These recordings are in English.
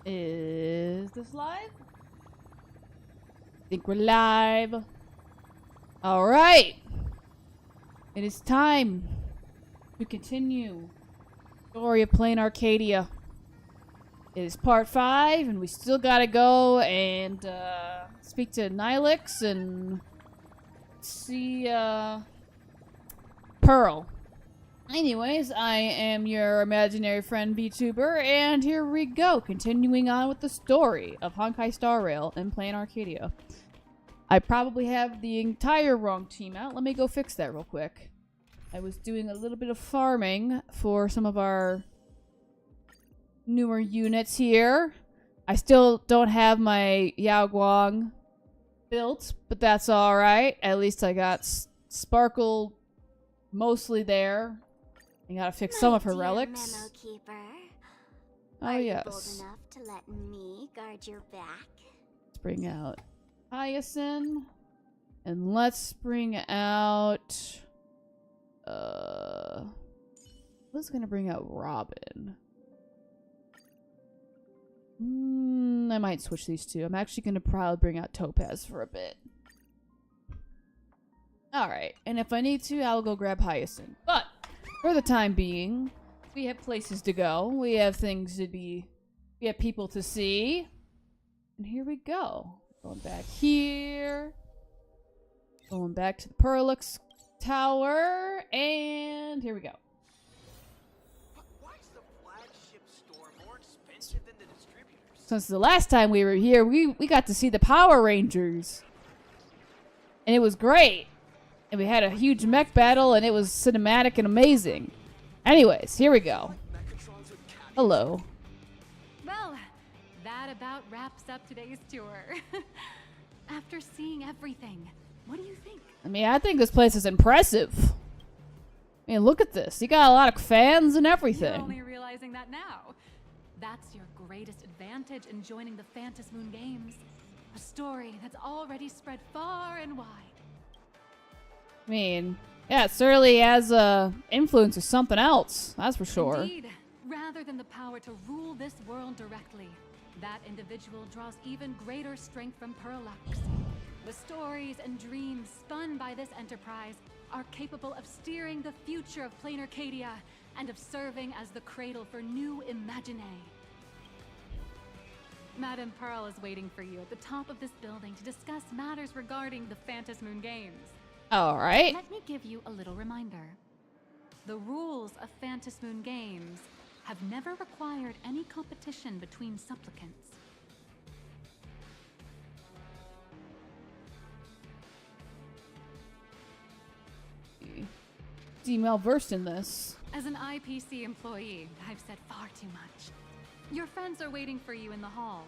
Is this live? I think we're live. Alright. It is time to continue the story of Planarcadia. It is part 5, and we still gotta go and speak to Nihilix and see Pearl. Anyways, I am your imaginary friend VTuber, and here we go, continuing on with the story of Honkai Star Rail and Planarcadia. I probably have the entire wrong team out. Let me go fix that real quick. I was doing a little bit of farming for some of our newer units here. I still don't have my Yao Guang built, but that's alright. At least I got Sparkle mostly there. I gotta fix some of her relics. Memo keeper. Oh, Are yes. you bold enough to let me guard your back? Let's bring out Hyacinth. And let's bring out... Who's gonna bring out Robin? I might switch these two. I'm actually gonna probably bring out Topaz for a bit. Alright, and if I need to, I'll go grab Hyacinth. But, for the time being, we have places to go. We have things to be... We have people to see. And here we go. Going back here. Going back to the Perlix Tower. And here we go. Why is the flagship store more expensive than the distributors? Since the last time we were here, we got to see the Power Rangers. And it was great. And we had a huge mech battle, and it was cinematic and amazing. Anyways, here we go. Hello. Well, that about wraps up today's tour. After seeing everything, what do you think? I mean, I think this place is impressive. I mean, look at this. You got a lot of fans and You're everything. only realizing that now. That's your greatest advantage in joining the Phantas Moon Games. A story that's already spread far and wide. I mean, yeah, it certainly has influence or something else. That's for sure. Indeed, rather than the power to rule this world directly, that individual draws even greater strength from Perlux. The stories and dreams spun by this enterprise are capable of steering the future of Planarcadia and of serving as the cradle for new imaginae. Madame Pearl is waiting for you at the top of this building to discuss matters regarding the Phantas Moon Games. Alright. Let me give you a little reminder. The rules of Phantas Moon Games have never required any competition between supplicants. Seem well versed in this. As an IPC employee, I've said far too much. Your friends are waiting for you in the hall.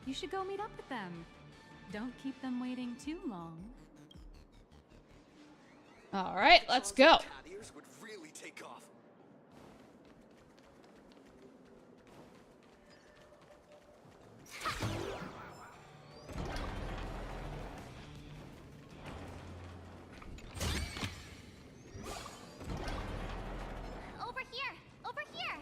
You should go meet up with them. Don't keep them waiting too long. Alright, let's go. Cattiers would really take off. Over here! Over here!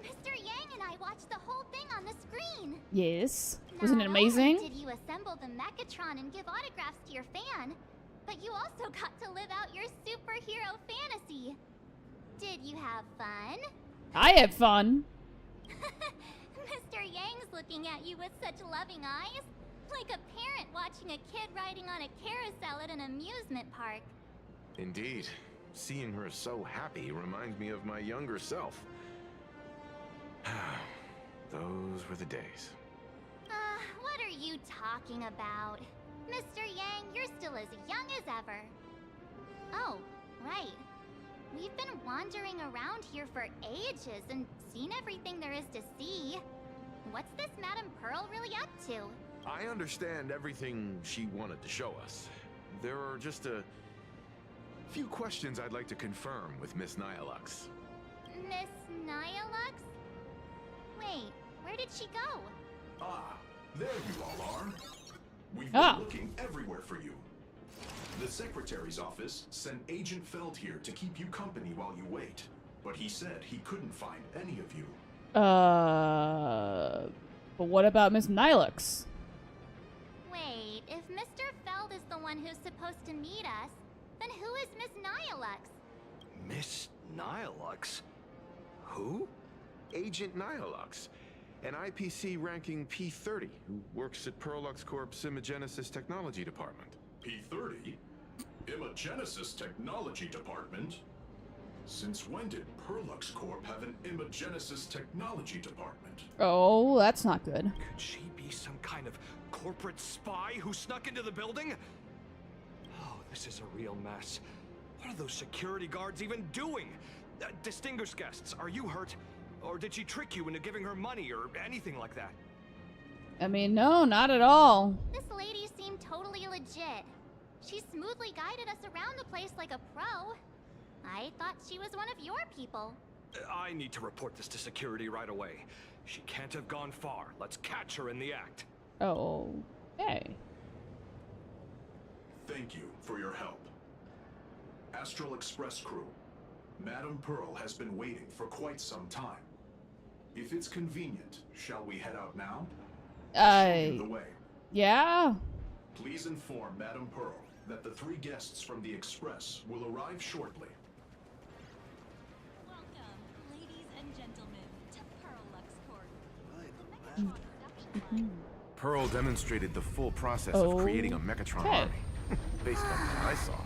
Mr. Yang and I watched the whole thing on the screen. Yes. Wasn't it Not amazing? only did you assemble the Mechatron and give autographs to your fan, but you also got to live out your superhero fantasy. Did you have fun? I had fun. Mr. Yang's looking at you with such loving eyes, like a parent watching a kid riding on a carousel at an amusement park. Indeed. Seeing her so happy reminds me of my younger self. Those were the days. What are you talking about? Mr. Yang, you're still as young as ever. Oh, right. We've been wandering around here for ages and seen everything there is to see. What's this Madame Pearl really up to? I understand everything she wanted to show us. There are just a few questions I'd like to confirm with Miss Nihilux. Miss Nihilux? Wait, where did she go? Ah, there you all are. We've Ah. been looking everywhere for you. The Secretary's office sent Agent Feld here to keep you company while you wait, but he said he couldn't find any of you. But what about Miss Nilux? Wait, if Mr. Feld is the one who's supposed to meet us, then who is Miss Nihilux? Miss Nihilux? Who? Agent Nihilux, an IPC ranking P30 who works at Perlux Corp's Imagenesis Technology Department. P30? Imagenesis Technology Department? Since when did Perlux Corp have an Imagenesis Technology Department? Oh, that's not good. Could she be some kind of corporate spy who snuck into the building? Oh, this is a real mess. What are those security guards even doing? Distinguished guests, are you hurt? Or did she trick you into giving her money or anything like that? I mean, no, not at all. This lady seemed totally legit. She smoothly guided us around the place like a pro. I thought she was one of your people. I need to report this to security right away. She can't have gone far. Let's catch her in the act. Oh, okay. Thank you for your help. Astral Express crew, Madame Pearl has been waiting for quite some time. If it's convenient, shall we head out now? Show you the way. Yeah. Please inform Madame Pearl that the 3 guests from the Express will arrive shortly. Welcome, ladies and gentlemen, to Perlux Corp. Pearl demonstrated the full process of creating a Mechatron Okay. army, based on what I saw.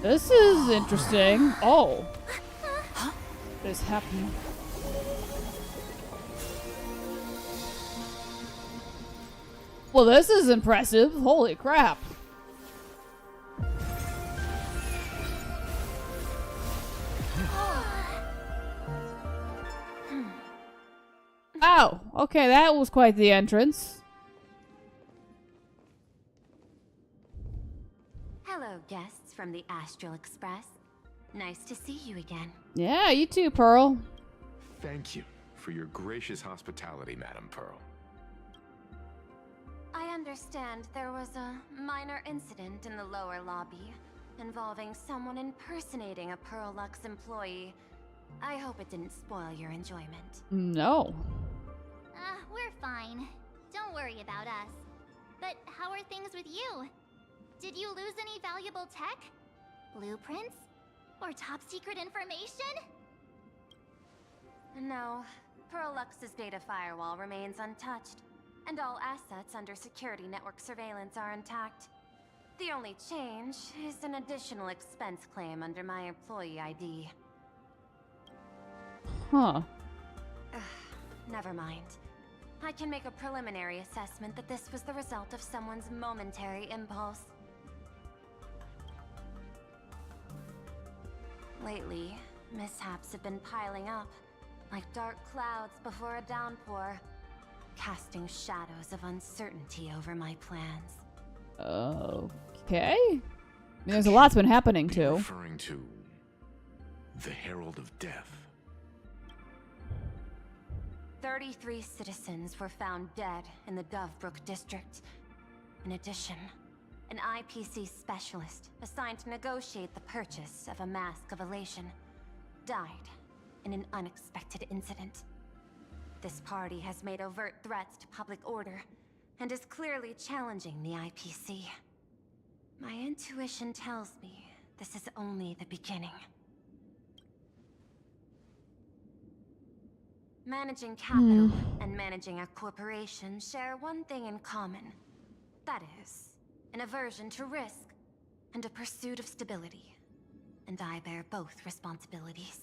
This is interesting. Oh. What is happening? Well, this is impressive. Holy crap. Oh, okay, that was quite the entrance. Hello, guests from the Astral Express. Nice to see you again. Yeah, you too, Pearl. Thank you for your gracious hospitality, Madame Pearl. I understand there was a minor incident in the lower lobby involving someone impersonating a Perlux employee. I hope it didn't spoil your enjoyment. No. We're fine. Don't worry about us. But how are things with you? Did you lose any valuable tech? Blueprints? Or top secret information? No, Perlux's data firewall remains untouched, and all assets under security network surveillance are intact. The only change is an additional expense claim under my employee ID. Huh. Never mind. I can make a preliminary assessment that this was the result of someone's momentary impulse. Lately, mishaps have been piling up, like dark clouds before a downpour, casting shadows of uncertainty over my plans. Okay. I mean, there's a lot's been happening too. Referring to the Herald of Death. 33 citizens were found dead in the Dovebrook district. In addition, an IPC specialist assigned to negotiate the purchase of a Mask of Elation died in an unexpected incident. This party has made overt threats to public order and is clearly challenging the IPC. My intuition tells me this is only the beginning. Managing capital and managing a corporation share one thing in common. That is, an aversion to risk and a pursuit of stability. And I bear both responsibilities.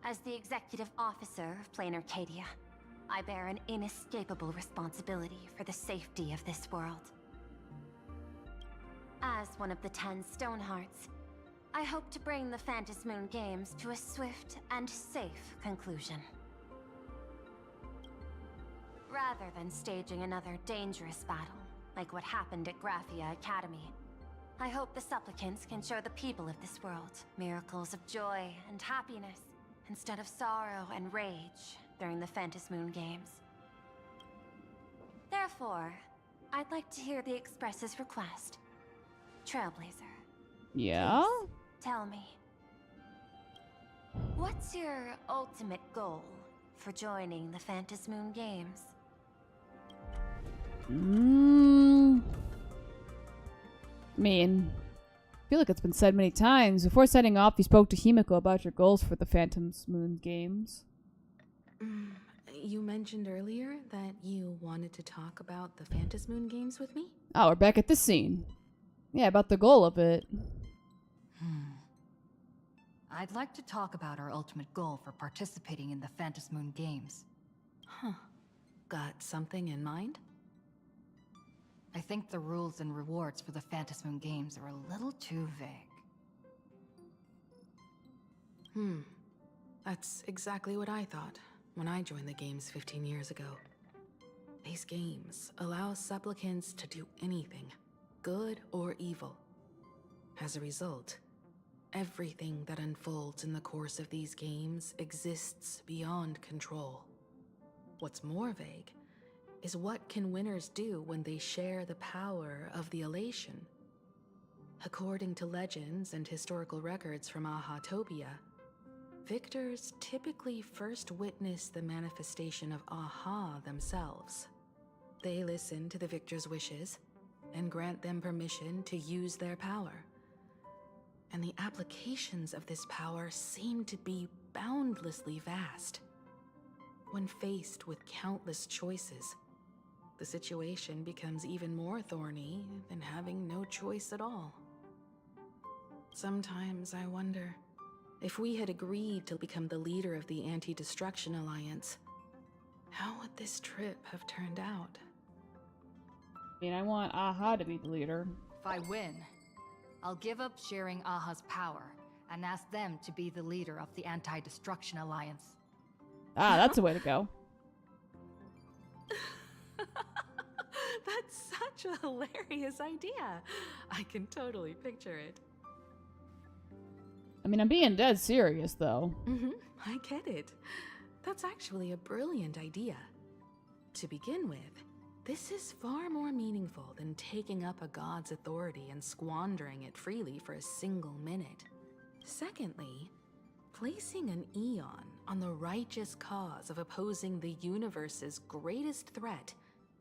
As the executive officer of Planarcadia, I bear an inescapable responsibility for the safety of this world. As one of the 10 Stonehearts, I hope to bring the Phantasmoon Games to a swift and safe conclusion. Rather than staging another dangerous battle, like what happened at Graphia Academy, I hope the supplicants can show the people of this world miracles of joy and happiness, instead of sorrow and rage during the Phantasmoon Games. Therefore, I'd like to hear the Express's request. Trailblazer, Yeah? tell me. What's your ultimate goal for joining the Phantasmoon Games? I mean, I feel like it's been said many times. Before setting off, you spoke to Himiko about your goals for the Phantasmoon Games. You mentioned earlier that you wanted to talk about the Phantasmoon Games with me? Oh, we're back at this scene. Yeah, about the goal of it. I'd like to talk about our ultimate goal for participating in the Phantasmoon Games. Huh. Got something in mind? I think the rules and rewards for the Phantasmoon Games are a little too vague. That's exactly what I thought when I joined the games 15 years ago. These games allow supplicants to do anything, good or evil. As a result, everything that unfolds in the course of these games exists beyond control. What's more vague is what can winners do when they share the power of the elation. According to legends and historical records from Ahatopia, victors typically first witness the manifestation of Aha themselves. They listen to the victor's wishes and grant them permission to use their power. And the applications of this power seem to be boundlessly vast. When faced with countless choices, the situation becomes even more thorny than having no choice at all. Sometimes I wonder, if we had agreed to become the leader of the Anti-Destruction Alliance, how would this trip have turned out? I mean, I want Aha to be the leader. If I win, I'll give up sharing Aha's power and ask them to be the leader of the Anti-Destruction Alliance. Ah, that's a way to go. That's such a hilarious idea. I can totally picture it. I mean, I'm being dead serious, though. I get it. That's actually a brilliant idea. To begin with, this is far more meaningful than taking up a god's authority and squandering it freely for a single minute. Secondly, placing an Eon on the righteous cause of opposing the universe's greatest threat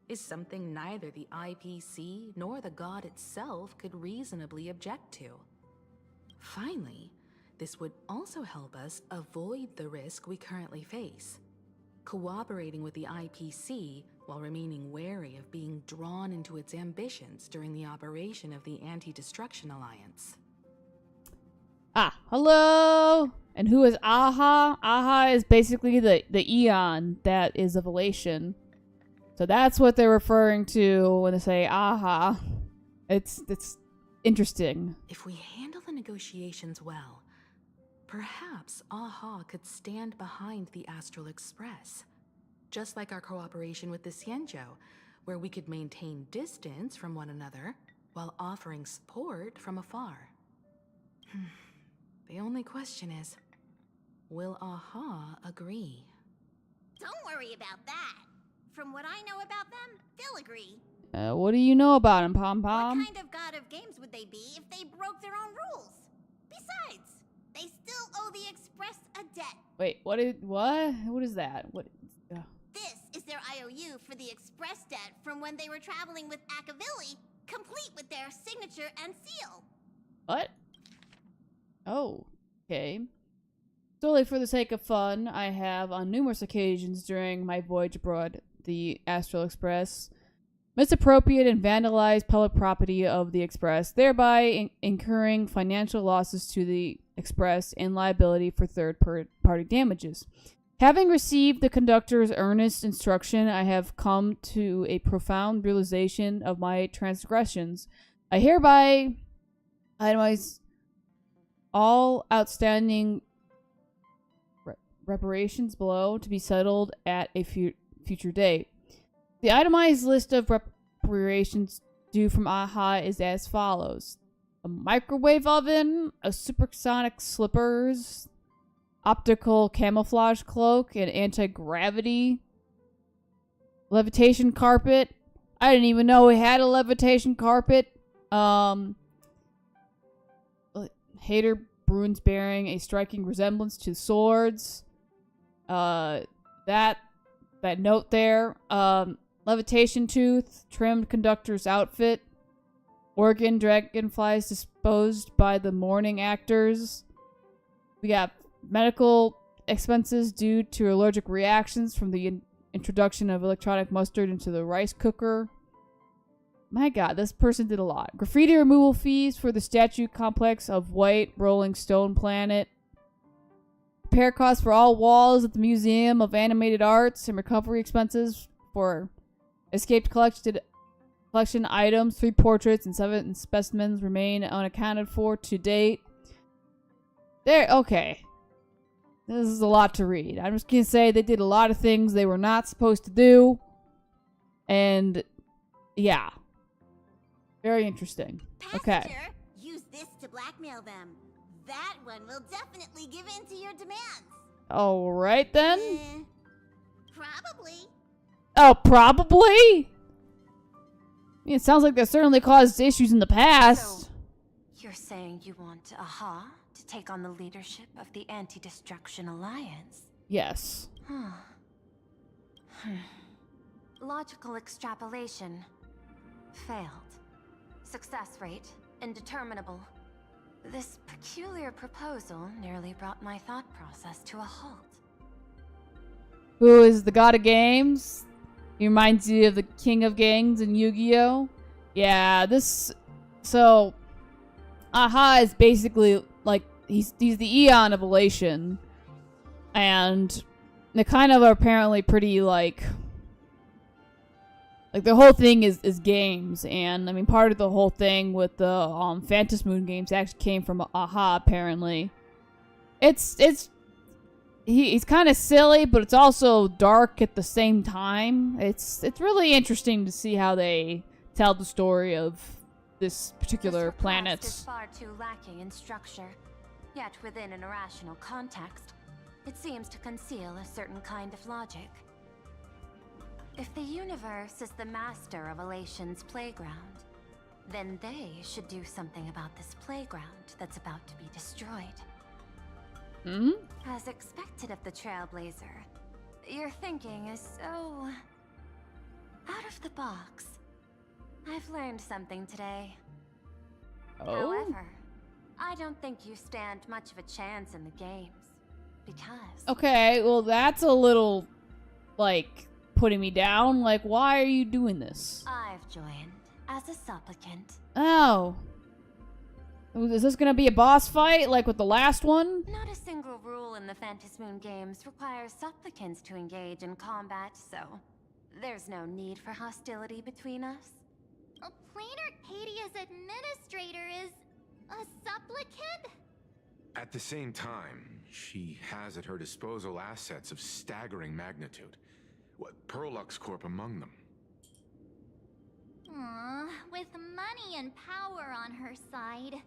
is something neither the IPC nor the god itself could reasonably object to. Finally, this would also help us avoid the risk we currently face. Cooperating with the IPC while remaining wary of being drawn into its ambitions during the operation of the Anti-Destruction Alliance. Ah, hello! And who is Aha? Aha is basically the Eon that is of elation. So that's what they're referring to when they say Aha. It's interesting. If we handle the negotiations well, perhaps Aha could stand behind the Astral Express. Just like our cooperation with the Xianzhou, where we could maintain distance from one another while offering support from afar. The only question is, will Aha agree? Don't worry about that. From what I know about them, they'll agree. What do you know about him, Pom Pom? What kind of god of games would they be if they broke their own rules? Besides, they still owe the Express a debt. Wait, what is that? What? This is their IOU for the Express debt from when they were traveling with Akavili, complete with their signature and seal. What? Oh, okay. Solely for the sake of fun, I have, on numerous occasions during my voyage aboard the Astral Express, misappropriated and vandalized public property of the Express, thereby incurring financial losses to the Express and liability for third-party damages. Having received the conductor's earnest instruction, I have come to a profound realization of my transgressions. I hereby itemize all outstanding reparations below to be settled at a future date. The itemized list of reparations due from Aha is as follows: a microwave oven, a supersonic slippers, optical camouflage cloak, and anti-gravity levitation carpet. I didn't even know we had a levitation carpet. Hater runes bearing a striking resemblance to swords. That note there. Levitation tooth, trimmed conductor's outfit. Organ dragonflies disposed by the mourning actors. We got medical expenses due to allergic reactions from the introduction of electronic mustard into the rice cooker. My god, this person did a lot. Graffiti removal fees for the statue complex of White Rolling Stone Planet. Repair costs for all walls at the Museum of Animated Arts and recovery expenses for escaped collection items. 3 portraits and 7 specimens remain unaccounted for to date. Okay. This is a lot to read. I'm just gonna say they did a lot of things they were not supposed to do. And yeah. Very interesting. Passenger, Okay. use this to blackmail them. That one will definitely give in to your demands. Alright then. Probably. Oh, probably? I mean, it sounds like that certainly caused issues in the past. So, you're saying you want Aha to take on the leadership of the Anti-Destruction Alliance? Yes. Logical extrapolation. Failed. Success rate indeterminable. This peculiar proposal nearly brought my thought process to a halt. Who is the god of games? He reminds you of the king of gangs in Yu-Gi-Oh! Yeah, so Aha is basically like he's the Eon of Elation. And they kind of are apparently pretty like the whole thing is games, and I mean part of the whole thing with the Phantom Moon games actually came from Aha apparently. He's kind of silly, but it's also dark at the same time. It's really interesting to see how they tell the story of this particular planet. This request is far too lacking in structure, yet within an irrational context, it seems to conceal a certain kind of logic. If the universe is the master of Elation's playground, then they should do something about this playground that's about to be destroyed. As expected of the Trailblazer, your thinking is so out of the box. I've learned something today. Oh? However, I don't think you stand much of a chance in the games, because... Okay, well that's a little, like, putting me down. Like, why are you doing this? I've joined as a supplicant. Oh. Is this gonna be a boss fight, like with the last one? Not a single rule in the Moon games requires supplicants to engage in combat, so there's no need for hostility between us. Planarcadia's administrator is a supplicant? At the same time, she has at her disposal assets of staggering magnitude. Perlux Corp among them. With money and power on her side,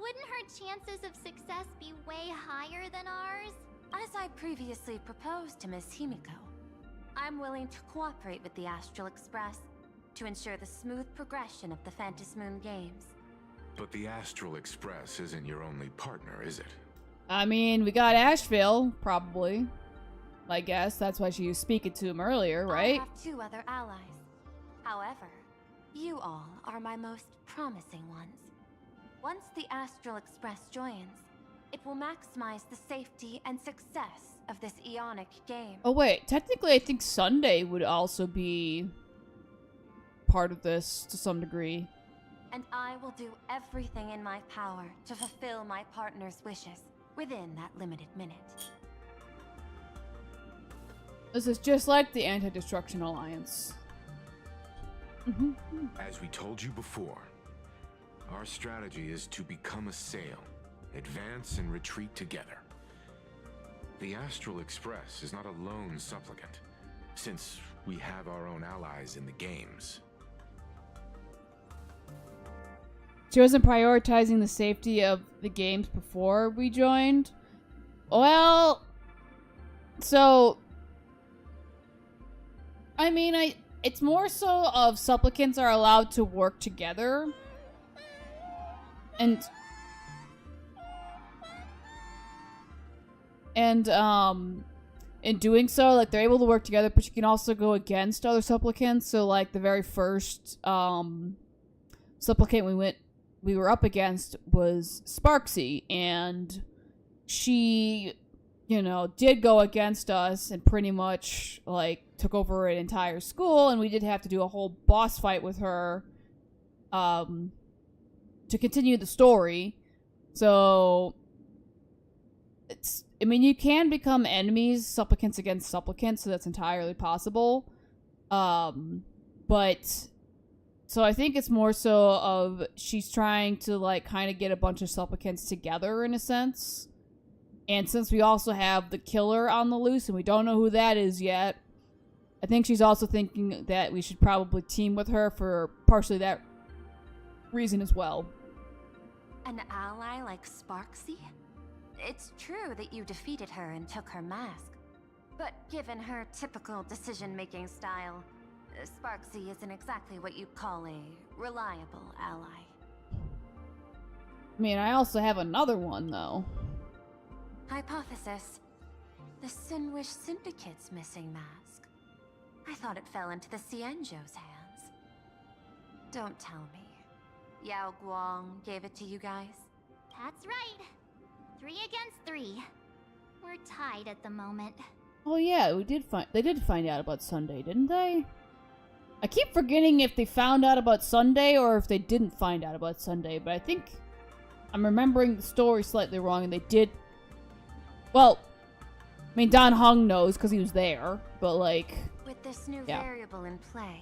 wouldn't her chances of success be way higher than ours? As I previously proposed to Miss Himiko, I'm willing to cooperate with the Astral Express to ensure the smooth progression of the Moon games. But the Astral Express isn't your only partner, is it? I mean, we got Asheville, probably. I guess that's why she was speaking to him earlier, right? I have 2 other allies. However, you all are my most promising ones. Once the Astral Express joins, it will maximize the safety and success of this Eonic game. Oh wait, technically I think Sunday would also be part of this to some degree. And I will do everything in my power to fulfill my partner's wishes within that limited minute. This is just like the Anti-Destruction Alliance. As we told you before, our strategy is to become a sail, advance and retreat together. The Astral Express is not a lone supplicant, since we have our own allies in the games. She wasn't prioritizing the safety of the games before we joined. Well, so I mean, it's more so of supplicants are allowed to work together. And And in doing so, like, they're able to work together, but you can also go against other supplicants. So, like, the very first supplicant we were up against was Sparksy, and she, you know, did go against us and pretty much, like, took over an entire school, and we did have to do a whole boss fight with her to continue the story. So it's, I mean, you can become enemies, supplicants against supplicants, so that's entirely possible. But so I think it's more so of she's trying to, like, kind of get a bunch of supplicants together in a sense. And since we also have the killer on the loose and we don't know who that is yet, I think she's also thinking that we should probably team with her for partially that reason as well. An ally like Sparksy? It's true that you defeated her and took her mask. But given her typical decision-making style, Sparksy isn't exactly what you'd call a reliable ally. I mean, I also have another one, though. Hypothesis. The Sinwish Syndicate's missing mask. I thought it fell into the Cienjo's hands. Don't tell me. Yao Guang gave it to you guys? That's right. 3 against 3. We're tied at the moment. Oh yeah, they did find out about Sunday, didn't they? I keep forgetting if they found out about Sunday or if they didn't find out about Sunday, but I think I'm remembering the story slightly wrong, and they did. Well, I mean, Don Hung knows because he was there, but, like, with this new variable in play,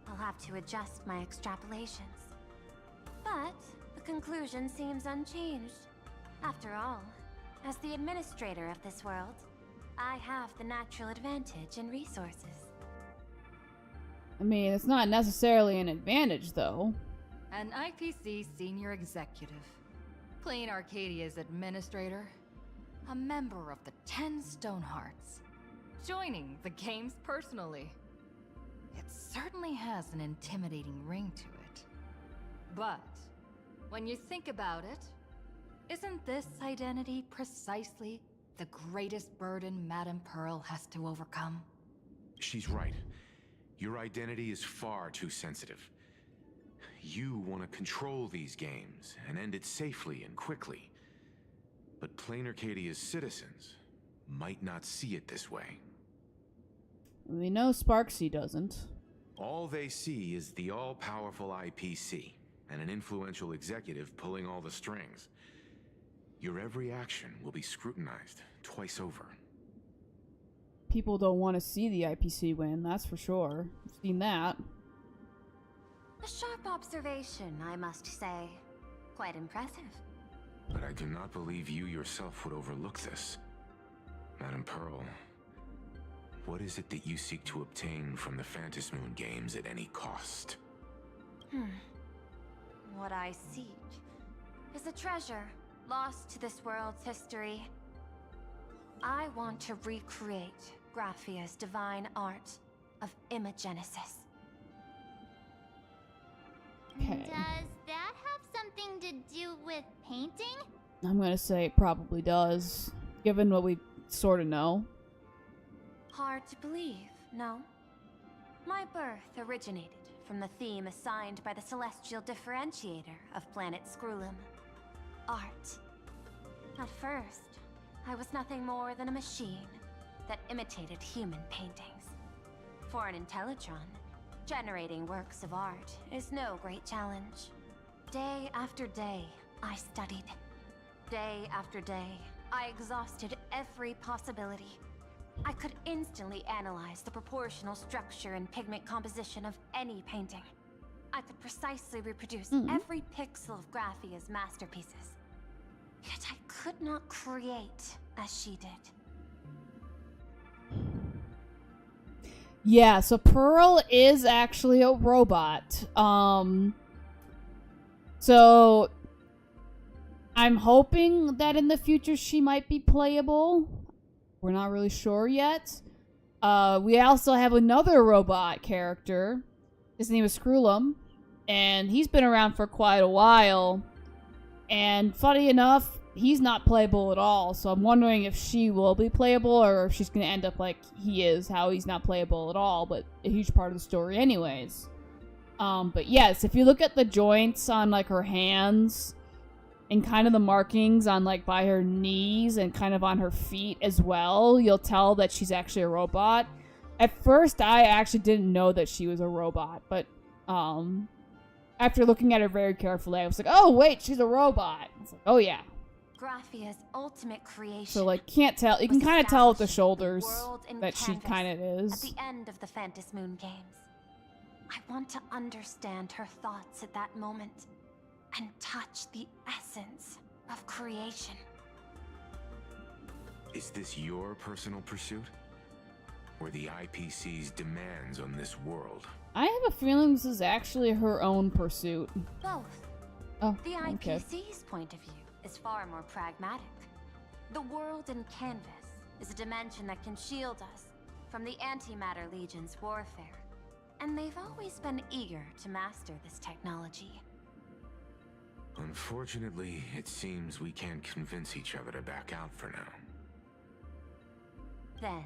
I'll have to adjust my extrapolations. But the conclusion seems unchanged. After all, as the administrator of this world, I have the natural advantage in resources. I mean, it's not necessarily an advantage, though. An IPC senior executive, Planarcadia's administrator, a member of the 10 Stonehearts, joining the games personally. It certainly has an intimidating ring to it. But when you think about it, isn't this identity precisely the greatest burden Madame Pearl has to overcome? She's right. Your identity is far too sensitive. You want to control these games and end it safely and quickly. But Planarcadia's citizens might not see it this way. We know Sparksy doesn't. All they see is the all-powerful IPC and an influential executive pulling all the strings. Your every action will be scrutinized twice over. People don't want to see the IPC win, that's for sure. I've seen that. A sharp observation, I must say. Quite impressive. But I do not believe you yourself would overlook this. Madame Pearl, what is it that you seek to obtain from the Phantasmoon games at any cost? What I seek is a treasure lost to this world's history. I want to recreate Graphia's divine art of imagenesis. Okay. Does that have something to do with painting? I'm gonna say it probably does, given what we sort of know. Hard to believe, no? My birth originated from the theme assigned by the celestial differentiator of planet Scrulum. Art. At first, I was nothing more than a machine that imitated human paintings. For an Intellitron, generating works of art is no great challenge. Day after day, I studied. Day after day, I exhausted every possibility. I could instantly analyze the proportional structure and pigment composition of any painting. I could precisely reproduce every pixel of Graphia's masterpieces. Yet I could not create as she did. Yeah, so Pearl is actually a robot. So I'm hoping that in the future she might be playable. We're not really sure yet. We also have another robot character. His name is Scrulum, and he's been around for quite a while. And funny enough, he's not playable at all, so I'm wondering if she will be playable or if she's gonna end up like he is, how he's not playable at all, but a huge part of the story anyways. But yes, if you look at the joints on like her hands and kind of the markings on like by her knees and kind of on her feet as well, you'll tell that she's actually a robot. At first, I actually didn't know that she was a robot, but after looking at her very carefully, I was like, oh wait, she's a robot. I was like, oh yeah. Graphia's ultimate creation. So like, can't tell. You can kind of tell with the shoulders that she kind of At is. the end of the Phantom Moon games, I want to understand her thoughts at that moment and touch the essence of creation. Is this your personal pursuit? Or the IPC's demands on this world? I have a feeling this is actually her own pursuit. Both. Oh, The okay. IPC's point of view is far more pragmatic. The world in canvas is a dimension that can shield us from the Antimatter Legion's warfare, and they've always been eager to master this technology. Unfortunately, it seems we can't convince each other to back out for now. Then,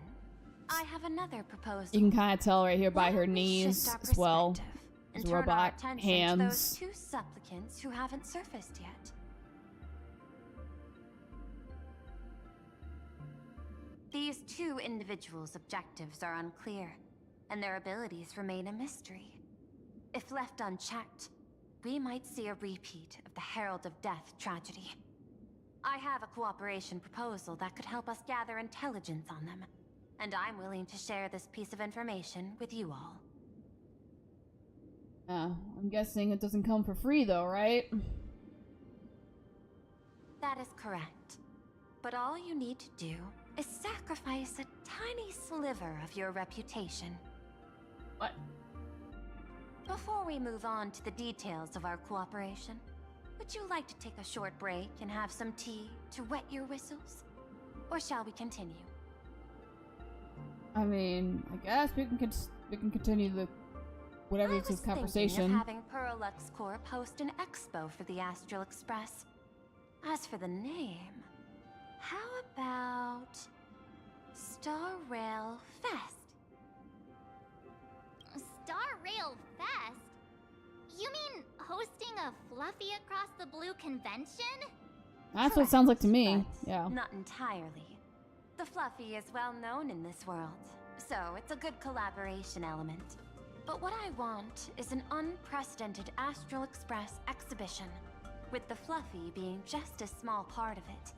I have another proposal. You can kind of tell right here by Why her don't we knees shift our as well. perspective and As turn our robot attention hands. to those two supplicants who haven't surfaced yet. These two individuals' objectives are unclear, and their abilities remain a mystery. If left unchecked, we might see a repeat of the Herald of Death tragedy. I have a cooperation proposal that could help us gather intelligence on them, and I'm willing to share this piece of information with you all. I'm guessing it doesn't come for free though, right? That is correct. But all you need to do is sacrifice a tiny sliver of your reputation. What? Before we move on to the details of our cooperation, would you like to take a short break and have some tea to wet your whistles? Or shall we continue? I mean, I guess we can continue the whatever I it's was this conversation. thinking of having Perlux Corp host an expo for the Astral Express. As for the name, how about Star Rail Fest? Star Rail Fest? You mean hosting a Fluffy Across the Blue convention? That's what it sounds like to me. But Yeah. not entirely. The Fluffy is well known in this world, so it's a good collaboration element. But what I want is an unprecedented Astral Express exhibition, with the Fluffy being just a small part of it.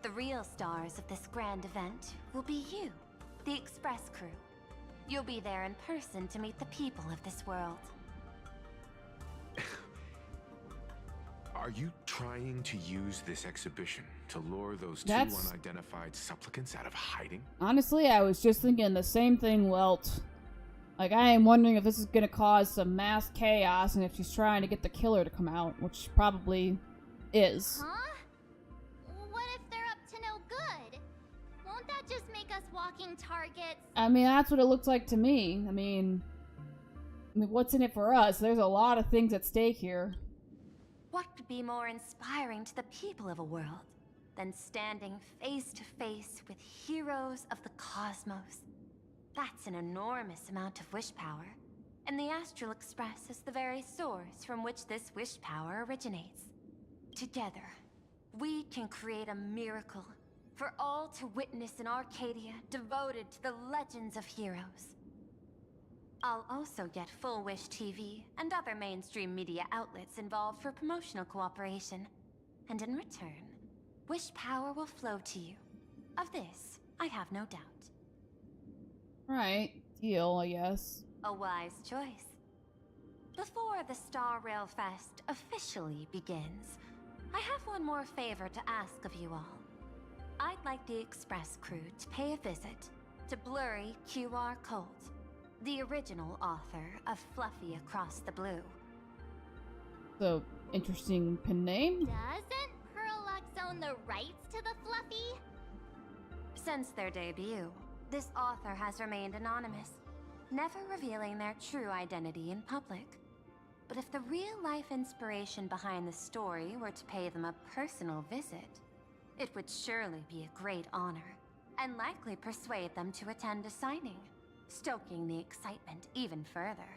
The real stars of this grand event will be you, the Express crew. You'll be there in person to meet the people of this world. Are you trying to use this exhibition to lure those two That's- unidentified supplicants out of hiding? Honestly, I was just thinking the same thing, Welt. Like, I am wondering if this is gonna cause some mass chaos and if she's trying to get the killer to come out, which probably is. Huh? What if they're up to no good? Won't that just make us walking targets? I mean, that's what it looks like to me. I mean, what's in it for us? There's a lot of things at stake here. What could be more inspiring to the people of a world than standing face to face with heroes of the cosmos? That's an enormous amount of wish power, and the Astral Express is the very source from which this wish power originates. Together, we can create a miracle for all to witness in Arcadia devoted to the legends of heroes. I'll also get Full Wish TV and other mainstream media outlets involved for promotional cooperation. And in return, wish power will flow to you. Of this, I have no doubt. Right. Deal, I guess. A wise choice. Before the Star Rail Fest officially begins, I have one more favor to ask of you all. I'd like the Express crew to pay a visit to Blurry QR Colt, the original author of Fluffy Across the Blue. So, interesting pen name. Doesn't Perlux own the rights to the Fluffy? Since their debut, this author has remained anonymous, never revealing their true identity in public. But if the real-life inspiration behind the story were to pay them a personal visit, It would surely be a great honor, and likely persuade them to attend a signing, stoking the excitement even further.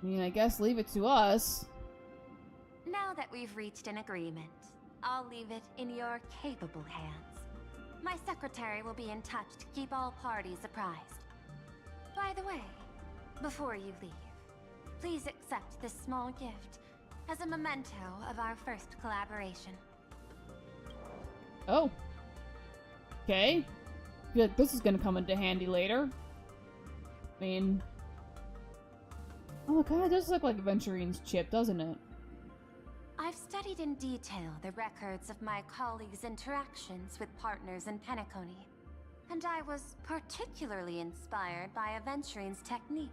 I mean, I guess leave it to us. Now that we've reached an agreement, I'll leave it in your capable hands. My secretary will be in touch to keep all parties apprised. By the way, before you leave, please accept this small gift as a memento of our first collaboration. Oh. Okay. Good. This is gonna come into handy later. I mean... Oh, it kinda does look like Aventurine's chip, doesn't it? I've studied in detail the records of my colleagues' interactions with partners in Penacony, and I was particularly inspired by Aventurine's technique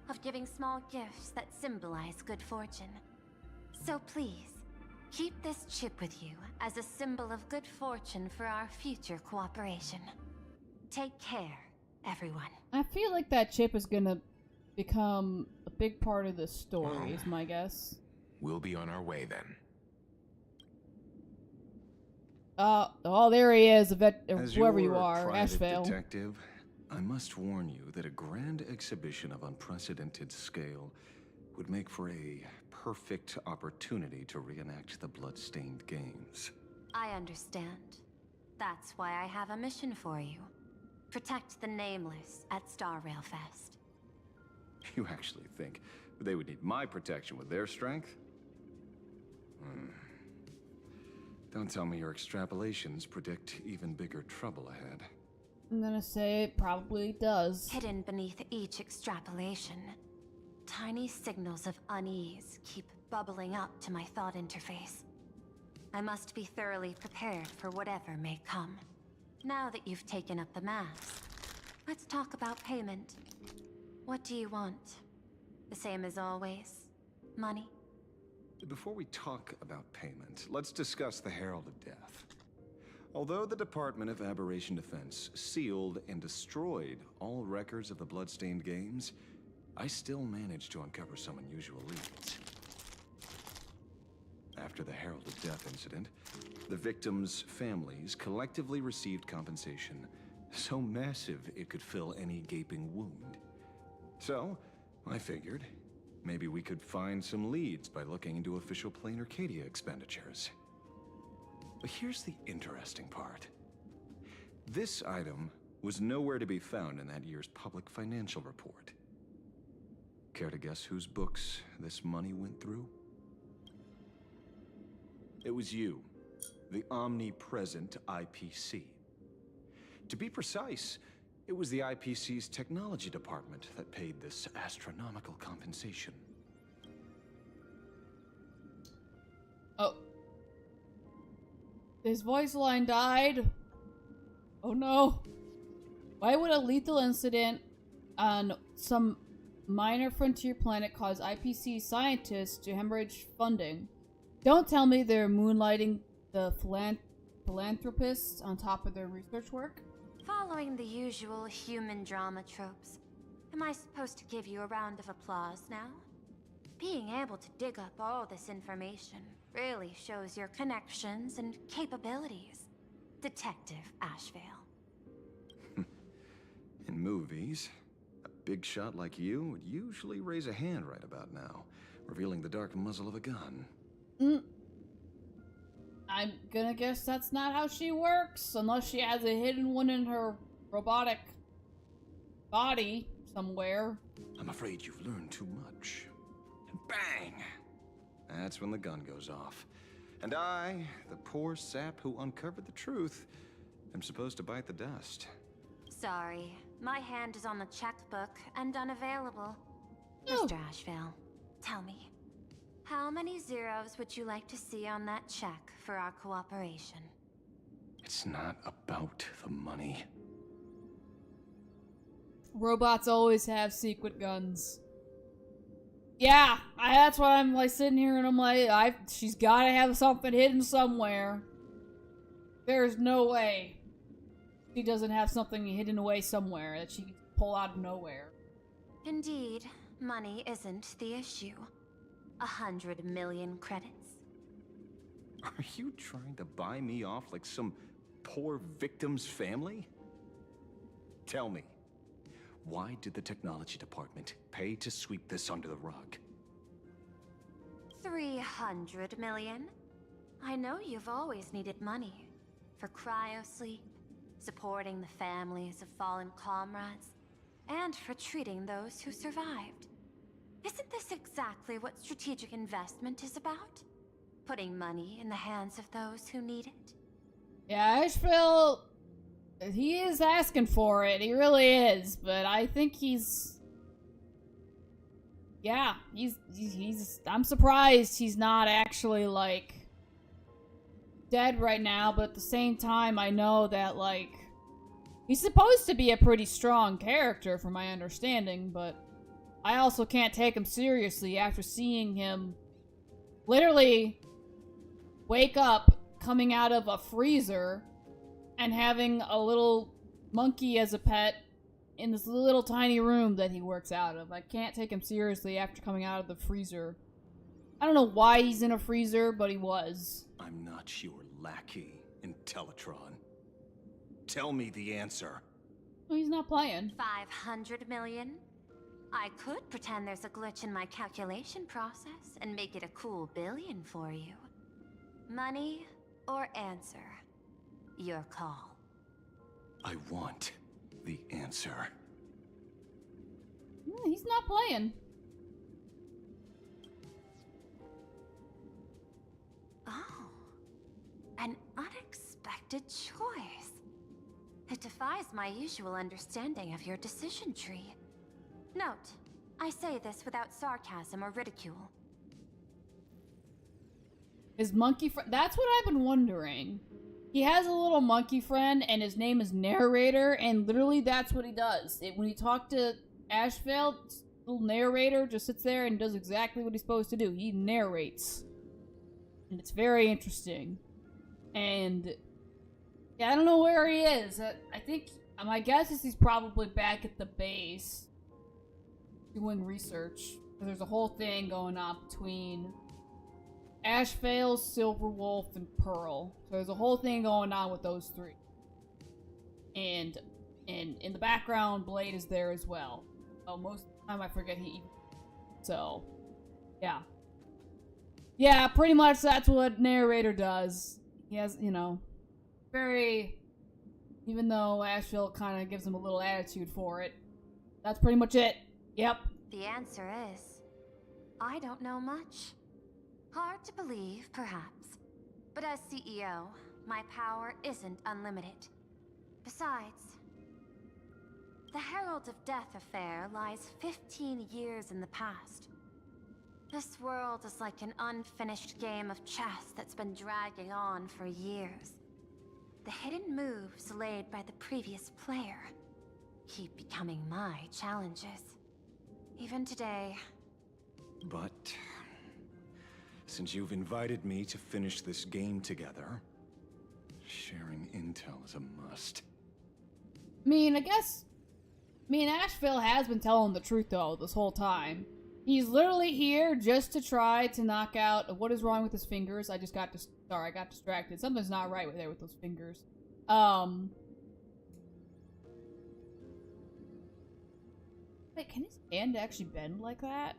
of giving small gifts that symbolize good fortune. So please, keep this chip with you as a symbol of good fortune for our future cooperation. Take care, everyone. I feel like that chip is gonna become a big part of the story, is my guess. We'll be on our way then. Oh, there he is, As whoever you your are, private Ashvale. detective, I must warn you that a grand exhibition of unprecedented scale would make for a perfect opportunity to reenact the blood-stained games. I understand. That's why I have a mission for you. Protect the Nameless at Star Rail Fest. You actually think they would need my protection with their strength? Don't tell me your extrapolations predict even bigger trouble ahead. I'm gonna say it probably does. Hidden beneath each extrapolation, tiny signals of unease keep bubbling up to my thought interface. I must be thoroughly prepared for whatever may come. Now that you've taken up the mask, let's talk about payment. What do you want? The same as always? Money? Before we talk about payment, let's discuss the Herald of Death. Although the Department of Aberration Defense sealed and destroyed all records of the Bloodstained Games, I still managed to uncover some unusual leads. After the Herald of Death incident, the victims' families collectively received compensation so massive it could fill any gaping wound. So, I figured, maybe we could find some leads by looking into official Planarcadia expenditures. But here's the interesting part. This item was nowhere to be found in that year's public financial report. Care to guess whose books this money went through? It was you, the omnipresent IPC. To be precise, it was the IPC's technology department that paid this astronomical compensation. Oh. His voice line died. Oh no. Why would a lethal incident on some minor frontier planet cause IPC scientists to hemorrhage funding? Don't tell me they're moonlighting the philanthropists on top of their research work. Following the usual human drama tropes, am I supposed to give you a round of applause now? Being able to dig up all this information really shows your connections and capabilities, Detective Ashvale. In movies, a big shot like you would usually raise a hand right about now, revealing the dark muzzle of a gun. I'm gonna guess that's not how she works, unless she has a hidden one in her robotic body somewhere. I'm afraid you've learned too much. And bang! That's when the gun goes off. And I, the poor sap who uncovered the truth, am supposed to bite the dust. Sorry, my hand is on the checkbook and unavailable. Oh. Mr. Ashvale, tell me, how many zeros would you like to see on that check for our cooperation? It's not about the money. Robots always have secret guns. Yeah, that's why I'm like sitting here and I'm like, she's gotta have something hidden somewhere. There's no way she doesn't have something hidden away somewhere that she can pull out of nowhere. Indeed, money isn't the issue. 100 million credits. Are you trying to buy me off like some poor victim's family? Tell me, why did the technology department pay to sweep this under the rug? 300 million? I know you've always needed money. For cryosleep, supporting the families of fallen comrades, and for treating those who survived. Isn't this exactly what strategic investment is about? Putting money in the hands of those who need it? Yeah, Asheville, he is asking for it. He really is, but I think he's... Yeah, he's... I'm surprised he's not actually, like, dead right now, but at the same time, I know that, like, he's supposed to be a pretty strong character, from my understanding, but I also can't take him seriously after seeing him literally wake up coming out of a freezer and having a little monkey as a pet in this little tiny room that he works out of. I can't take him seriously after coming out of the freezer. I don't know why he's in a freezer, but he was. I'm not your lackey, Intellitron. Tell me the answer. Oh, he's not playing. 500 million? I could pretend there's a glitch in my calculation process and make it a cool billion for you. Money or answer? Your call. I want the answer. He's not playing. Oh, an unexpected choice. It defies my usual understanding of your decision tree. Note, I say this without sarcasm or ridicule. His monkey friend. That's what I've been wondering. He has a little monkey friend, and his name is Narrator, and literally that's what he does. When you talk to Asheville, little Narrator just sits there and does exactly what he's supposed to do. He narrates. And it's very interesting. And yeah, I don't know where he is. I think, my guess is he's probably back at the base doing research. There's a whole thing going on between Asheville, Silverwolf, and Pearl. So there's a whole thing going on with those three. And in the background, Blade is there as well. Oh, most of the time I forget he... So, yeah. Yeah, pretty much that's what Narrator does. He has, you know, very... Even though Asheville kind of gives him a little attitude for it. That's pretty much it. Yep. The answer is... I don't know much. Hard to believe, perhaps. But as CEO, my power isn't unlimited. Besides, the Herald of Death affair lies 15 years in the past. This world is like an unfinished game of chess that's been dragging on for years. The hidden moves laid by the previous player keep becoming my challenges. Even today. But since you've invited me to finish this game together, sharing intel is a must. I mean, Asheville has been telling the truth, though, this whole time. He's literally here just to try to knock out... What is wrong with his fingers? I got distracted. Something's not right there with those fingers. Wait, can his hand actually bend like that?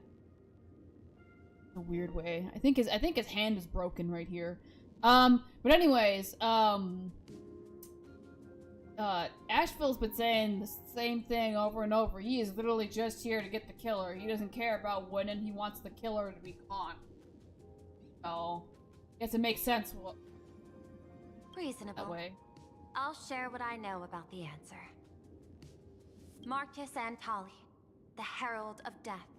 A weird way. I think his hand is broken right here. But anyways, Asheville's been saying the same thing over and over. He is literally just here to get the killer. He doesn't care about winning. He wants the killer to be caught. So, I guess it makes sense. Reasonable. That way. I'll share what I know about the answer. Marcus Antali, the Herald of Death.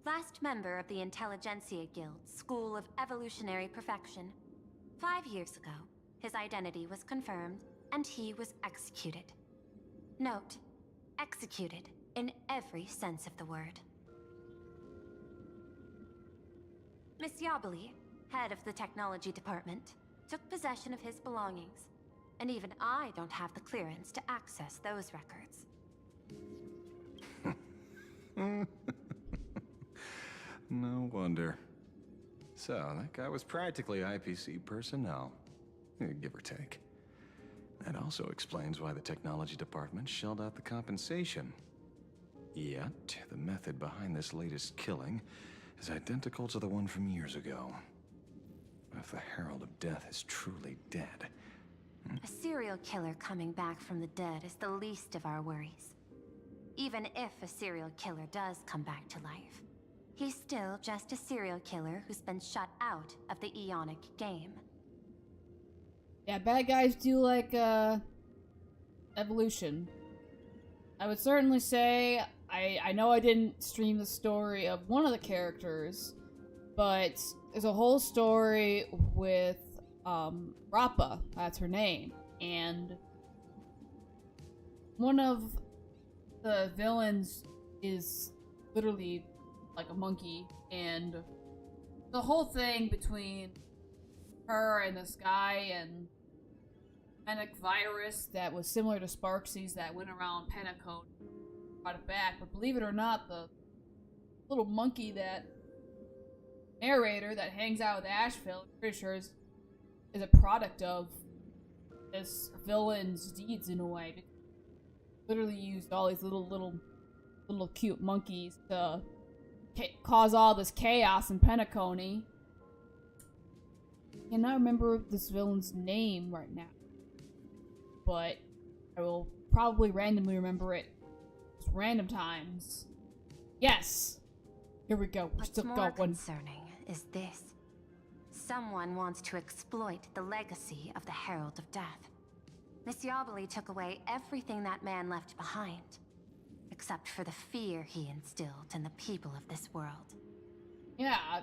Last member of the Intelligentsia Guild, School of Evolutionary Perfection. 5 years ago, his identity was confirmed, and he was executed. Note, executed in every sense of the word. Miss Yabali, head of the technology department, took possession of his belongings, and even I don't have the clearance to access those records. No wonder. So, that guy was practically IPC personnel, give or take. That also explains why the technology department shelled out the compensation. Yet, the method behind this latest killing is identical to the one from years ago. If the Herald of Death is truly dead... A serial killer coming back from the dead is the least of our worries. Even if a serial killer does come back to life, he's still just a serial killer who's been shut out of the Ionic game. Yeah, bad guys do like, evolution. I would certainly say, I know I didn't stream the story of one of the characters, but there's a whole story with, Rappa, that's her name, and one of the villains is literally like a monkey, and the whole thing between her and this guy and Panic virus that was similar to Sparksy's that went around Pentacode brought it back. But believe it or not, the little monkey that narrator that hangs out with Asheville, I'm pretty sure is a product of this villain's deeds in a way. Literally used all these little cute monkeys to cause all this chaos in Pentacony. I cannot remember this villain's name right now, but I will probably randomly remember it just random times. Yes! Here we go. We're still What's more going. concerning is this. Someone wants to exploit the legacy of the Herald of Death. Missioboli took away everything that man left behind, except for the fear he instilled in the people of this world. Yeah,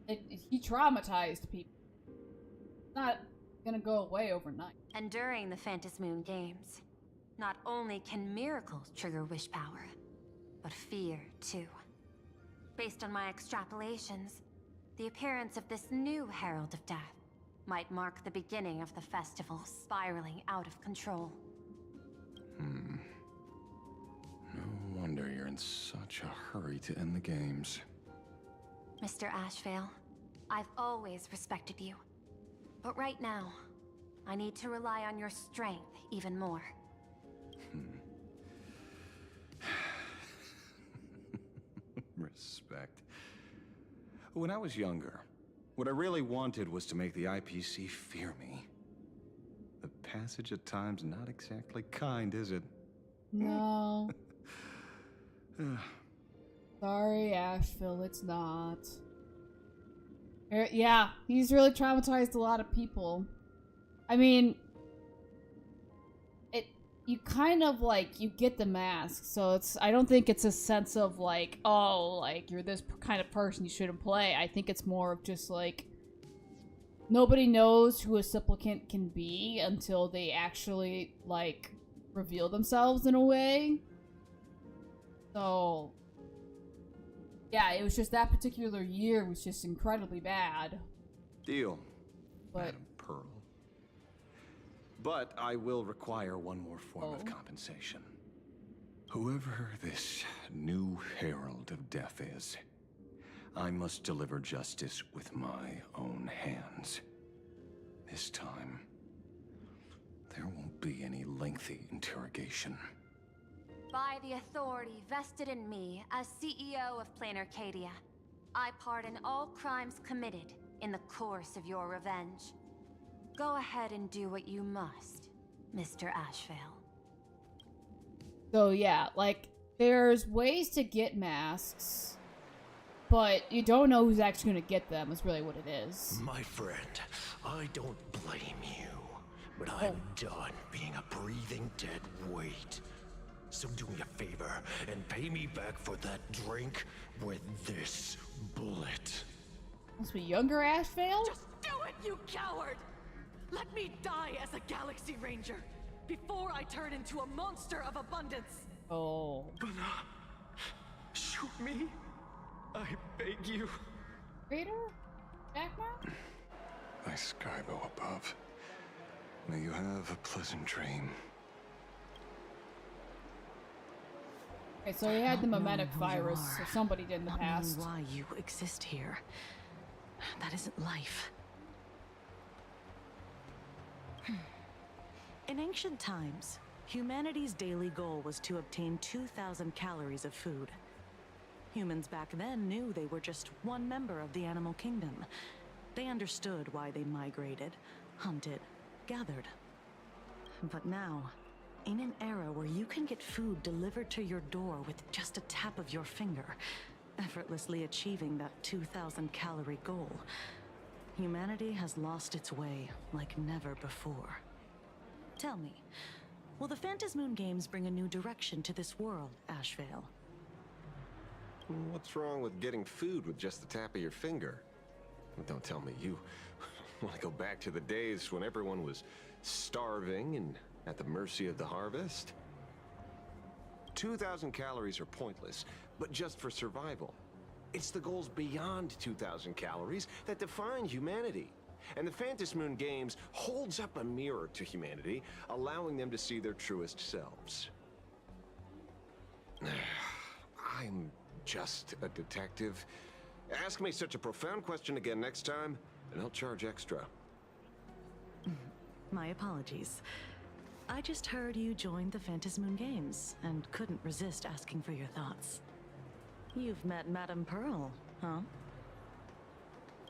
he traumatized people. It's not gonna go away overnight. And during the Phantasmoon Games, not only can miracles trigger wish power, but fear too. Based on my extrapolations, the appearance of this new Herald of Death might mark the beginning of the festival spiraling out of control. No wonder you're in such a hurry to end the games. Mr. Ashvale, I've always respected you. But right now, I need to rely on your strength even more. Respect. When I was younger, what I really wanted was to make the IPC fear me. The passage of time's not exactly kind, is it? No. Sorry, Asheville, it's not. Yeah, he's really traumatized a lot of people. I mean, you kind of, like, you get the mask, so I don't think it's a sense of, like, oh, like, you're this kind of person, you shouldn't play. I think it's more of just, like, nobody knows who a supplicant can be until they actually, like, reveal themselves in a way. So, yeah, it was just that particular year was just incredibly bad. Deal, But Madam Pearl. But I will require one more form of compensation. Whoever this new Herald of Death is, I must deliver justice with my own hands. This time, there won't be any lengthy interrogation. By the authority vested in me as CEO of Planarcadia, I pardon all crimes committed in the course of your revenge. Go ahead and do what you must, Mr. Ashvale. So yeah, like, there's ways to get masks, but you don't know who's actually going to get them, is really what it is. My friend, I don't blame you, but I'm done being a breathing dead weight. So do me a favor and pay me back for that drink with this bullet. Must be younger Asheville? Just do it, you coward! Let me die as a Galaxy Ranger before I turn into a monster of abundance. Oh. Shoot me. I beg you. Raider? Jackmar? Thy Skybow above. May you have a pleasant dream. Okay, so he had the mimetic virus, so somebody did in the past. Why you exist here. That isn't life. In ancient times, humanity's daily goal was to obtain 2,000 calories of food. Humans back then knew they were just one member of the animal kingdom. They understood why they migrated, hunted, gathered. But now, in an era where you can get food delivered to your door with just a tap of your finger, effortlessly achieving that 2,000 calorie goal, humanity has lost its way like never before. Tell me, will the Phantasmoon Games bring a new direction to this world, Ashvale? What's wrong with getting food with just the tap of your finger? Don't tell me you want to go back to the days when everyone was starving and at the mercy of the harvest? 2,000 calories are pointless, but just for survival. It's the goals beyond 2,000 calories that define humanity. And the Phantasmoon Games holds up a mirror to humanity, allowing them to see their truest selves. I'm just a detective. Ask me such a profound question again next time, and I'll charge extra. My apologies. I just heard you joined the Phantasmoon Games and couldn't resist asking for your thoughts. You've met Madame Pearl, huh?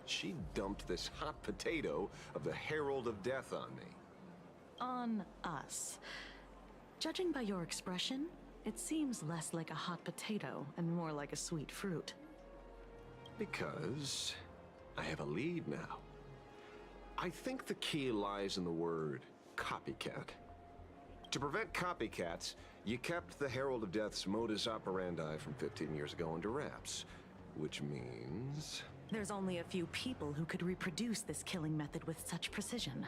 She dumped this hot potato of the Herald of Death on me. On us. Judging by your expression, it seems less like a hot potato and more like a sweet fruit. Because I have a lead now. I think the key lies in the word copycat. To prevent copycats, you kept the Herald of Death's modus operandi from 15 years ago under wraps. Which means... There's only a few people who could reproduce this killing method with such precision.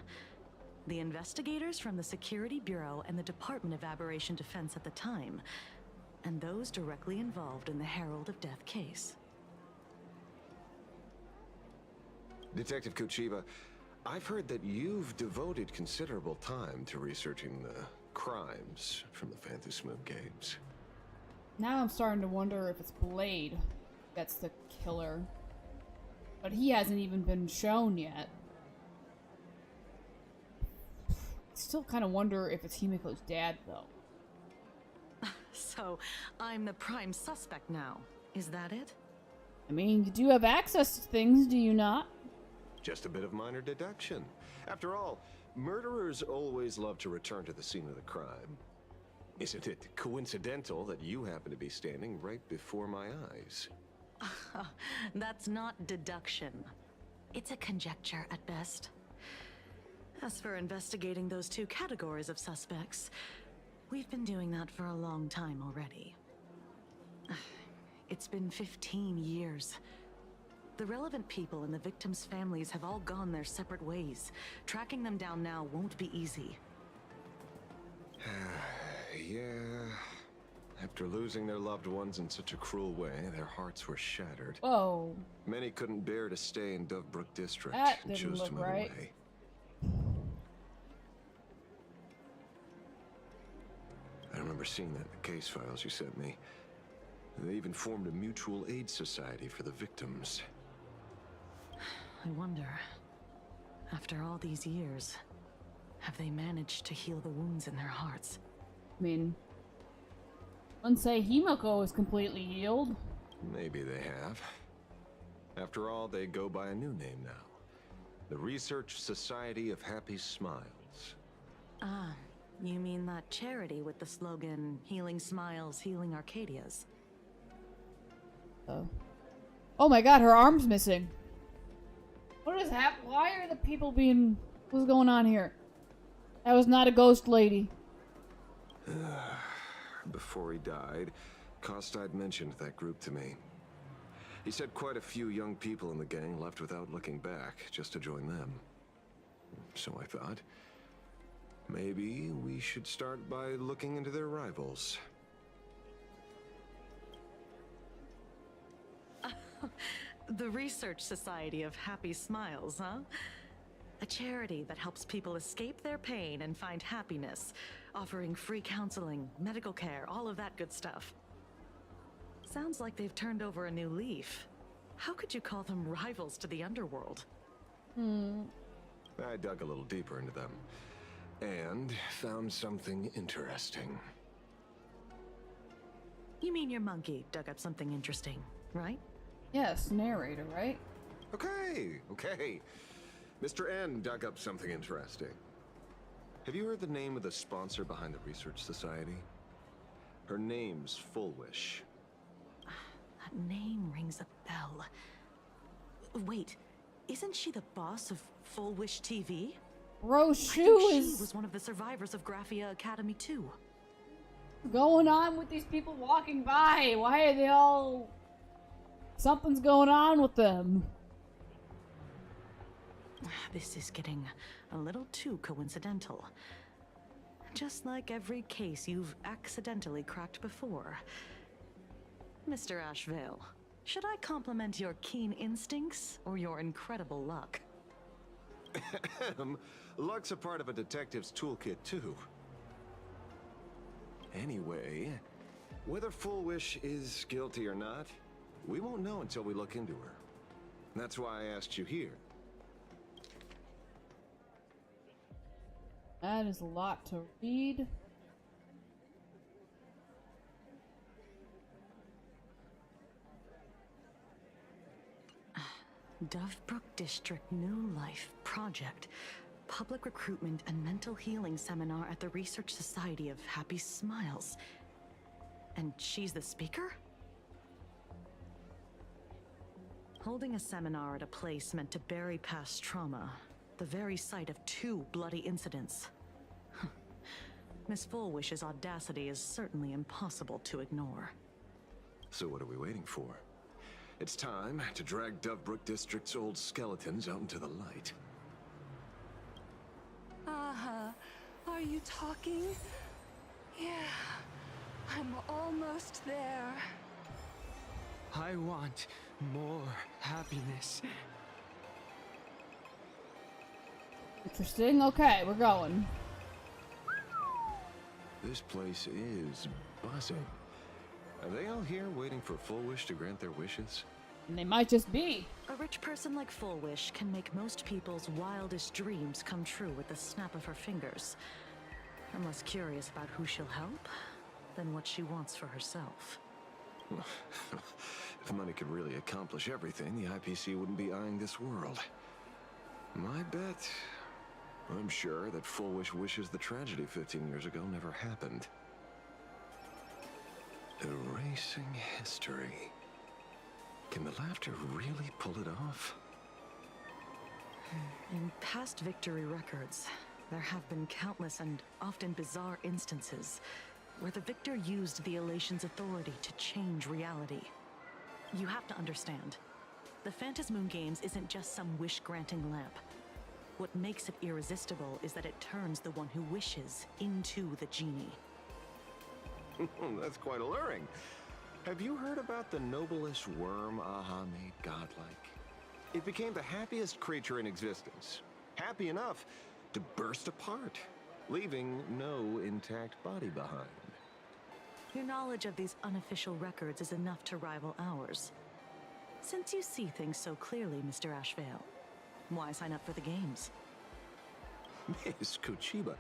The investigators from the Security Bureau and the Department of Aberration Defense at the time, and those directly involved in the Herald of Death case. Detective Kuchiba, I've heard that you've devoted considerable time to researching the crimes from the Phantasmoon Games. Now I'm starting to wonder if it's Blade that's the killer. But he hasn't even been shown yet. Still kind of wonder if it's Himiko's dad, though. So, I'm the prime suspect now. Is that it? I mean, you do have access to things, do you not? Just a bit of minor deduction. After all, murderers always love to return to the scene of the crime. Isn't it coincidental that you happen to be standing right before my eyes? That's not deduction. It's a conjecture at best. As for investigating those two categories of suspects, we've been doing that for a long time already. It's been 15 years. The relevant people and the victims' families have all gone their separate ways. Tracking them down now won't be easy. Yeah. After losing their loved ones in such a cruel way, their hearts were shattered. Whoa. Many couldn't bear to stay in Dovebrook District That and didn't chose look to move right. away. I remember seeing that in the case files you sent me. They even formed a mutual aid society for the victims. I wonder, after all these years, have they managed to heal the wounds in their hearts? I mean, wouldn't say Himiko is completely healed. Maybe they have. After all, they go by a new name now. The Research Society of Happy Smiles. Ah, you mean that charity with the slogan, Healing Smiles, Healing Arcadias? Oh. Oh my god, her arm's missing. What is happening? Why are the people being... What's going on here? That was not a ghost lady. Before he died, Kostide mentioned that group to me. He said quite a few young people in the gang left without looking back, just to join them. So I thought, maybe we should start by looking into their rivals. The Research Society of Happy Smiles, huh? A charity that helps people escape their pain and find happiness, offering free counseling, medical care, all of that good stuff. Sounds like they've turned over a new leaf. How could you call them rivals to the underworld? I dug a little deeper into them and found something interesting. You mean your monkey dug up something interesting, right? Yes, narrator, right? Okay. Mr. N dug up something interesting. Have you heard the name of the sponsor behind the Research Society? Her name's Fullwish. That name rings a bell. Wait, isn't she the boss of Full Wish TV? Roshu She is was one of the survivors of Graphia Academy too. going on with these people walking by. Why are they all... Something's going on with them. This is getting a little too coincidental. Just like every case you've accidentally cracked before. Mr. Ashvale, should I compliment your keen instincts or your incredible luck? Luck's a part of a detective's toolkit, too. Anyway, whether Fullwish is guilty or not, we won't know until we look into her. That's why I asked you here. That is a lot to read. Dovebrook District New Life Project. Public Recruitment and Mental Healing Seminar at the Research Society of Happy Smiles. And she's the speaker? Holding a seminar at a place meant to bury past trauma. The very site of 2 bloody incidents. Miss Fullwish's audacity is certainly impossible to ignore. So what are we waiting for? It's time to drag Dovebrook District's old skeletons out into the light. Are you talking? Yeah, I'm almost there. I want more happiness. Interesting. Okay, we're going. This place is buzzing. Are they all here waiting for Fullwish to grant their wishes? And they might just be. A rich person like Fullwish can make most people's wildest dreams come true with the snap of her fingers. I'm less curious about who she'll help than what she wants for herself. If money could really accomplish everything, the IPC wouldn't be eyeing this world. My bet... I'm sure that Fullwish wishes the tragedy 15 years ago never happened. Erasing history. Can the laughter really pull it off? In past victory records, there have been countless and often bizarre instances where the victor used the Elation's authority to change reality. You have to understand, the Phantasmoon Games isn't just some wish-granting lamp. What makes it irresistible is that it turns the one who wishes into the genie. That's quite alluring. Have you heard about the noblest worm Aha made godlike? It became the happiest creature in existence. Happy enough to burst apart, leaving no intact body behind. Your knowledge of these unofficial records is enough to rival ours. Since you see things so clearly, Mr. Ashvale, why sign up for the games? Miss Kochiba,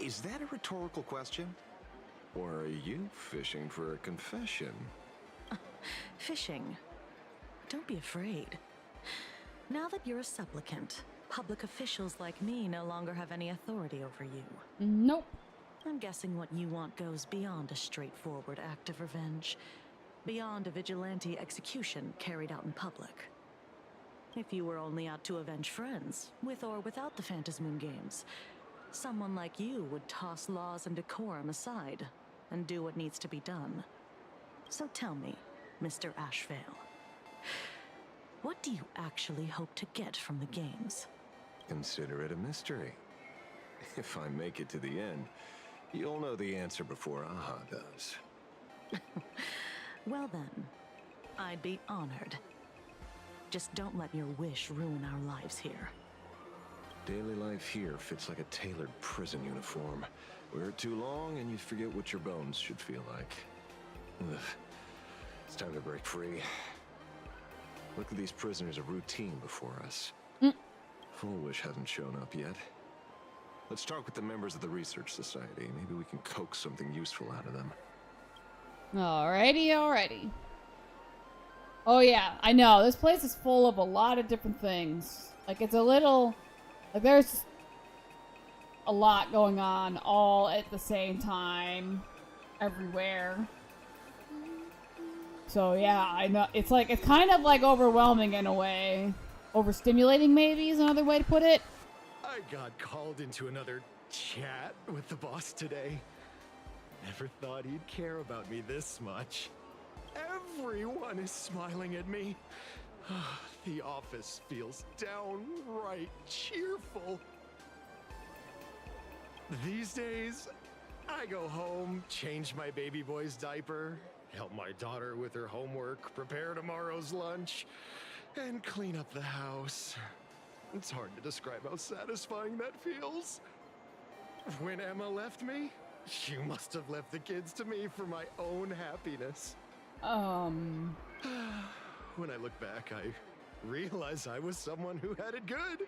is that a rhetorical question? Or are you fishing for a confession? Fishing? Don't be afraid. Now that you're a supplicant, public officials like me no longer have any authority over you. Nope. I'm guessing what you want goes beyond a straightforward act of revenge. Beyond a vigilante execution carried out in public. If you were only out to avenge friends, with or without the Phantasmoon Games, someone like you would toss laws and decorum aside and do what needs to be done. So tell me, Mr. Ashvale, what do you actually hope to get from the games? Consider it a mystery. If I make it to the end, you'll know the answer before Aha does. Well then, I'd be honored. Just don't let your wish ruin our lives here. Daily life here fits like a tailored prison uniform. Wear it too long and you forget what your bones should feel like. Ugh. It's time to break free. Look at these prisoners of routine before us. Foolish hasn't shown up yet. Let's talk with the members of the Research Society. Maybe we can coax something useful out of them. Alrighty. Oh yeah, I know. This place is full of a lot of different things. Like, it's a little... Like, there's a lot going on all at the same time. Everywhere. So yeah, I know. It's like, it's kind of like overwhelming in a way. Overstimulating, maybe, is another way to put it. I got called into another chat with the boss today. Never thought he'd care about me this much. Everyone is smiling at me. The office feels downright cheerful. These days, I go home, change my baby boy's diaper, help my daughter with her homework, prepare tomorrow's lunch, and clean up the house. It's hard to describe how satisfying that feels. When Emma left me, she must have left the kids to me for my own happiness. When I look back, I realize I was someone who had it good.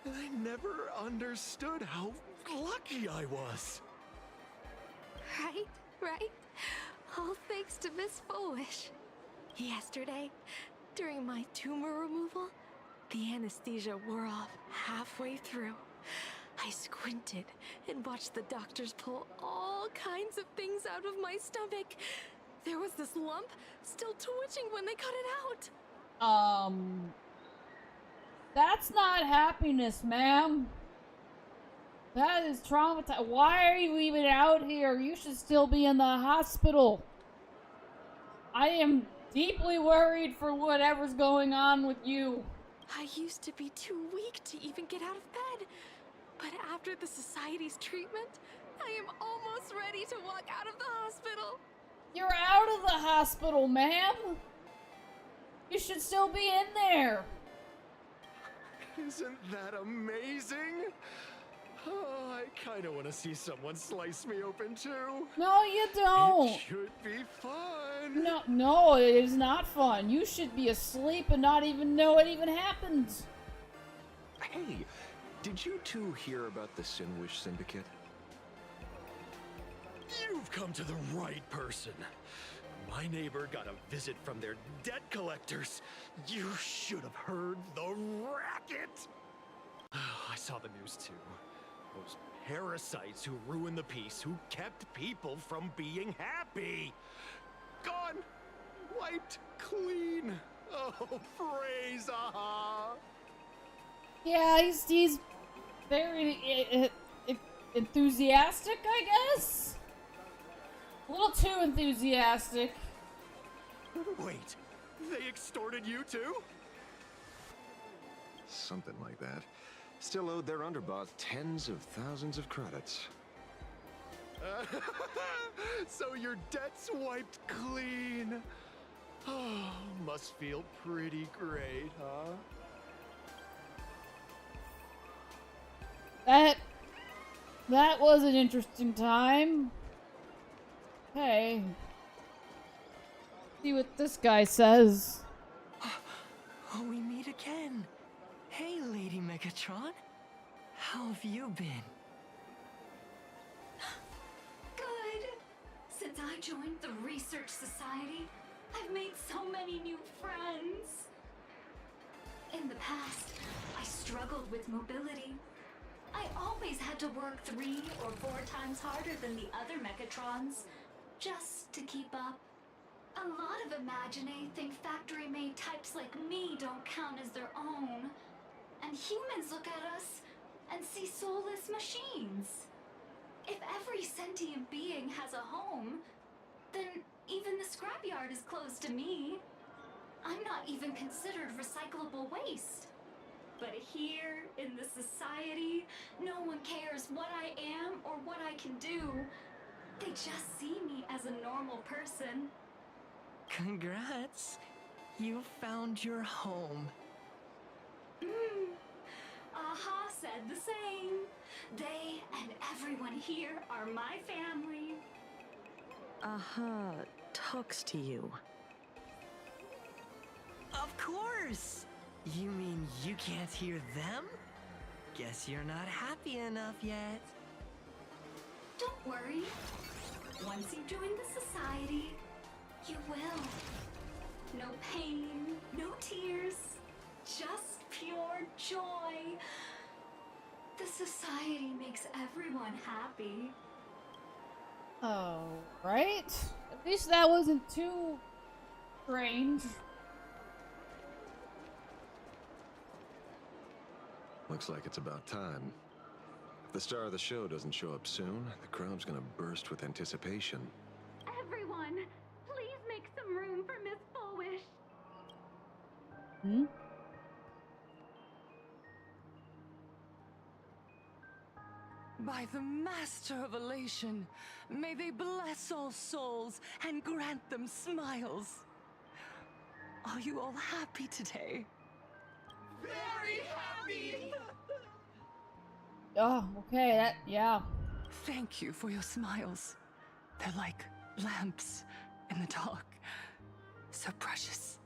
And I never understood how lucky I was. Right? All thanks to Miss Foolish. Yesterday, during my tumor removal, the anesthesia wore off halfway through. I squinted and watched the doctors pull all kinds of things out of my stomach. There was this lump still twitching when they cut it out. That's not happiness, ma'am. That is traumatizing. Why are you even out here? You should still be in the hospital. I am deeply worried for whatever's going on with you. I used to be too weak to even get out of bed. But after the Society's treatment, I am almost ready to walk out of the hospital. You're out of the hospital, ma'am. You should still be in there. Isn't that amazing? Oh, I kind of want to see someone slice me open too. No, you don't. It should be fun. No, it is not fun. You should be asleep and not even know it even happens. Hey, did you two hear about the Sinwish Syndicate? You've come to the right person. My neighbor got a visit from their debt collectors. You should have heard the racket. I saw the news too. Those parasites who ruined the peace, who kept people from being happy. Gone. Wiped clean. Oh, praise Aha. Yeah, he's very enthusiastic, I guess. A little too enthusiastic. Wait, they extorted you too? Something like that. Still owed their underboss tens of thousands of credits. So your debt's wiped clean. Oh, must feel pretty great, huh? That was an interesting time. Hey. See what this guy says. Oh, we meet again. Hey, Lady Megatron. How have you been? Good. Since I joined the Research Society, I've made so many new friends. In the past, I struggled with mobility. I always had to work 3 or 4 times harder than the other Megatrons, just to keep up. A lot of Imagine think factory-made types like me don't count as their own. And humans look at us and see soulless machines. If every sentient being has a home, then even the scrapyard is closed to me. I'm not even considered recyclable waste. But here, in the society, no one cares what I am or what I can do. They just see me as a normal person. Congrats. You found your home. Aha said the same. They and everyone here are my family. Aha talks to you. Of course! You mean you can't hear them? Guess you're not happy enough yet. Don't worry. Once you join the society, you will. No pain, no tears, just pure joy. The society makes everyone happy. Oh, right? At least that wasn't too strange. Looks like it's about time. If the star of the show doesn't show up soon, the crowd's gonna burst with anticipation. Everyone, please make some room for Miss Fullwish. Hmm? By the Master of Elation, may they bless all souls and grant them smiles. Are you all happy today? Very happy! Oh, okay, yeah. Thank you for your smiles. They're like lamps in the dark. So precious.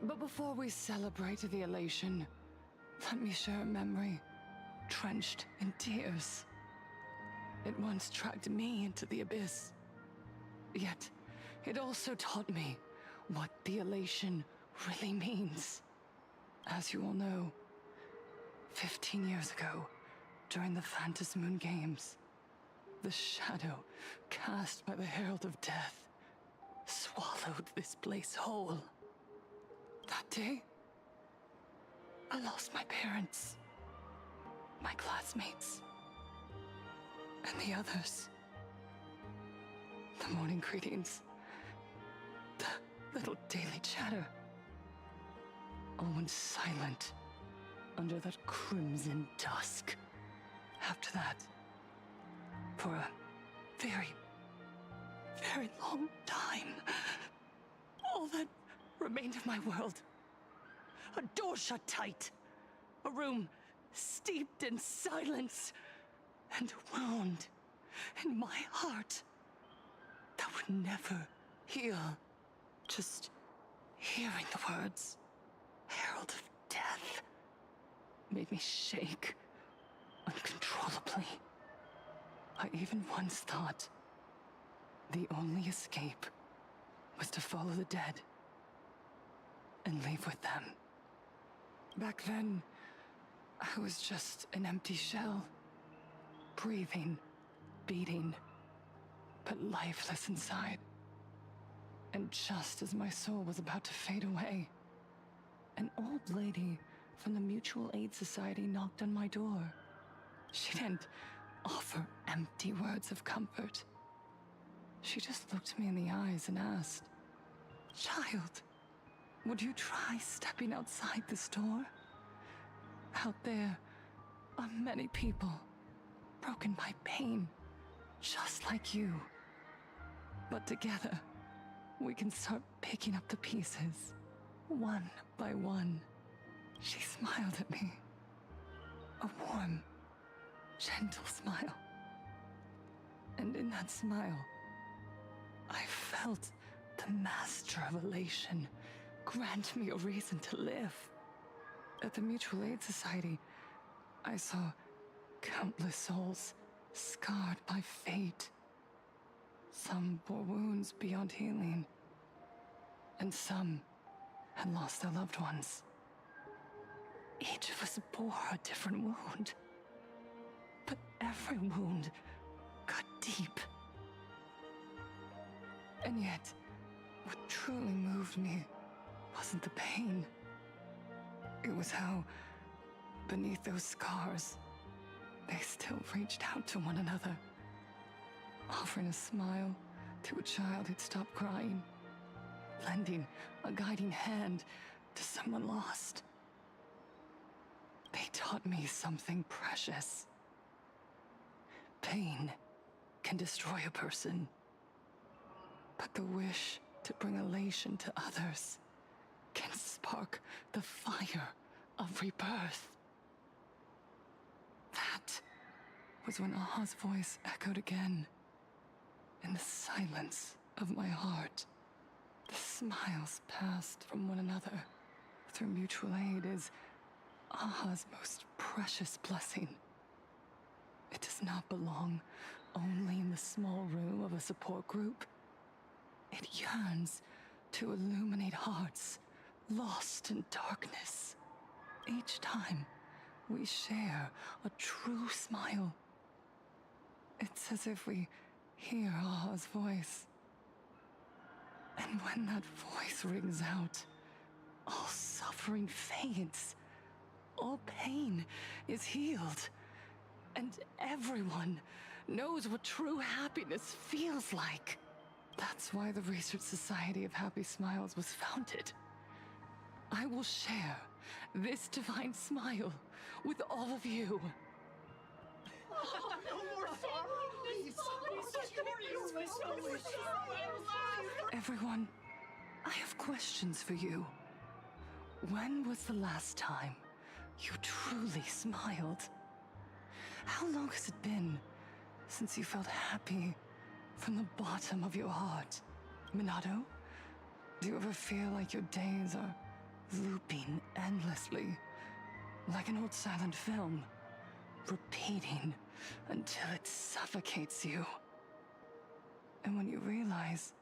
But before we celebrate the elation, let me share a memory drenched in tears. It once dragged me into the abyss. Yet, it also taught me what the elation really means. As you all know, 15 years ago, during the Phantasmoon Games, the shadow cast by the Herald of Death swallowed this place whole. That day, I lost my parents, my classmates, and the others. The morning greetings, the little daily chatter, all went silent under that crimson dusk. After that, for a very, very long time, all that remained of my world, a door shut tight, a room steeped in silence, and a wound in my heart that would never heal. Just hearing the words, Herald of Death, made me shake uncontrollably. I even once thought the only escape was to follow the dead and leave with them. Back then, I was just an empty shell, breathing, beating, but lifeless inside. And just as my soul was about to fade away, an old lady from the Mutual Aid Society knocked on my door. She didn't offer empty words of comfort. She just looked me in the eyes and asked, "Child, would you try stepping outside this door? Out there are many people broken by pain, just like you. But together, we can start picking up the pieces, one by one." She smiled at me. A warm, gentle smile. And in that smile, I felt the Master of Elation grant me a reason to live. At the Mutual Aid Society, I saw countless souls scarred by fate. Some bore wounds beyond healing, and some had lost their loved ones. Each of us bore a different wound, but every wound cut deep. And yet, what truly moved me wasn't the pain. It was how, beneath those scars, they still reached out to one another, offering a smile to a child who'd stopped crying, lending a guiding hand to someone lost. They taught me something precious. Pain can destroy a person, but the wish to bring elation to others can spark the fire of rebirth. That was when Aha's voice echoed again in the silence of my heart. The smiles passed from one another through mutual aid is Aha's most precious blessing. It does not belong only in the small room of a support group. It yearns to illuminate hearts lost in darkness. Each time we share a true smile, it's as if we hear Aha's voice. And when that voice rings out, all suffering fades, all pain is healed, and everyone knows what true happiness feels like. That's why the Research Society of Happy Smiles was founded. I will share this divine smile with all of you. No more sorrow! Everyone, I have questions for you. When was the last time you truly smiled? How long has it been since you felt happy from the bottom of your heart? Minato, do you ever feel like your days are looping endlessly, like an old silent film, repeating until it suffocates you? And when you realize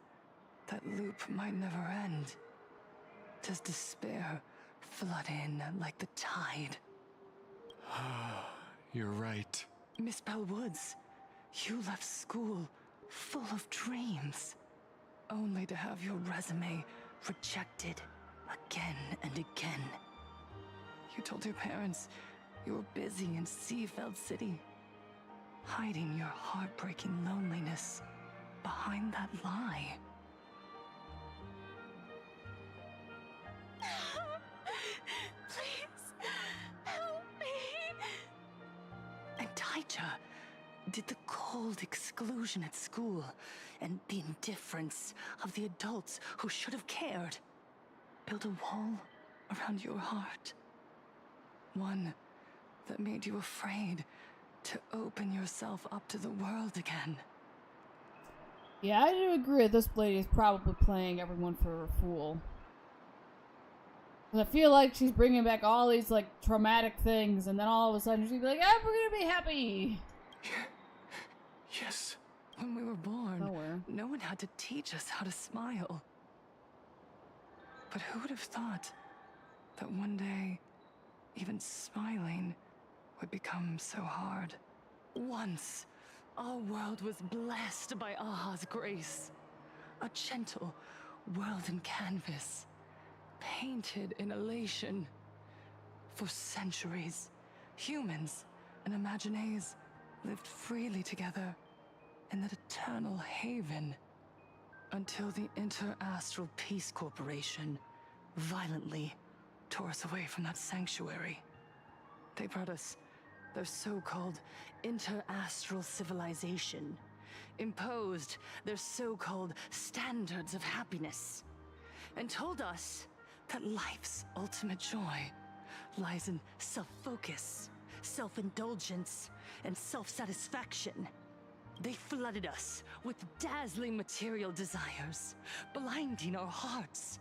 that loop might never end, does despair flood in like the tide? You're right. Miss Bellwoods, you left school full of dreams, only to have your resume rejected again and again. You told your parents you were busy in Seafeld City, hiding your heartbreaking loneliness behind that lie. Please, help me. And Taija did the cold exclusion at school and the indifference of the adults who should have cared build a wall around your heart. One that made you afraid to open yourself up to the world again. Yeah, I do agree that this lady is probably playing everyone for a fool. 'Cause I feel like she's bringing back all these, like, traumatic things, and then all of a sudden she'd be like, we're gonna be happy! Yes. When we were born, no one had to teach us how to smile. But who would have thought that one day, even smiling would become so hard? Once, our world was blessed by Aha's grace. A gentle world in canvas, painted in elation. For centuries, humans and Imaginaes lived freely together in that eternal haven, until the Inter-Astral Peace Corporation violently tore us away from that sanctuary. They brought us their so-called inter-astral civilization, imposed their so-called standards of happiness, and told us that life's ultimate joy lies in self-focus, self-indulgence, and self-satisfaction. They flooded us with dazzling material desires, blinding our hearts.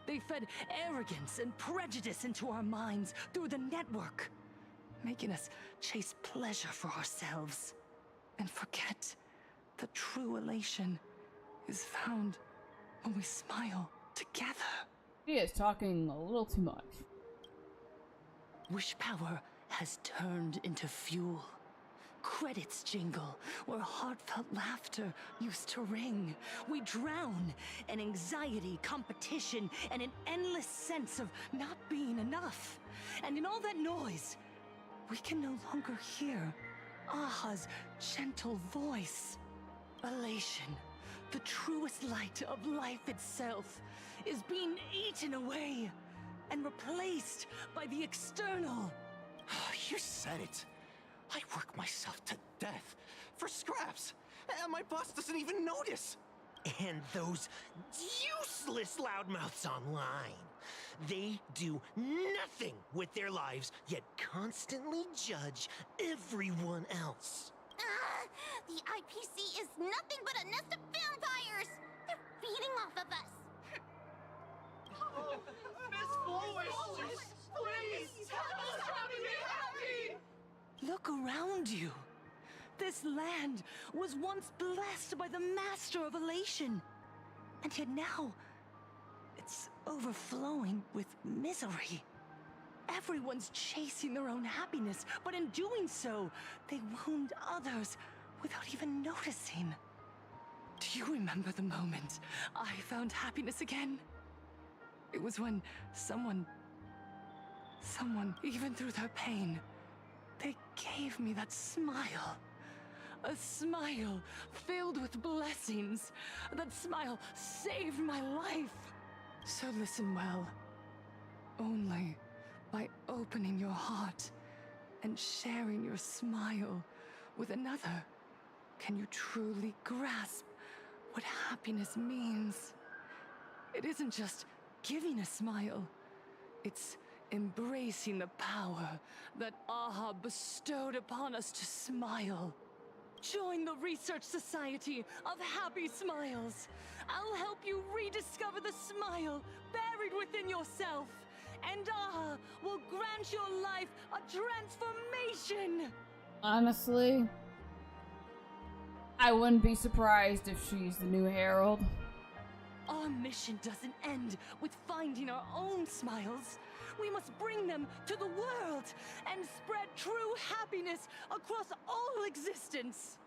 They fed arrogance and prejudice into our minds through the network, making us chase pleasure for ourselves and forget that true elation is found when we smile together. She is talking a little too much. Wish power has turned into fuel. Credits jingle where heartfelt laughter used to ring. We drown in anxiety, competition, and an endless sense of not being enough. And in all that noise, we can no longer hear Aha's gentle voice. Elation, the truest light of life itself, is being eaten away and replaced by the external. You said it. I work myself to death for scraps, and my boss doesn't even notice. And those useless loudmouths online. They do nothing with their lives, yet constantly judge everyone else. The IPC is nothing but a nest of vampires! They're feeding off of us! Miss Foolish, please tell us how to be happy! Look around you. This land was once blessed by the Master of Elation. And yet now, it's overflowing with misery. Everyone's chasing their own happiness, but in doing so, they wound others without even noticing. Do you remember the moment I found happiness again? It was when someone, even through their pain, they gave me that smile. A smile filled with blessings. That smile saved my life. So listen well. Only by opening your heart and sharing your smile with another can you truly grasp what happiness means. It isn't just giving a smile. It's embracing the power that Aha bestowed upon us to smile. Join the Research Society of Happy Smiles. I'll help you rediscover the smile buried within yourself. And Aha will grant your life a transformation! Honestly, I wouldn't be surprised if she's the new Herald. Our mission doesn't end with finding our own smiles. We must bring them to the world and spread true happiness across all existence.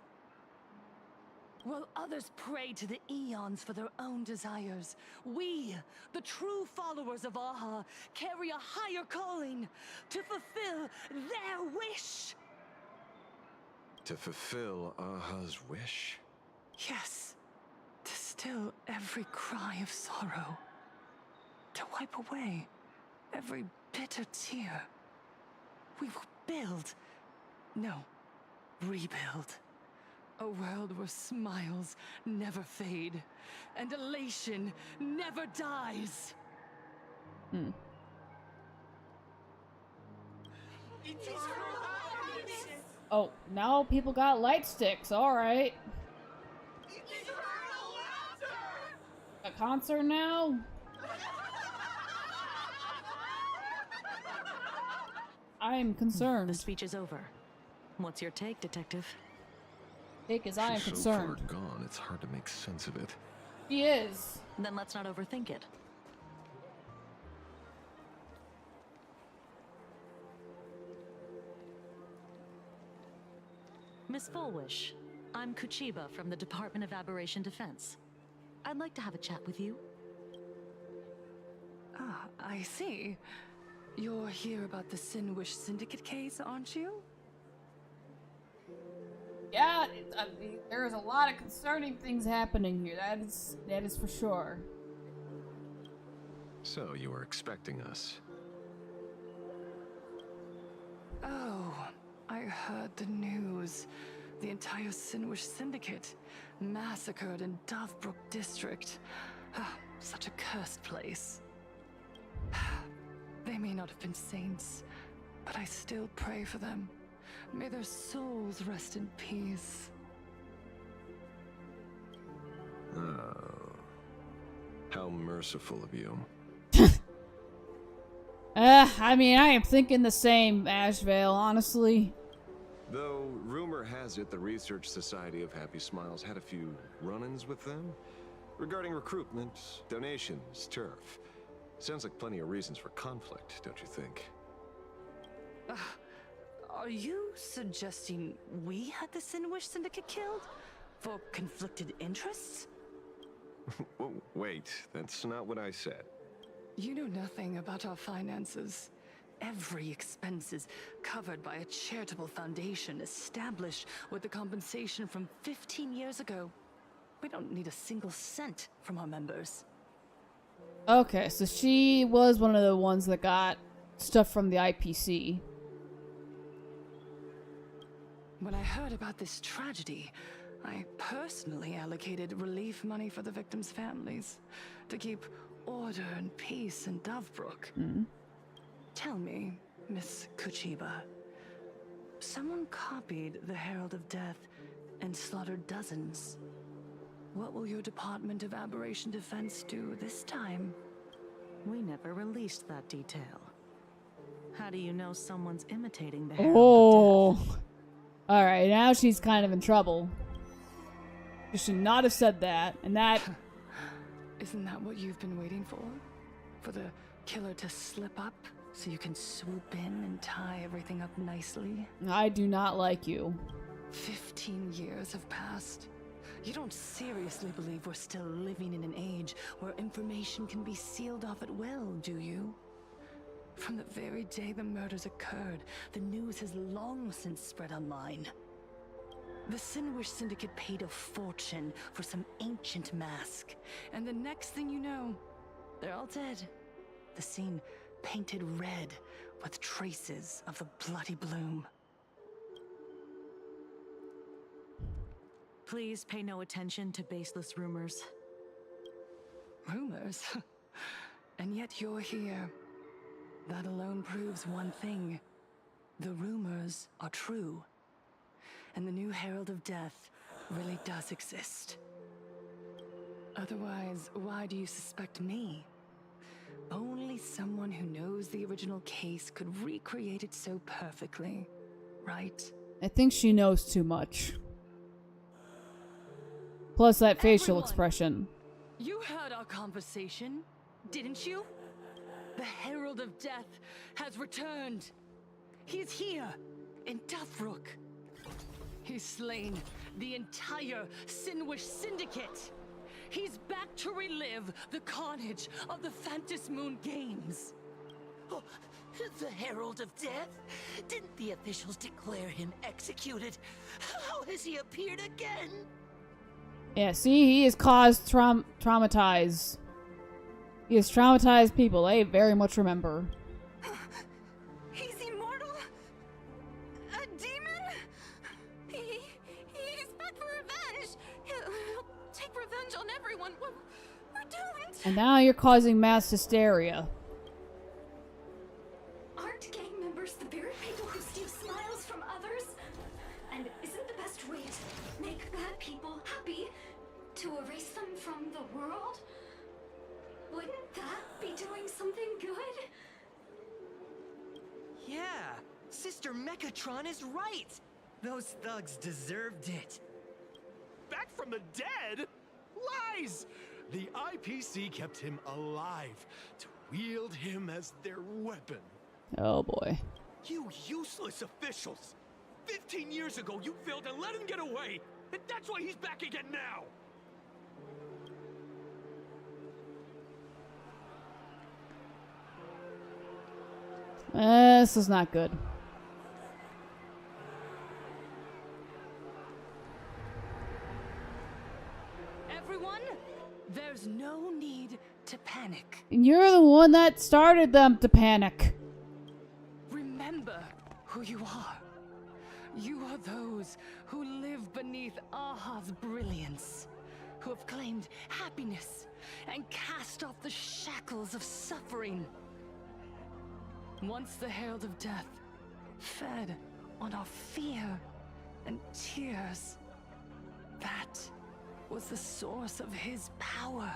While others pray to the eons for their own desires, we, the true followers of Aha, carry a higher calling to fulfill their wish. To fulfill Aha's wish? Yes, to still every cry of sorrow. To wipe away every bitter tear. We will build, no, rebuild. A world where smiles never fade, and elation never dies. Oh, now people got light sticks, alright. A concert now? I am concerned. The speech is over. What's your take, Detective? Take as I am She's concerned. so far gone, it's hard to make sense of it. He is. Then let's not overthink it. Miss Fullwish, I'm Kuchiba from the Department of Aberration Defense. I'd like to have a chat with you. Ah, I see. You're here about the Sinwish Syndicate case, aren't you? Yeah, there's a lot of concerning things happening here. That is for sure. So, you were expecting us. Oh, I heard the news. The entire Sinwish Syndicate massacred in Dovebrook District. Ah, such a cursed place. They may not have been saints, but I still pray for them. May their souls rest in peace. Oh. How merciful of you. I mean, I am thinking the same, Ashvale, honestly. Though, rumor has it the Research Society of Happy Smiles had a few run-ins with them. Regarding recruitment, donations, turf. Sounds like plenty of reasons for conflict, don't you think? Are you suggesting we had the Sinwish Syndicate killed? For conflicted interests? Wait, that's not what I said. You know nothing about our finances. Every expense is covered by a charitable foundation established with the compensation from 15 years ago. We don't need a single cent from our members. Okay, so she was one of the ones that got stuff from the IPC. When I heard about this tragedy, I personally allocated relief money for the victims' families to keep order and peace in Dovebrook. Tell me, Miss Kuchiba, someone copied the Herald of Death and slaughtered dozens. What will your Department of Aberration Defense do this time? We never released that detail. How do you know someone's imitating the Herald of Death? Oh. Alright, now she's kind of in trouble. You should not have said that, and that... Isn't that what you've been waiting for? For the killer to slip up so you can swoop in and tie everything up nicely? I do not like you. 15 years have passed. You don't seriously believe we're still living in an age where information can be sealed off at will, do you? From the very day the murders occurred, the news has long since spread online. The Sinwish Syndicate paid a fortune for some ancient mask, and the next thing you know, they're all dead. The scene painted red with traces of the bloody bloom. Please pay no attention to baseless rumors. Rumors? And yet you're here. That alone proves one thing. The rumors are true. And the new Herald of Death really does exist. Otherwise, why do you suspect me? Only someone who knows the original case could recreate it so perfectly, right? I think she knows too much. Plus that facial expression. You heard our conversation, didn't you? The Herald of Death has returned. He's here, in Dufrook. He's slain the entire Sinwish Syndicate. He's back to relive the carnage of the Phantom Moon Games. Oh, the Herald of Death? Didn't the officials declare him executed? How has he appeared again? Yeah, see, he has caused traumatize. He has traumatized people. They very much remember. He's immortal? A demon? He's back for revenge. He'll take revenge on everyone. We're doomed. And now you're causing mass hysteria. Aren't gang members the very people who steal smiles from others? And isn't the best way to make bad people happy to erase them from the world? Wouldn't that be doing something good? Yeah, Sister Mechatron is right. Those thugs deserved it. Back from the dead? Lies! The IPC kept him alive to wield him as their weapon. Oh boy. You useless officials! 15 years ago, you failed and let him get away! And that's why he's back again now! This is not good. Everyone, there's no need to panic. And you're the one that started them to panic. Remember who you are. You are those who live beneath Aha's brilliance, who have claimed happiness and cast off the shackles of suffering. Once the Herald of Death fed on our fear and tears, that was the source of his power.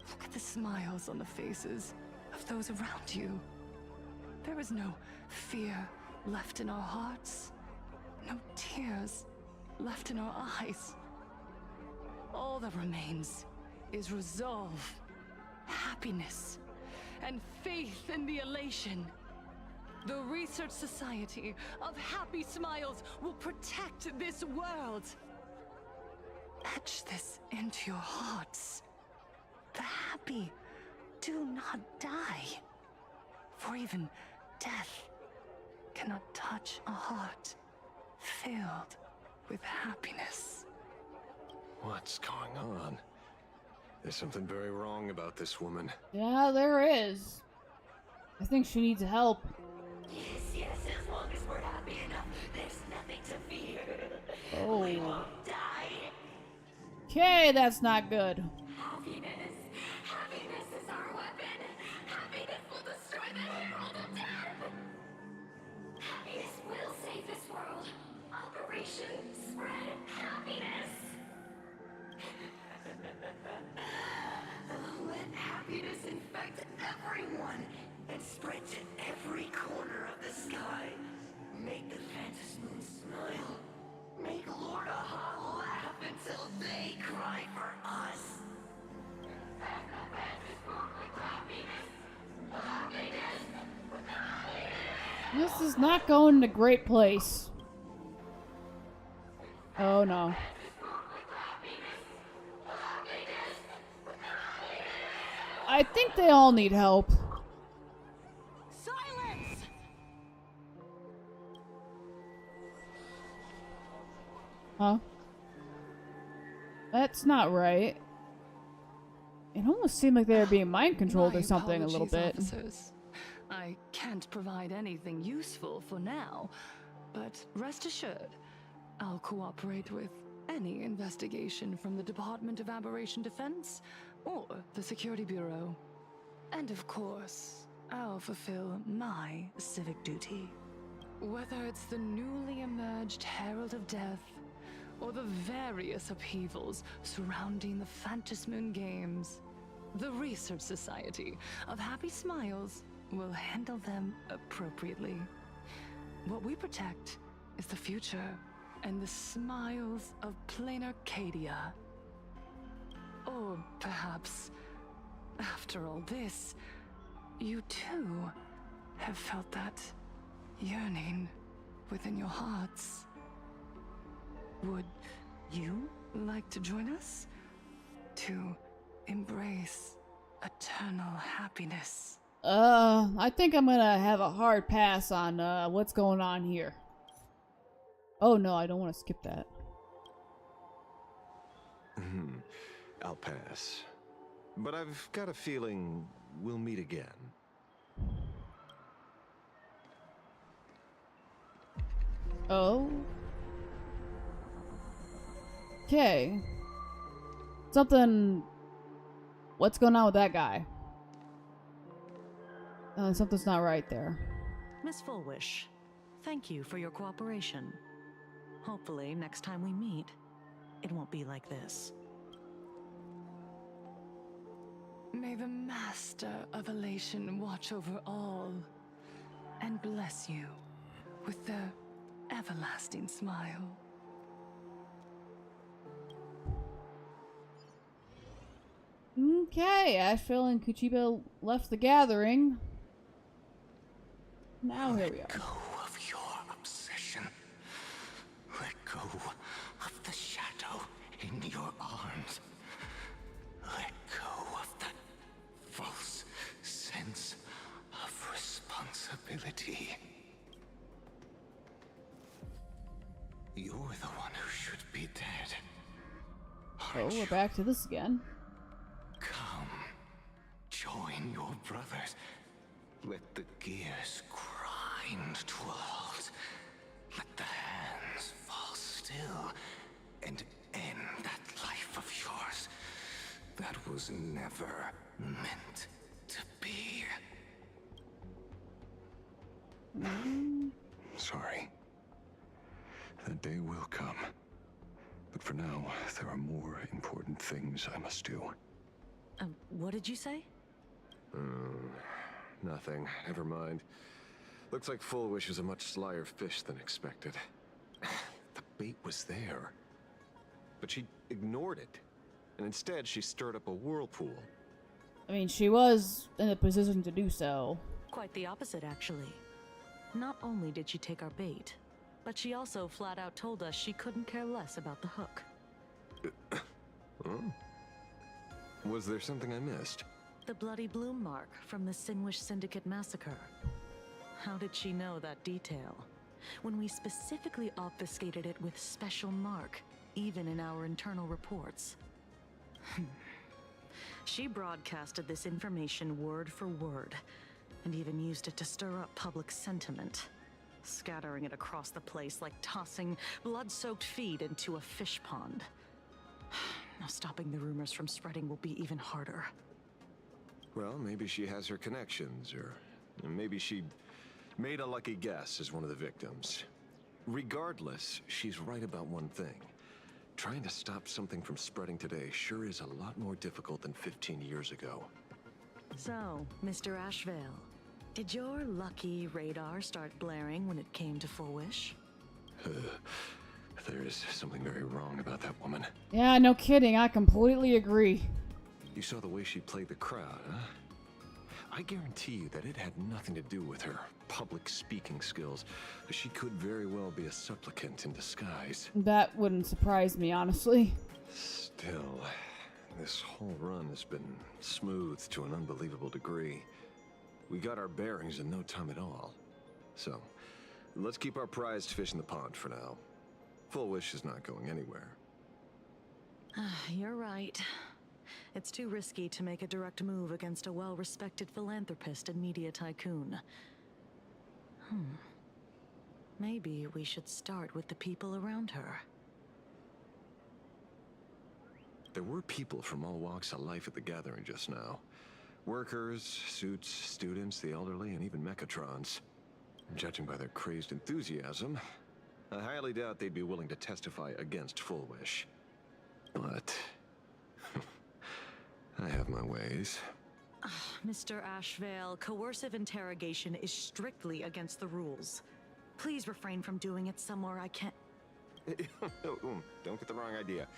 Look at the smiles on the faces of those around you. There is no fear left in our hearts, no tears left in our eyes. All that remains is resolve, happiness, and faith in the elation. The Research Society of Happy Smiles will protect this world. Etch this into your hearts. The happy do not die. For even death cannot touch a heart filled with happiness. What's going on? There's something very wrong about this woman. Yeah, there is. I think she needs help. Yes, as long as we're happy enough, there's nothing to fear. Oh. We won't die. Okay, that's not good. Happiness. Happiness is our weapon. Happiness will destroy the Herald of Death. Happiness will save this world. Operation Spread Happiness. Let happiness infect affect everyone and spread to every corner of the sky. Make the Phantom Moon smile. Make Lord Aha laugh until they cry for us. This is not going to great place. Oh no. I think they all need help. Silence! Huh? That's not right. It almost seemed like they were being mind controlled or something a little bit. Officers. I can't provide anything useful for now, but rest assured, I'll cooperate with any investigation from the Department of Aberration Defense or the Security Bureau. And of course, I'll fulfill my civic duty. Whether it's the newly emerged Herald of Death or the various upheavals surrounding the Phantasmoon Games, the Research Society of Happy Smiles will handle them appropriately. What we protect is the future and the smiles of Planarcadia. Or perhaps, after all this, you too have felt that yearning within your hearts. Would you like to join us to embrace eternal happiness? I think I'm gonna have a hard pass on what's going on here. Oh no, I don't want to skip that. I'll pass. But I've got a feeling we'll meet again. Oh. Okay. Something... What's going on with that guy? Something's not right there. Miss Fullwish, thank you for your cooperation. Hopefully, next time we meet, it won't be like this. May the Master of Elation watch over all and bless you with the everlasting smile. Okay, Asheville and Kuchiba left the gathering. Now here we are. Let go of your obsession. Let go of the shadow in your arms. Let go of that false sense of responsibility. You're the one who should be dead. Oh, we're back to this again. Come, join your brothers. Let the gears grind to a halt. Let the hands fall still and end that life of yours that was never meant to be. Sorry. That day will come. But for now, there are more important things I must do. What did you say? Nothing. Never mind. Looks like Fullwish is a much slyer fish than expected. The bait was there. But she ignored it. And instead, she stirred up a whirlpool. I mean, she was in a position to do so. Quite the opposite, actually. Not only did she take our bait, but she also flat out told us she couldn't care less about the hook. Oh? Was there something I missed? The bloody bloom mark from the Singwish Syndicate massacre. How did she know that detail? When we specifically obfuscated it with special mark, even in our internal reports. She broadcasted this information word for word, and even used it to stir up public sentiment, scattering it across the place like tossing blood-soaked feed into a fish pond. Now stopping the rumors from spreading will be even harder. Well, maybe she has her connections, or maybe she made a lucky guess as one of the victims. Regardless, she's right about one thing. Trying to stop something from spreading today sure is a lot more difficult than 15 years ago. So, Mr. Ashvale, did your lucky radar start blaring when it came to Full Wish? There is something very wrong about that woman. Yeah, no kidding. I completely agree. You saw the way she played the crowd, huh? I guarantee you that it had nothing to do with her public speaking skills. She could very well be a supplicant in disguise. That wouldn't surprise me, honestly. Still, this whole run has been smooth to an unbelievable degree. We got our bearings in no time at all. So, let's keep our prized fish in the pond for now. Full Wish is not going anywhere. You're right. It's too risky to make a direct move against a well-respected philanthropist and media tycoon. Maybe we should start with the people around her. There were people from all walks of life at the gathering just now. Workers, suits, students, the elderly, and even Mechatrons. Judging by their crazed enthusiasm, I highly doubt they'd be willing to testify against Full Wish. But I have my ways. Mr. Ashvale, coercive interrogation is strictly against the rules. Please refrain from doing it somewhere I can't... Don't get the wrong idea.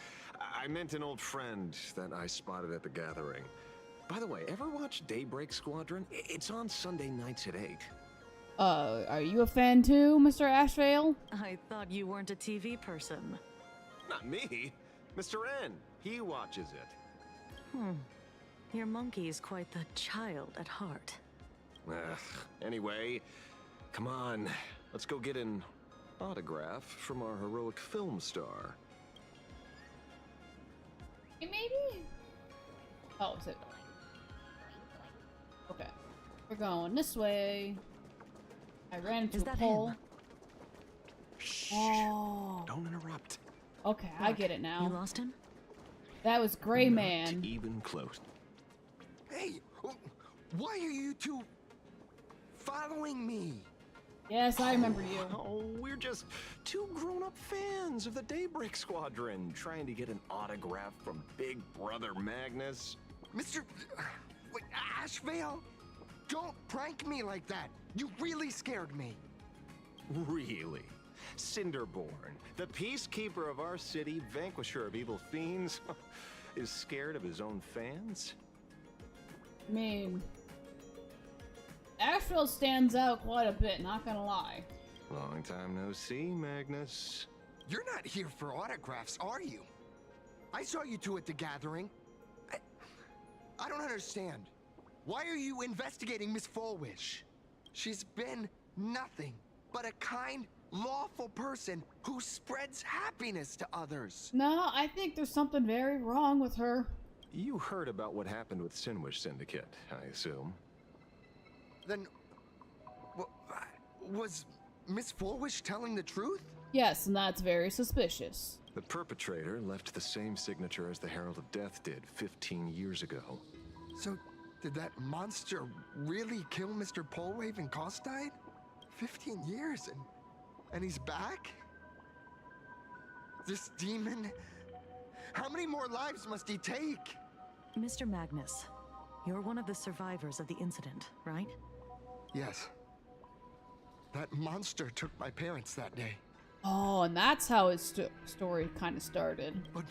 I meant an old friend that I spotted at the gathering. By the way, ever watch Daybreak Squadron? It's on Sunday nights at 8. Are you a fan too, Mr. Ashvale? I thought you weren't a TV person. Not me. Mr. N. He watches it. Your monkey's quite the child at heart. Anyway, come on. Let's go get an autograph from our heroic film star. Hey, maybe? Oh, is it? Okay. We're going this way. I ran into a pole. Shh. Oh. Don't interrupt. Okay, I get it now. You lost him? That was Gray Not Man. even close. Hey, why are you two following me? Yes, I remember you. Oh, we're just two grown-up fans of the Daybreak Squadron trying to get an autograph from Big Brother Magnus. Mr. Ashvale? Don't prank me like that. You really scared me. Really? Cinderborn, the peacekeeper of our city, vanquisher of evil fiends, is scared of his own fans? I mean, Asheville stands out quite a bit, not gonna lie. Long time no see, Magnus. You're not here for autographs, are you? I saw you two at the gathering. I don't understand. Why are you investigating Miss Fullwish? She's been nothing but a kind, lawful person who spreads happiness to others. No, I think there's something very wrong with her. You heard about what happened with Sinwish Syndicate, I assume. Then, was Miss Fullwish telling the truth? Yes, and that's very suspicious. The perpetrator left the same signature as the Herald of Death did 15 years ago. So, did that monster really kill Mr. Polwave and Costide? 15 years and he's back? This demon? How many more lives must he take? Mr. Magnus, you're one of the survivors of the incident, right? Yes. That monster took my parents that day. Oh, and that's how his story kind of started. But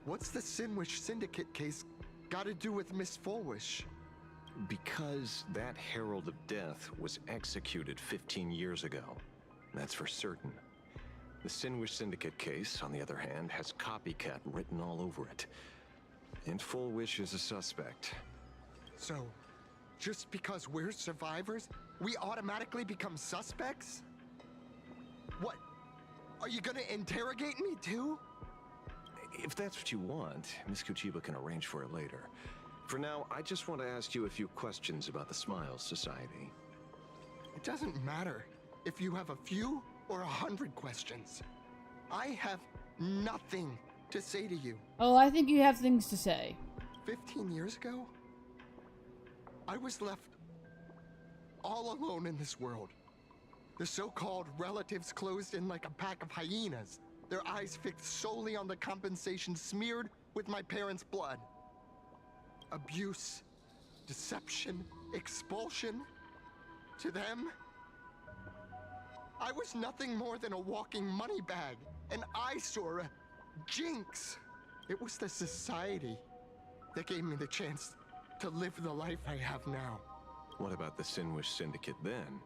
what's the Sinwish Syndicate case got to do with Miss Fullwish? Because that Herald of Death was executed 15 years ago. That's for certain. The Sinwish Syndicate case, on the other hand, has copycat written all over it. And Fullwish is a suspect. So, just because we're survivors, we automatically become suspects? What? Are you gonna interrogate me too? If that's what you want, Miss Kuchiba can arrange for it later. For now, I just want to ask you a few questions about the Smiles Society. It doesn't matter if you have a few or 100 questions. I have nothing to say to you. Oh, I think you have things to say. 15 years ago, I was left all alone in this world. The so-called relatives closed in like a pack of hyenas, their eyes fixed solely on the compensation smeared with my parents' blood. abuse, deception, expulsion. To them, I was nothing more than a walking money bag, an eyesore, a jinx. It was the society that gave me the chance to live the life I have now. What about the Sinwish Syndicate then?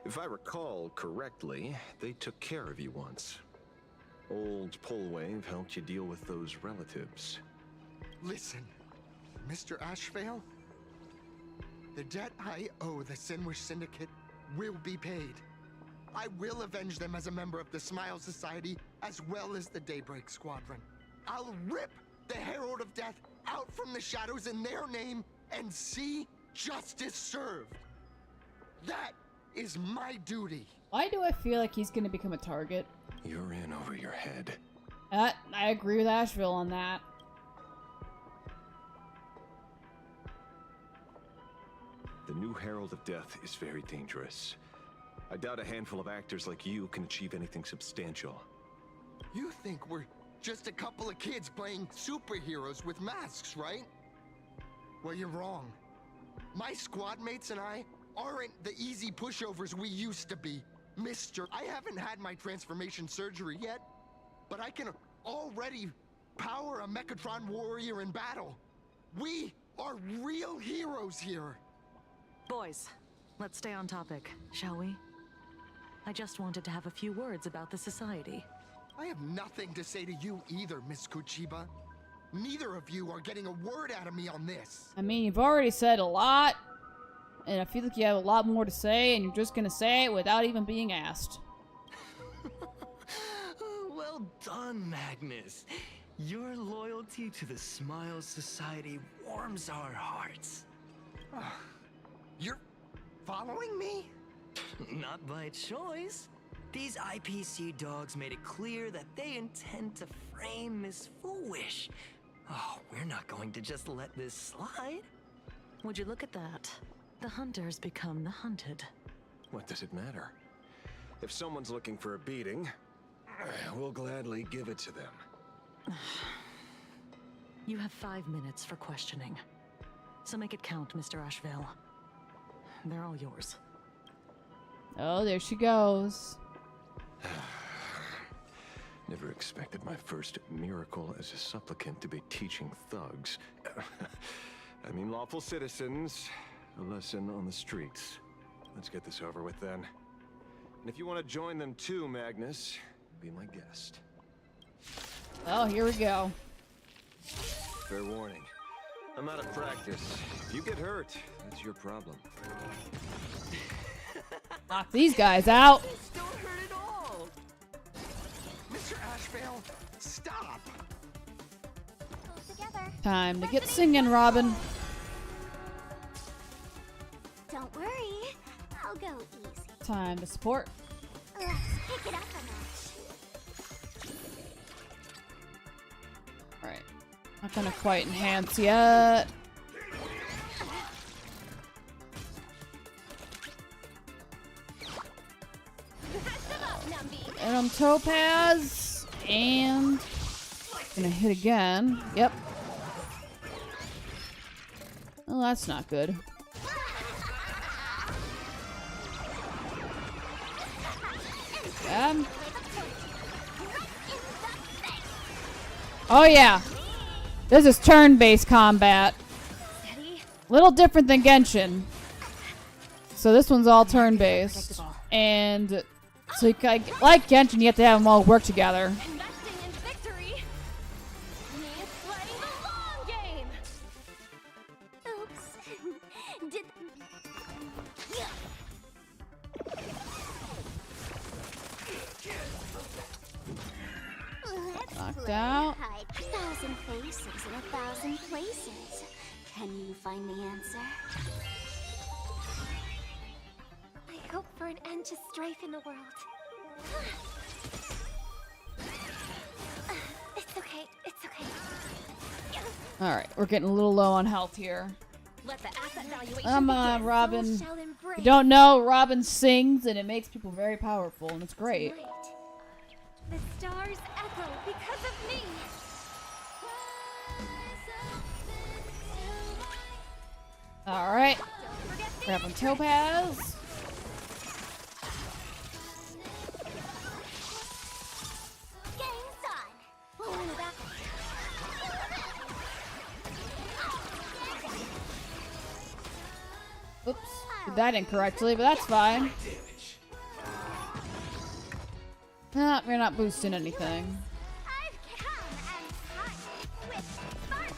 If I recall correctly, they took care of you once. Old Polwave helped you deal with those relatives. Listen, Mr. Ashvale, the debt I owe the Sinwish Syndicate will be paid. I will avenge them as a member of the Smile Society, as well as the Daybreak Squadron. I'll rip the Herald of Death out from the shadows in their name and see justice served. That is my duty. Why do I feel like he's gonna become a target? You're in over your head. I agree with Asheville on that. The new Herald of Death is very dangerous. I doubt a handful of actors like you can achieve anything substantial. You think we're just a couple of kids playing superheroes with masks, right? Well, you're wrong. My squad mates and I aren't the easy pushovers we used to be. Mister, I haven't had my transformation surgery yet, but I can already power a Mechatron warrior in battle. We are real heroes here. Boys, let's stay on topic, shall we? I just wanted to have a few words about the society. I have nothing to say to you either, Miss Kuchiba. Neither of you are getting a word out of me on this. I mean, you've already said a lot, and I feel like you have a lot more to say, and you're just gonna say it without even being asked. Well done, Magnus. Your loyalty to the Smile Society warms our hearts. You're following me? Not by choice. These IPC dogs made it clear that they intend to frame Miss Foolish. Oh, we're not going to just let this slide. Would you look at that? The hunters become the hunted. What does it matter? If someone's looking for a beating, we'll gladly give it to them. You have 5 minutes for questioning. So make it count, Mr. Ashvale. They're all yours. Oh, there she goes. Never expected my first miracle as a supplicant to be teaching thugs. I mean lawful citizens, a lesson on the streets. Let's get this over with then. And if you want to join them too, Magnus, be my guest. Oh, here we go. Fair warning. I'm out of practice. If you get hurt, that's your problem. Knock these guys out. Don't hurt at all. Mr. Ashvale, stop. Pull together. Time to get singing, Robin. Don't worry, I'll go easy. Time to support. Let's pick it up a notch. Alright. Not gonna quite enhance yet. And I'm Topaz. And gonna hit again. Yep. Well, that's not good. Oh yeah. This is turn-based combat. Little different than Genshin. So this one's all turn-based. And so like Genshin, you have to have them all work together. Knocked out. 1,000 faces in 1,000 places. Can you find the answer? I hope for an end to strife in the world. It's okay. It's okay. Alright, we're getting a little low on health here. Let the asset valuation Come on, begin. Robin. Soul shall embrace. You don't know, Robin sings and it makes people very powerful and it's great. Tonight, the stars echo because of me. Alright. Grabbing Topaz. Game's on. Oops. Did that incorrectly, but that's fine. Nah, we're not boosting anything. I've come and fought with Sparky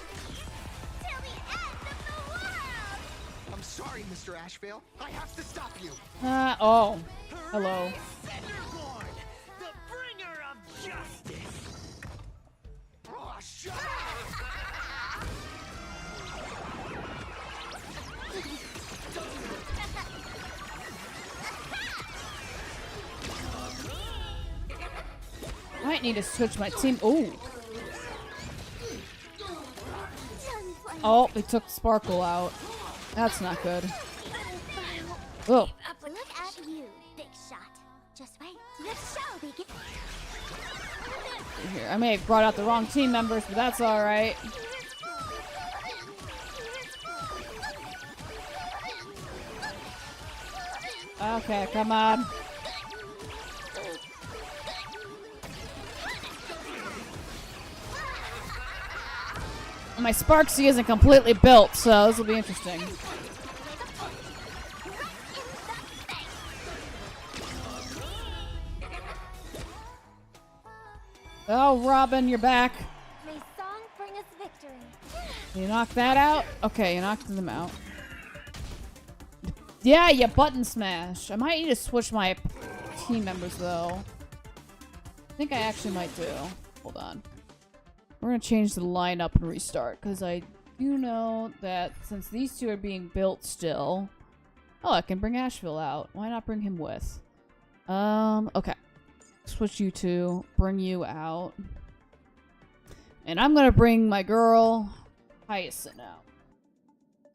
till the end of the world. I'm sorry, Mr. Ashvale. I have to stop you. Oh. Hello. Cinderborn, the bringer of justice. Oh, shut up! I might need to switch my team. Ooh. Oh, they took Sparkle out. That's not good. Oh. Look at you, big shot. Just wait. The show begins. Here, I may have brought out the wrong team members, but that's alright. Okay, come on. My Sparksy isn't completely built, so this will be interesting. Oh, Robin, you're back. May song bring us victory. You knocked that out? Okay, you knocked them out. Yeah, you button smash. I might need to switch my team members, though. I think I actually might do. Hold on. We're gonna change the lineup and restart, because I do know that since these two are being built still... Oh, I can bring Asheville out. Why not bring him with? Okay. Switch you two. Bring you out. And I'm gonna bring my girl, Hyacinth, out.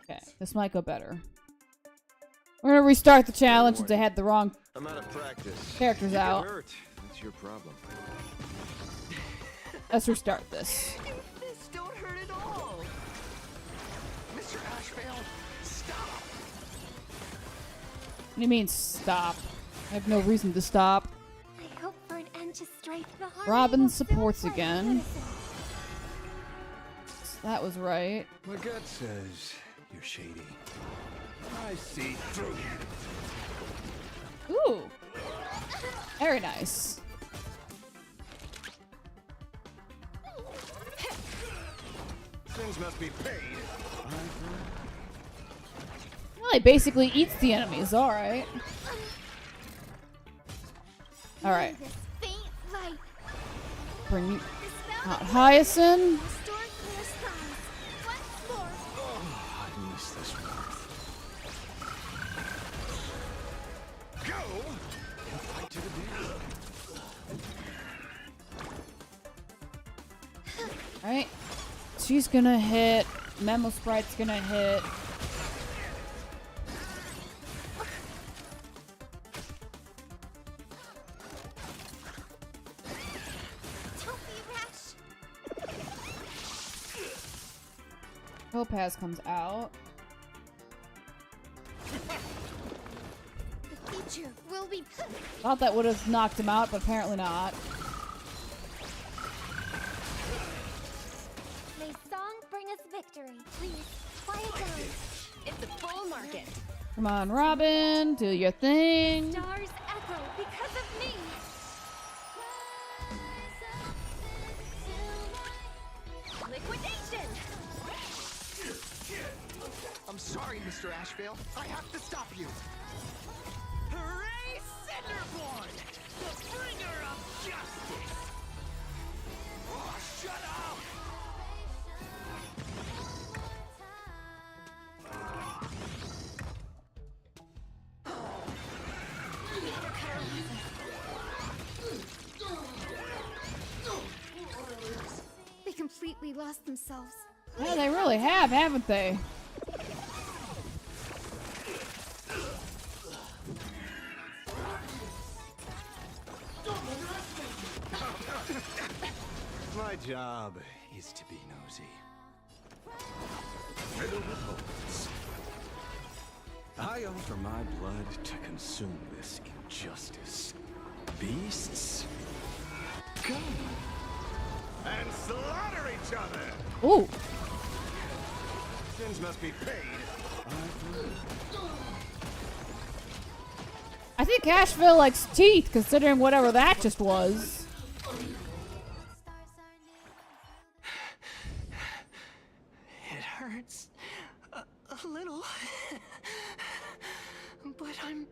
Okay, this might go better. We're gonna restart the challenge since I had the wrong I'm out of practice. characters out. That's your problem. Let's restart this. This don't hurt at all. Mr. Ashvale, stop! What do you mean, stop? I have no reason to stop. I hope for an end to strife the heart. Robin supports again. That was right. My gut says you're shady. I see through you. Ooh. Very nice. Things must be paid. Well, he basically eats the enemies. Alright. Alright. Bring me out Hyacinth. I miss this one. Go and fight to the death. Alright. She's gonna hit. Memo Sprite's gonna hit. Topaz comes out. The future will be. Thought that would have knocked him out, but apparently not. May song bring us victory. Please, quiet down. It's a full market. Come on, Robin. Do your thing. Stars echo because of me. Liquidation! I'm sorry, Mr. Ashvale. I have to stop you. Hooray, Cinderborn, the bringer of justice. Oh, shut up! They completely lost themselves. Yeah, they really have, haven't they? My job is to be nosy. I offer my blood to consume this injustice. Beasts, come And slaughter each other! Ooh. Sins must be paid. I think Asheville likes teeth, considering whatever that just was. It hurts a little, but I'm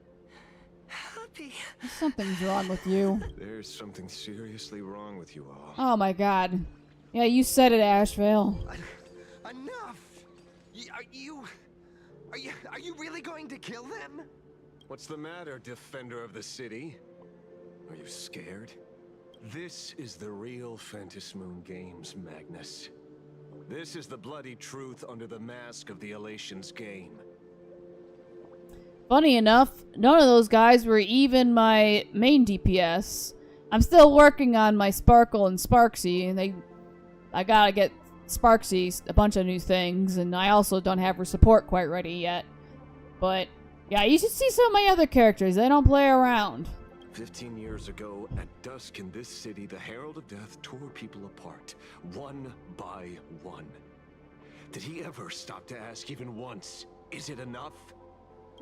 happy. Something's wrong with you. There's something seriously wrong with you all. Oh my god. Yeah, you said it, Asheville. Enough! Are you really going to kill them? What's the matter, defender of the city? Are you scared? This is the real Phantasmoon Games, Magnus. This is the bloody truth under the mask of the Elations game. Funny enough, none of those guys were even my main DPS. I'm still working on my Sparkle and Sparksy, and I gotta get Sparksy a bunch of new things, and I also don't have her support quite ready yet. But yeah, you should see some of my other characters. They don't play around. 15 years ago, at dusk in this city, the Herald of Death tore people apart, one by one. Did he ever stop to ask even once, is it enough?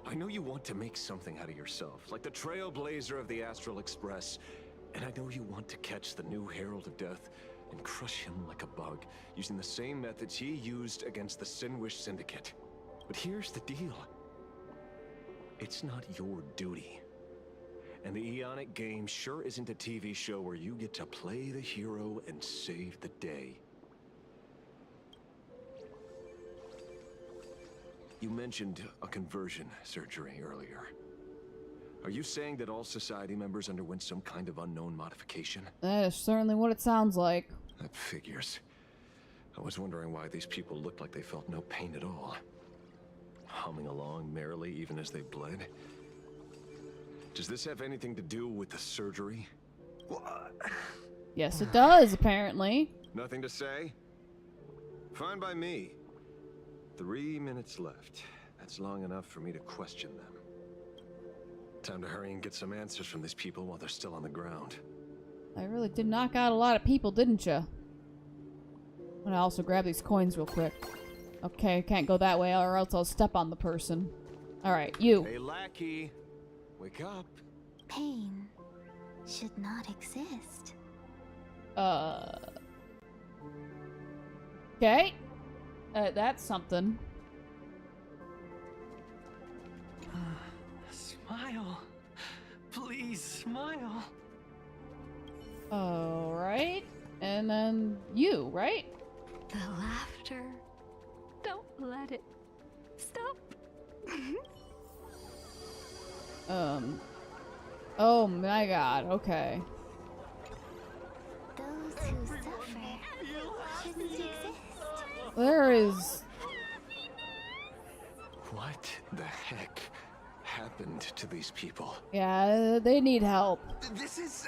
I know you want to make something out of yourself, like the trailblazer of the Astral Express, and I know you want to catch the new Herald of Death and crush him like a bug, using the same methods he used against the Sinwish Syndicate. But here's the deal. It's not your duty. And the Eonic game sure isn't a TV show where you get to play the hero and save the day. You mentioned a conversion surgery earlier. Are you saying that all society members underwent some kind of unknown modification? That is certainly what it sounds like. That figures. I was wondering why these people looked like they felt no pain at all. Humming along merrily even as they bled. Does this have anything to do with the surgery? Yes, it does, apparently. Nothing to say? Fine by me. 3 minutes left. That's long enough for me to question them. Time to hurry and get some answers from these people while they're still on the ground. I really did knock out a lot of people, didn't you? I'm gonna also grab these coins real quick. Okay, can't go that way or else I'll step on the person. Alright, you. Hey, lackey. Wake up. Pain should not exist. Okay. That's something. Smile. Please smile. Alright. And then you, right? The laughter. Don't let it stop. Oh my god, okay. Those who suffer shouldn't exist. There is... What the heck happened to these people? Yeah, they need help. This is...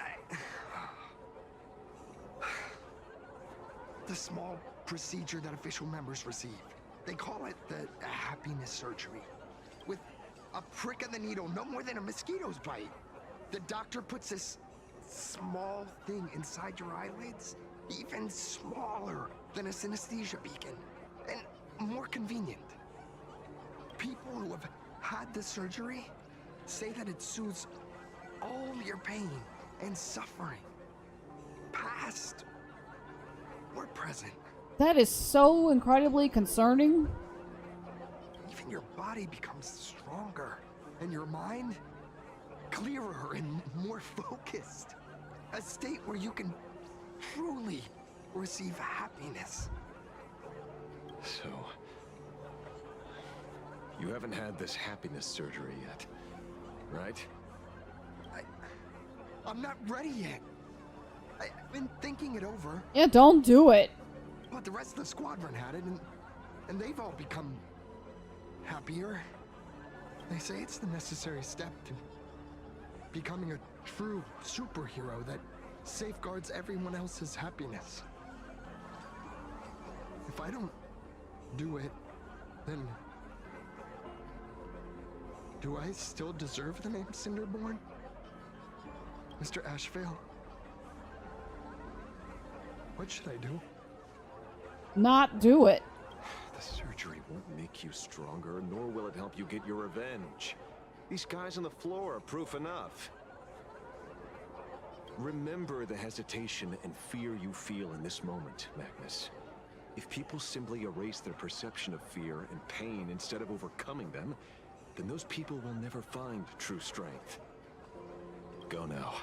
the small procedure that official members receive. They call it the happiness surgery. With a prick of the needle, no more than a mosquito's bite. The doctor puts this small thing inside your eyelids, even smaller than a synesthesia beacon, and more convenient. People who have had the surgery say that it soothes all your pain and suffering, past or present. That is so incredibly concerning. Even your body becomes stronger, and your mind clearer and more focused. A state where you can truly receive happiness. So, you haven't had this happiness surgery yet, right? I'm not ready yet. I've been thinking it over. Yeah, don't do it. But the rest of the squadron had it, and they've all become happier. They say it's the necessary step to becoming a true superhero that safeguards everyone else's happiness. If I don't do it, then Do I still deserve the name Cinderborn? Mr. Ashvale? What should I do? Not do it. The surgery won't make you stronger, nor will it help you get your revenge. These guys on the floor are proof enough. Remember the hesitation and fear you feel in this moment, Magnus. If people simply erase their perception of fear and pain instead of overcoming them, then those people will never find true strength. Go now.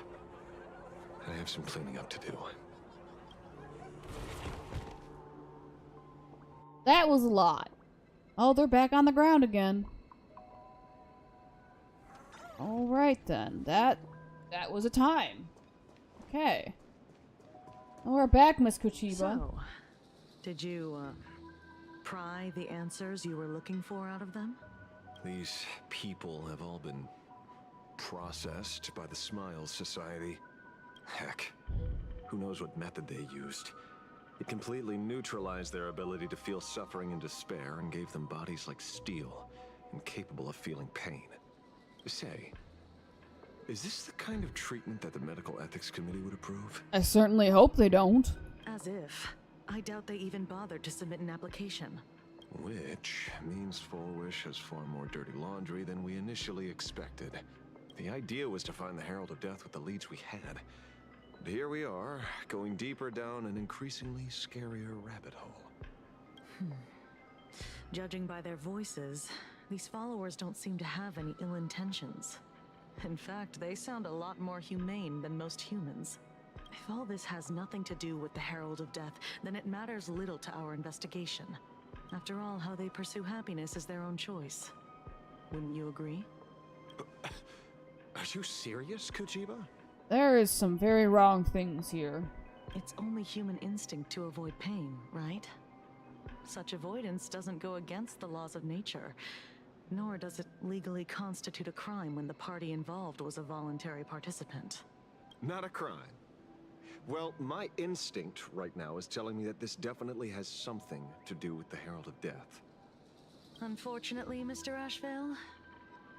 I have some cleaning up to do. That was a lot. Oh, they're back on the ground again. All right then. That was a time. Okay. Well, we're back, Miss Kuchiba. So, did you, pry the answers you were looking for out of them? These people have all been processed by the Smiles Society. Heck, who knows what method they used. It completely neutralized their ability to feel suffering and despair and gave them bodies like steel, incapable of feeling pain. Say, is this the kind of treatment that the Medical Ethics Committee would approve? I certainly hope they don't. As if. I doubt they even bothered to submit an application. Which means Fulwish has far more dirty laundry than we initially expected. The idea was to find the Herald of Death with the leads we had. But here we are, going deeper down an increasingly scarier rabbit hole. Judging by their voices, these followers don't seem to have any ill intentions. In fact, they sound a lot more humane than most humans. If all this has nothing to do with the Herald of Death, then it matters little to our investigation. After all, how they pursue happiness is their own choice. Wouldn't you agree? Are you serious, Kuchiba? There is some very wrong things here. It's only human instinct to avoid pain, right? Such avoidance doesn't go against the laws of nature, nor does it legally constitute a crime when the party involved was a voluntary participant. Not a crime. Well, my instinct right now is telling me that this definitely has something to do with the Herald of Death. Unfortunately, Mr. Ashvale,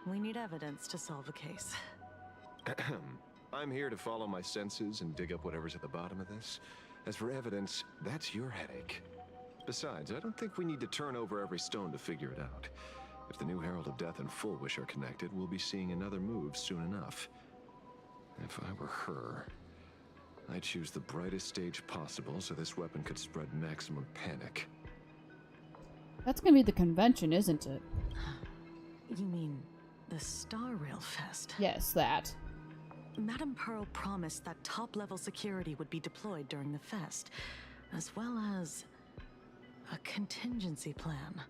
we need evidence to solve a case. I'm here to follow my senses and dig up whatever's at the bottom of this. As for evidence, that's your headache. Besides, I don't think we need to turn over every stone to figure it out. If the new Herald of Death and Fulwish are connected, we'll be seeing another move soon enough. If I were her, I'd choose the brightest stage possible so this weapon could spread maximum panic. That's gonna be the convention, isn't it? You mean the Star Rail Fest? Yes, that. Madame Pearl promised that top-level security would be deployed during the fest, as well as a contingency plan,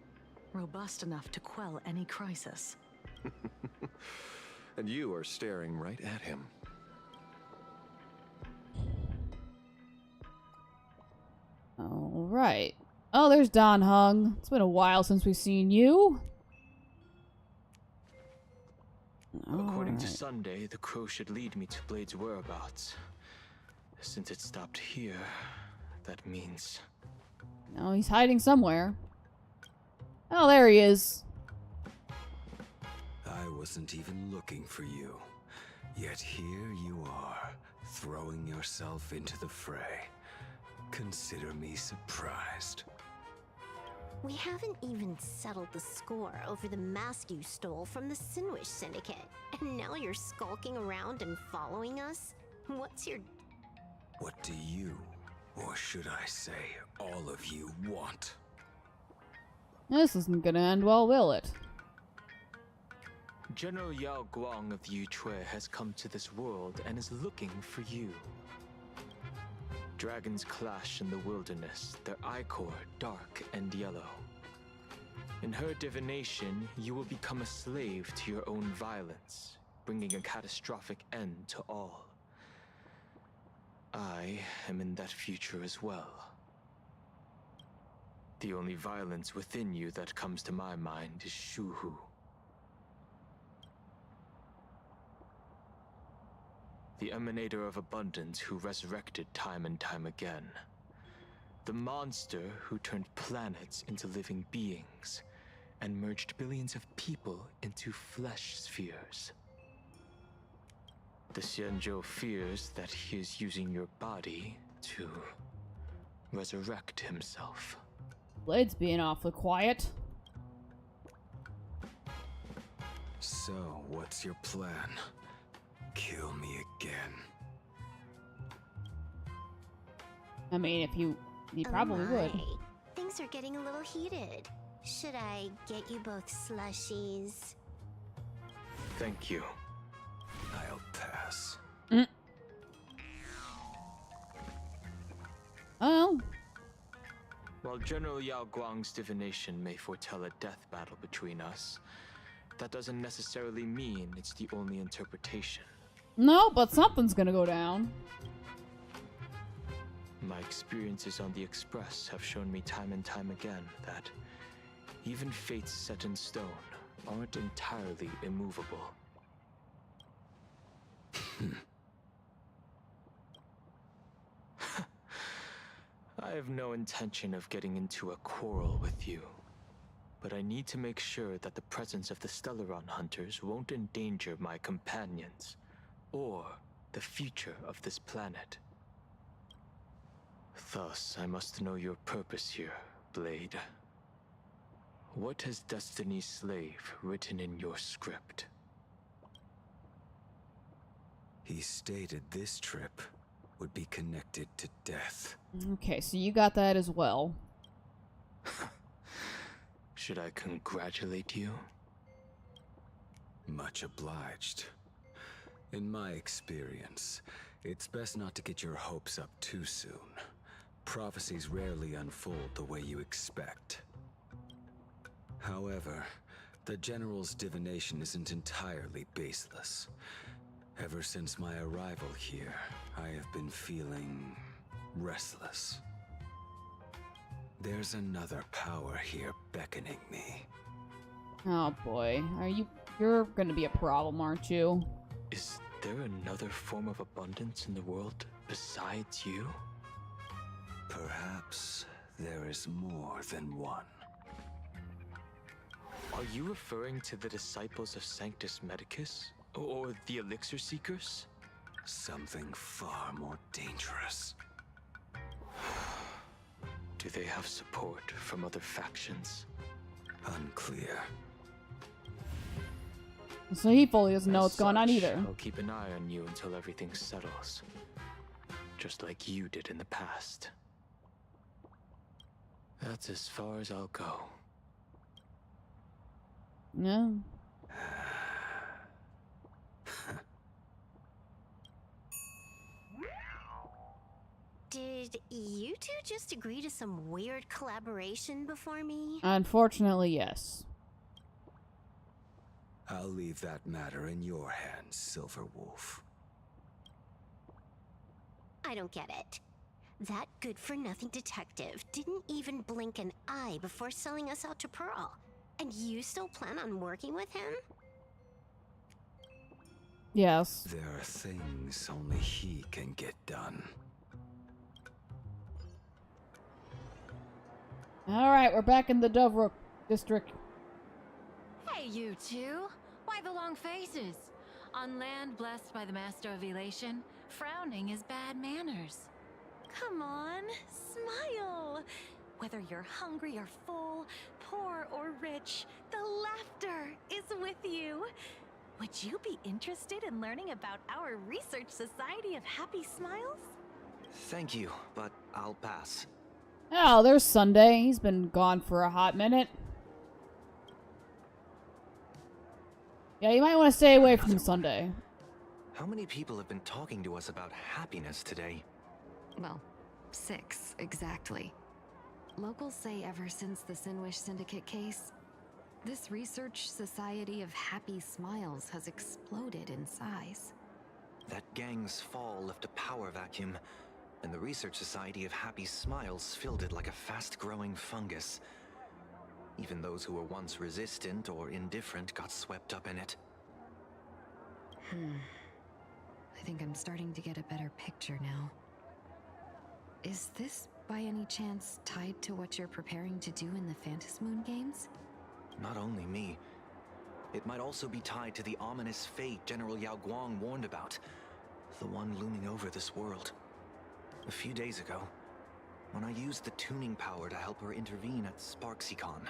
robust enough to quell any crisis. And you are staring right at him. All right. Oh, there's Don Hung. It's been a while since we've seen you. According to Sunday, the crow should lead me to Blade's whereabouts. Since it stopped here, that means... No, he's hiding somewhere. Oh, there he is. I wasn't even looking for you. Yet here you are, throwing yourself into the fray. Consider me surprised. We haven't even settled the score over the mask you stole from the Sinwish Syndicate. And now you're skulking around and following us? What's your... What do you, or should I say, all of you want? This isn't gonna end well, will it? General Yao Guang of Yu Chui has come to this world and is looking for you. Dragons clash in the wilderness, their ichor dark and yellow. In her divination, you will become a slave to your own violence, bringing a catastrophic end to all. I am in that future as well. The only violence within you that comes to my mind is Shuhu. The emanator of abundance who resurrected time and time again. The monster who turned planets into living beings, and merged billions of people into flesh spheres. The Xianzhou fears that he is using your body to resurrect himself. Blade's being awfully quiet. So, what's your plan? Kill me again. I mean, if you probably would. Things are getting a little heated. Should I get you both slushies? Thank you. I'll pass. Oh. While General Yao Guang's divination may foretell a death battle between us, that doesn't necessarily mean it's the only interpretation. No, but something's gonna go down. My experiences on the Express have shown me time and time again that even fates set in stone aren't entirely immovable. I have no intention of getting into a quarrel with you, but I need to make sure that the presence of the Stellaron hunters won't endanger my companions, or the future of this planet. Thus, I must know your purpose here, Blade. What has Destiny's Slave written in your script? He stated this trip would be connected to death. Okay, so you got that as well. Should I congratulate you? Much obliged. In my experience, it's best not to get your hopes up too soon. Prophecies rarely unfold the way you expect. However, the General's divination isn't entirely baseless. Ever since my arrival here, I have been feeling restless. There's another power here beckoning me. Oh boy, you're gonna be a problem, aren't you? Is there another form of abundance in the world besides you? Perhaps there is more than one. Are you referring to the disciples of Sanctus Medicus? Or the Elixir Seekers? Something far more dangerous. Do they have support from other factions? Unclear. So he fully doesn't know what's going on either. I'll keep an eye on you until everything settles. Just like you did in the past. That's as far as I'll go. No. Did you two just agree to some weird collaboration before me? Unfortunately, yes. I'll leave that matter in your hands, Silver Wolf. I don't get it. That good-for-nothing detective didn't even blink an eye before selling us out to Pearl. And you still plan on working with him? Yes. There are things only he can get done. Alright, we're back in the Dovrook district. Hey, you two! Why the long faces? On land blessed by the Master of Elation, frowning is bad manners. Come on, smile! Whether you're hungry or full, poor or rich, the laughter is with you. Would you be interested in learning about our Research Society of Happy Smiles? Thank you, but I'll pass. Oh, there's Sunday. He's been gone for a hot minute. Yeah, you might want to stay away from Sunday. How many people have been talking to us about happiness today? Well, 6, exactly. Locals say ever since the Sinwish Syndicate case, this Research Society of Happy Smiles has exploded in size. That gang's fall left a power vacuum, and the Research Society of Happy Smiles filled it like a fast-growing fungus. Even those who were once resistant or indifferent got swept up in it. I think I'm starting to get a better picture now. Is this, by any chance, tied to what you're preparing to do in the Phantasmoon games? Not only me. It might also be tied to the ominous fate General Yao Guang warned about. The one looming over this world. A few days ago, when I used the tuning power to help her intervene at Sparksicon,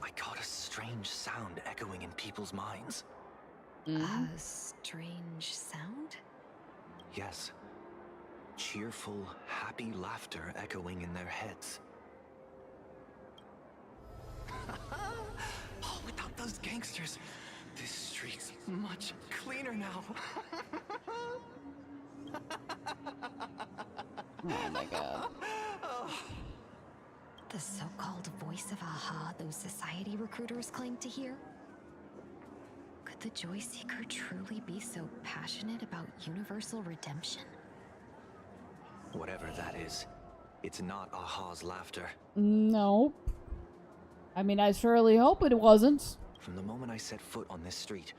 I caught a strange sound echoing in people's minds. A strange sound? Yes. Cheerful, happy laughter echoing in their heads. Oh, without those gangsters, this street's much cleaner now. Oh my god. The so-called voice of Aha those society recruiters claim to hear? Could the Joy Seeker truly be so passionate about universal redemption? Whatever that is, it's not Aha's laughter. No. I mean, I surely hope it wasn't. From the moment I set foot on this street,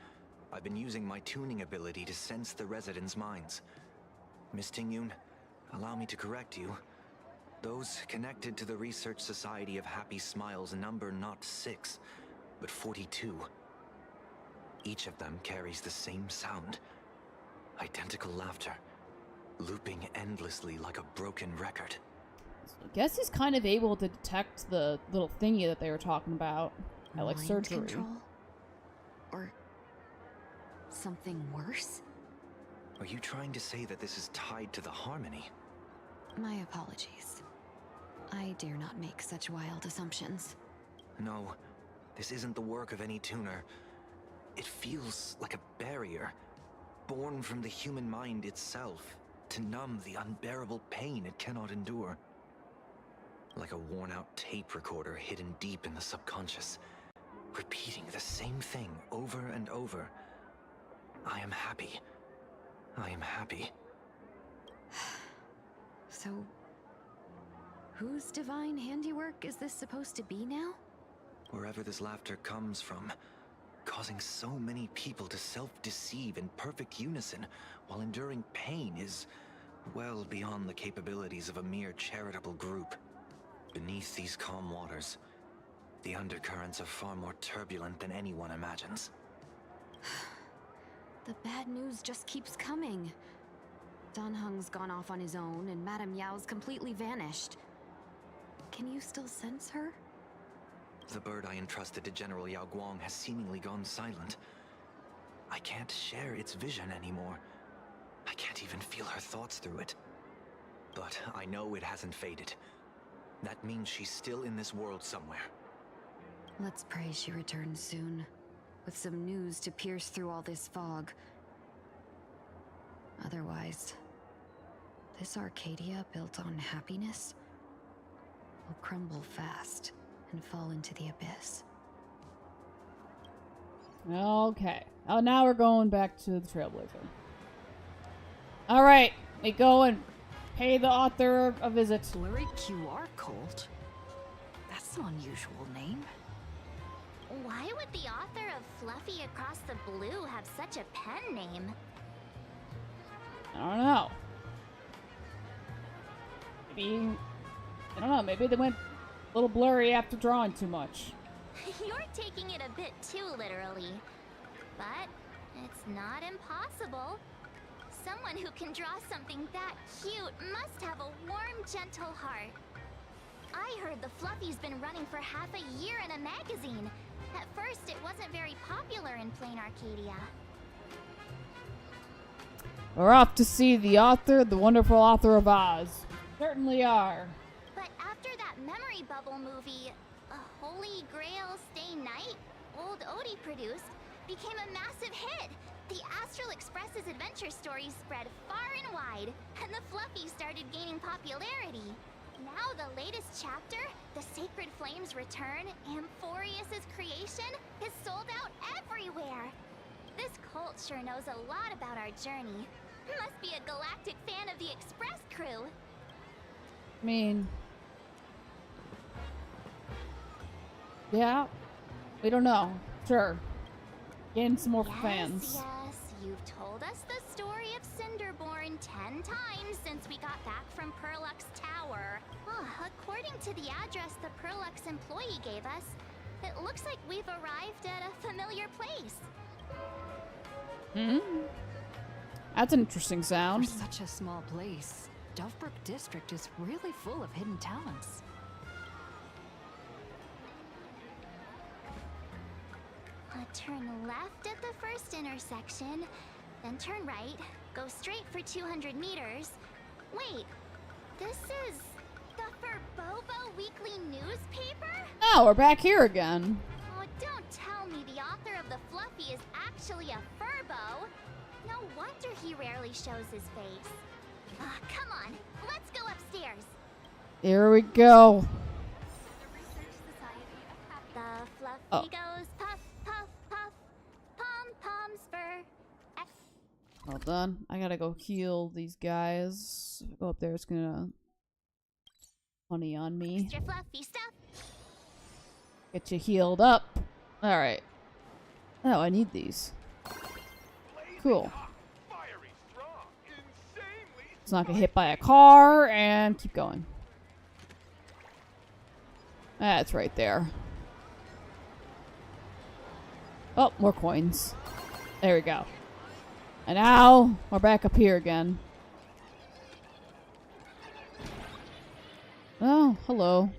I've been using my tuning ability to sense the residents' minds. Miss Tingyun, allow me to correct you. Those connected to the Research Society of Happy Smiles number not 6, but 42. Each of them carries the same sound. Identical laughter, looping endlessly like a broken record. I guess he's kind of able to detect the little thingy that they were talking about. I like Mind surgery. control? Or something worse? Are you trying to say that this is tied to the harmony? My apologies. I dare not make such wild assumptions. No, this isn't the work of any tuner. It feels like a barrier, born from the human mind itself, to numb the unbearable pain it cannot endure. Like a worn-out tape recorder hidden deep in the subconscious, repeating the same thing over and over. I am happy. I am happy. So, whose divine handiwork is this supposed to be now? Wherever this laughter comes from, causing so many people to self-deceive in perfect unison while enduring pain is well beyond the capabilities of a mere charitable group. Beneath these calm waters, the undercurrents are far more turbulent than anyone imagines. The bad news just keeps coming. Dan Heng's gone off on his own, and Madame Yao's completely vanished. Can you still sense her? The bird I entrusted to General Yao Guang has seemingly gone silent. I can't share its vision anymore. I can't even feel her thoughts through it. But I know it hasn't faded. That means she's still in this world somewhere. Let's pray she returns soon, with some news to pierce through all this fog. Otherwise, this Arcadia built on happiness will crumble fast and fall into the abyss. Okay. Oh, now we're going back to the Trailblazer. Alright, we go and pay the author a visit. Blurry QR cult? That's an unusual name. Why would the author of Fluffy Across the Blue have such a pen name? I don't know. Maybe, I don't know, maybe they went a little blurry after drawing too much. You're taking it a bit too literally. But it's not impossible. Someone who can draw something that cute must have a warm, gentle heart. I heard the Fluffy's been running for half a year in a magazine. At first, it wasn't very popular in Planarcadia. We're off to see the author, the wonderful author of Oz. Certainly are. But after that memory bubble movie, A Holy Grail Stay Night, old Odie produced, became a massive hit. The Astral Express's adventure stories spread far and wide, and the Fluffy started gaining popularity. Now the latest chapter, The Sacred Flames Return, Amphorius's creation, is sold out everywhere. This cult sure knows a lot about our journey. Must be a galactic fan of the Express crew. I mean, yeah, we don't know. Sure. Gain some more fans. Yes, you've told us the story of Cinderborn 10 times since we got back from Perlux Tower. According to the address the Perlux employee gave us, It looks like we've arrived at a familiar place. Hmm. That's an interesting sound. For such a small place, Dovebrook District is really full of hidden talents. Turn left at the first intersection, then turn right, go straight for 200 meters. Wait, this is the Furbobo Weekly newspaper? Oh, we're back here again. Oh, don't tell me the author of the Fluffy is actually a Furbo. No wonder he rarely shows his face. Come on, let's go upstairs. Here we go. The Fluffy Oh. goes puff, puff, puff, pom-poms for... Hold on. I gotta go heal these guys. Go up there, it's gonna... funny on me. Extra fluffy stuff. Get you healed up. Alright. Oh, I need these. Cool. Let's not get hit by a car, and keep going. That's right there. Oh, more coins. There we go. And now, we're back up here again. Oh, hello.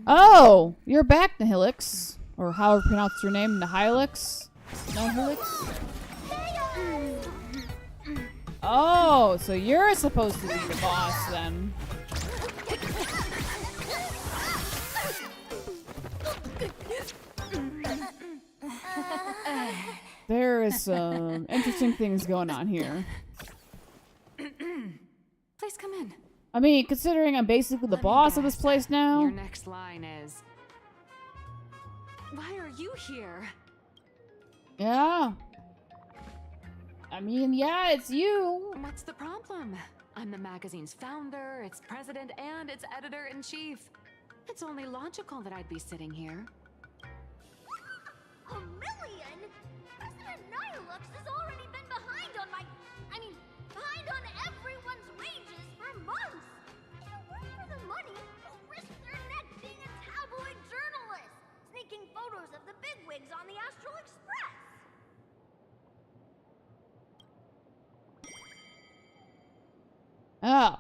Oh, you're back, Nihilix. Or however you pronounce your name, Nihilix? Nihilix? Oh, so you're supposed to be the boss then. There is some interesting things going on here. Please come in. I mean, considering I'm basically the boss of this place now. Your next line is, why are you here? Yeah. I mean, yeah, it's you. What's the problem? I'm the magazine's founder, its president, and its editor-in-chief. It's only logical that I'd be sitting here. $1 million? President Nihilux has already been behind on behind on everyone's wages for months. If it weren't for the money, they'll risk their neck being a tabloid journalist, sneaking photos of the bigwigs on the Astral Express. Oh.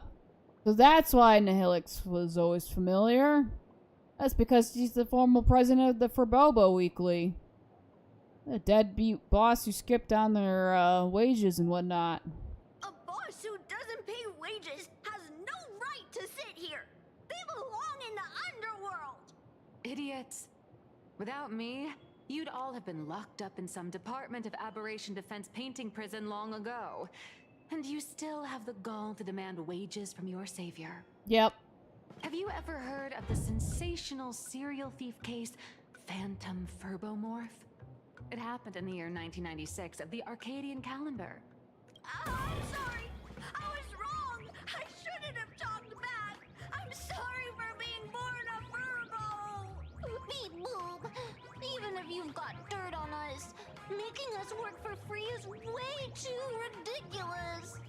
So that's why Nihilix was always familiar. That's because he's the former president of the Furbobo Weekly. A deadbeat boss who skipped on their wages and whatnot. A boss who doesn't pay wages has no right to sit here. They belong in the underworld. Idiots. Without me, you'd all have been locked up in some Department of Aberration Defense painting prison long ago. And you still have the gall to demand wages from your savior. Yep. Have you ever heard of the sensational serial thief case, Phantom Furbomorph? It happened in the year 1996 of the Arcadian calendar. I'm sorry. I was wrong. I shouldn't have talked back. I'm sorry for being born a Furbo. Beep boop. Even if you've got dirt on us, making us work for free is way too ridiculous.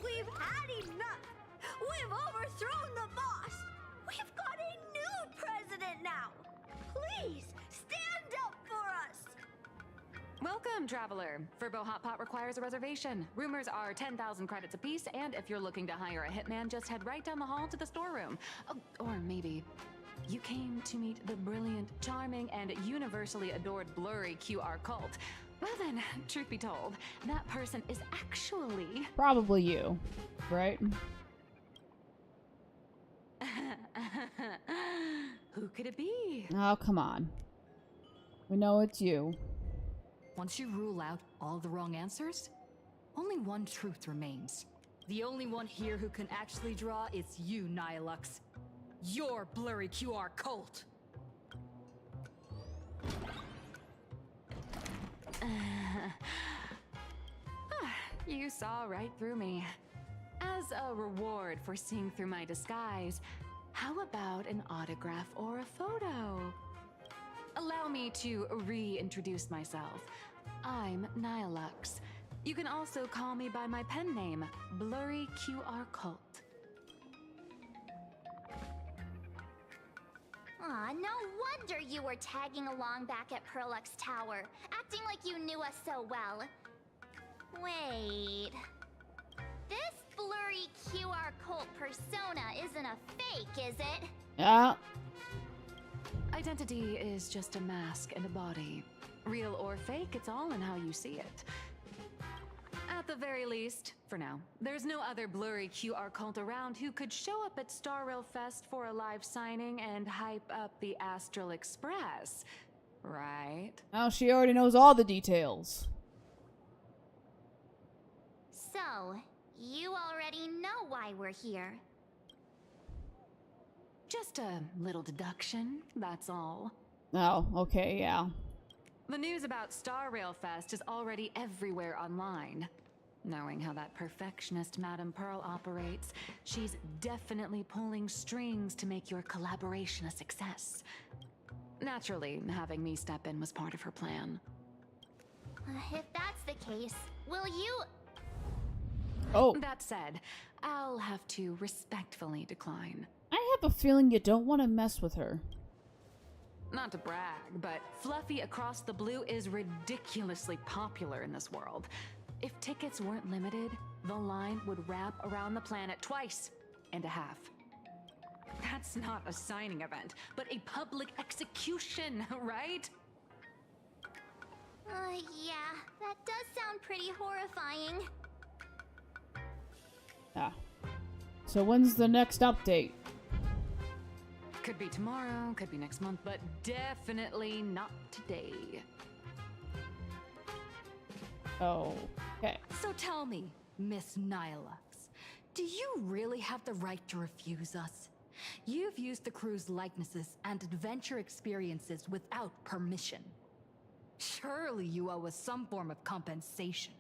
We've had enough. We've overthrown the boss. We've got a new president now. Please stand up for us. Welcome, traveler. Furbo Hot Pot requires a reservation. Rumors are 10,000 credits apiece, and if you're looking to hire a hitman, just head right down the hall to the storeroom. Oh, or maybe you came to meet the brilliant, charming, and universally adored blurry QR cult. Well then, truth be told, that person is actually... Probably you, right? Who could it be? Oh, come on. We know it's you. Once you rule out all the wrong answers, only one truth remains. The only one here who can actually draw is you, Nihilux. Your blurry QR cult. You saw right through me. As a reward for seeing through my disguise, how about an autograph or a photo? Allow me to reintroduce myself. I'm Nihilux. You can also call me by my pen name, Blurry QR Cult. Aw, no wonder you were tagging along back at Perlux Tower, acting like you knew us so well. Wait... This blurry QR cult persona isn't a fake, is it? Yeah. Identity is just a mask and a body. Real or fake, it's all in how you see it. At the very least, for now, there's no other blurry QR cult around who could show up at Star Rail Fest for a live signing and hype up the Astral Express, right? Now she already knows all the details. So, you already know why we're here. Just a little deduction, that's all. Oh, okay, yeah. The news about Star Rail Fest is already everywhere online. Knowing how that perfectionist Madame Pearl operates, she's definitely pulling strings to make your collaboration a success. Naturally, having me step in was part of her plan. If that's the case, will you... Oh. That said, I'll have to respectfully decline. I have a feeling you don't want to mess with her. Not to brag, but Fluffy Across the Blue is ridiculously popular in this world. If tickets weren't limited, the line would wrap around the planet twice and a half. That's not a signing event, but a public execution, right? Yeah, that does sound pretty horrifying. Ah. So when's the next update? Could be tomorrow, could be next month, but definitely not today. Oh, okay. So tell me, Miss Nihilux, do you really have the right to refuse us? You've used the crew's likenesses and adventure experiences without permission. Surely you owe us some form of compensation.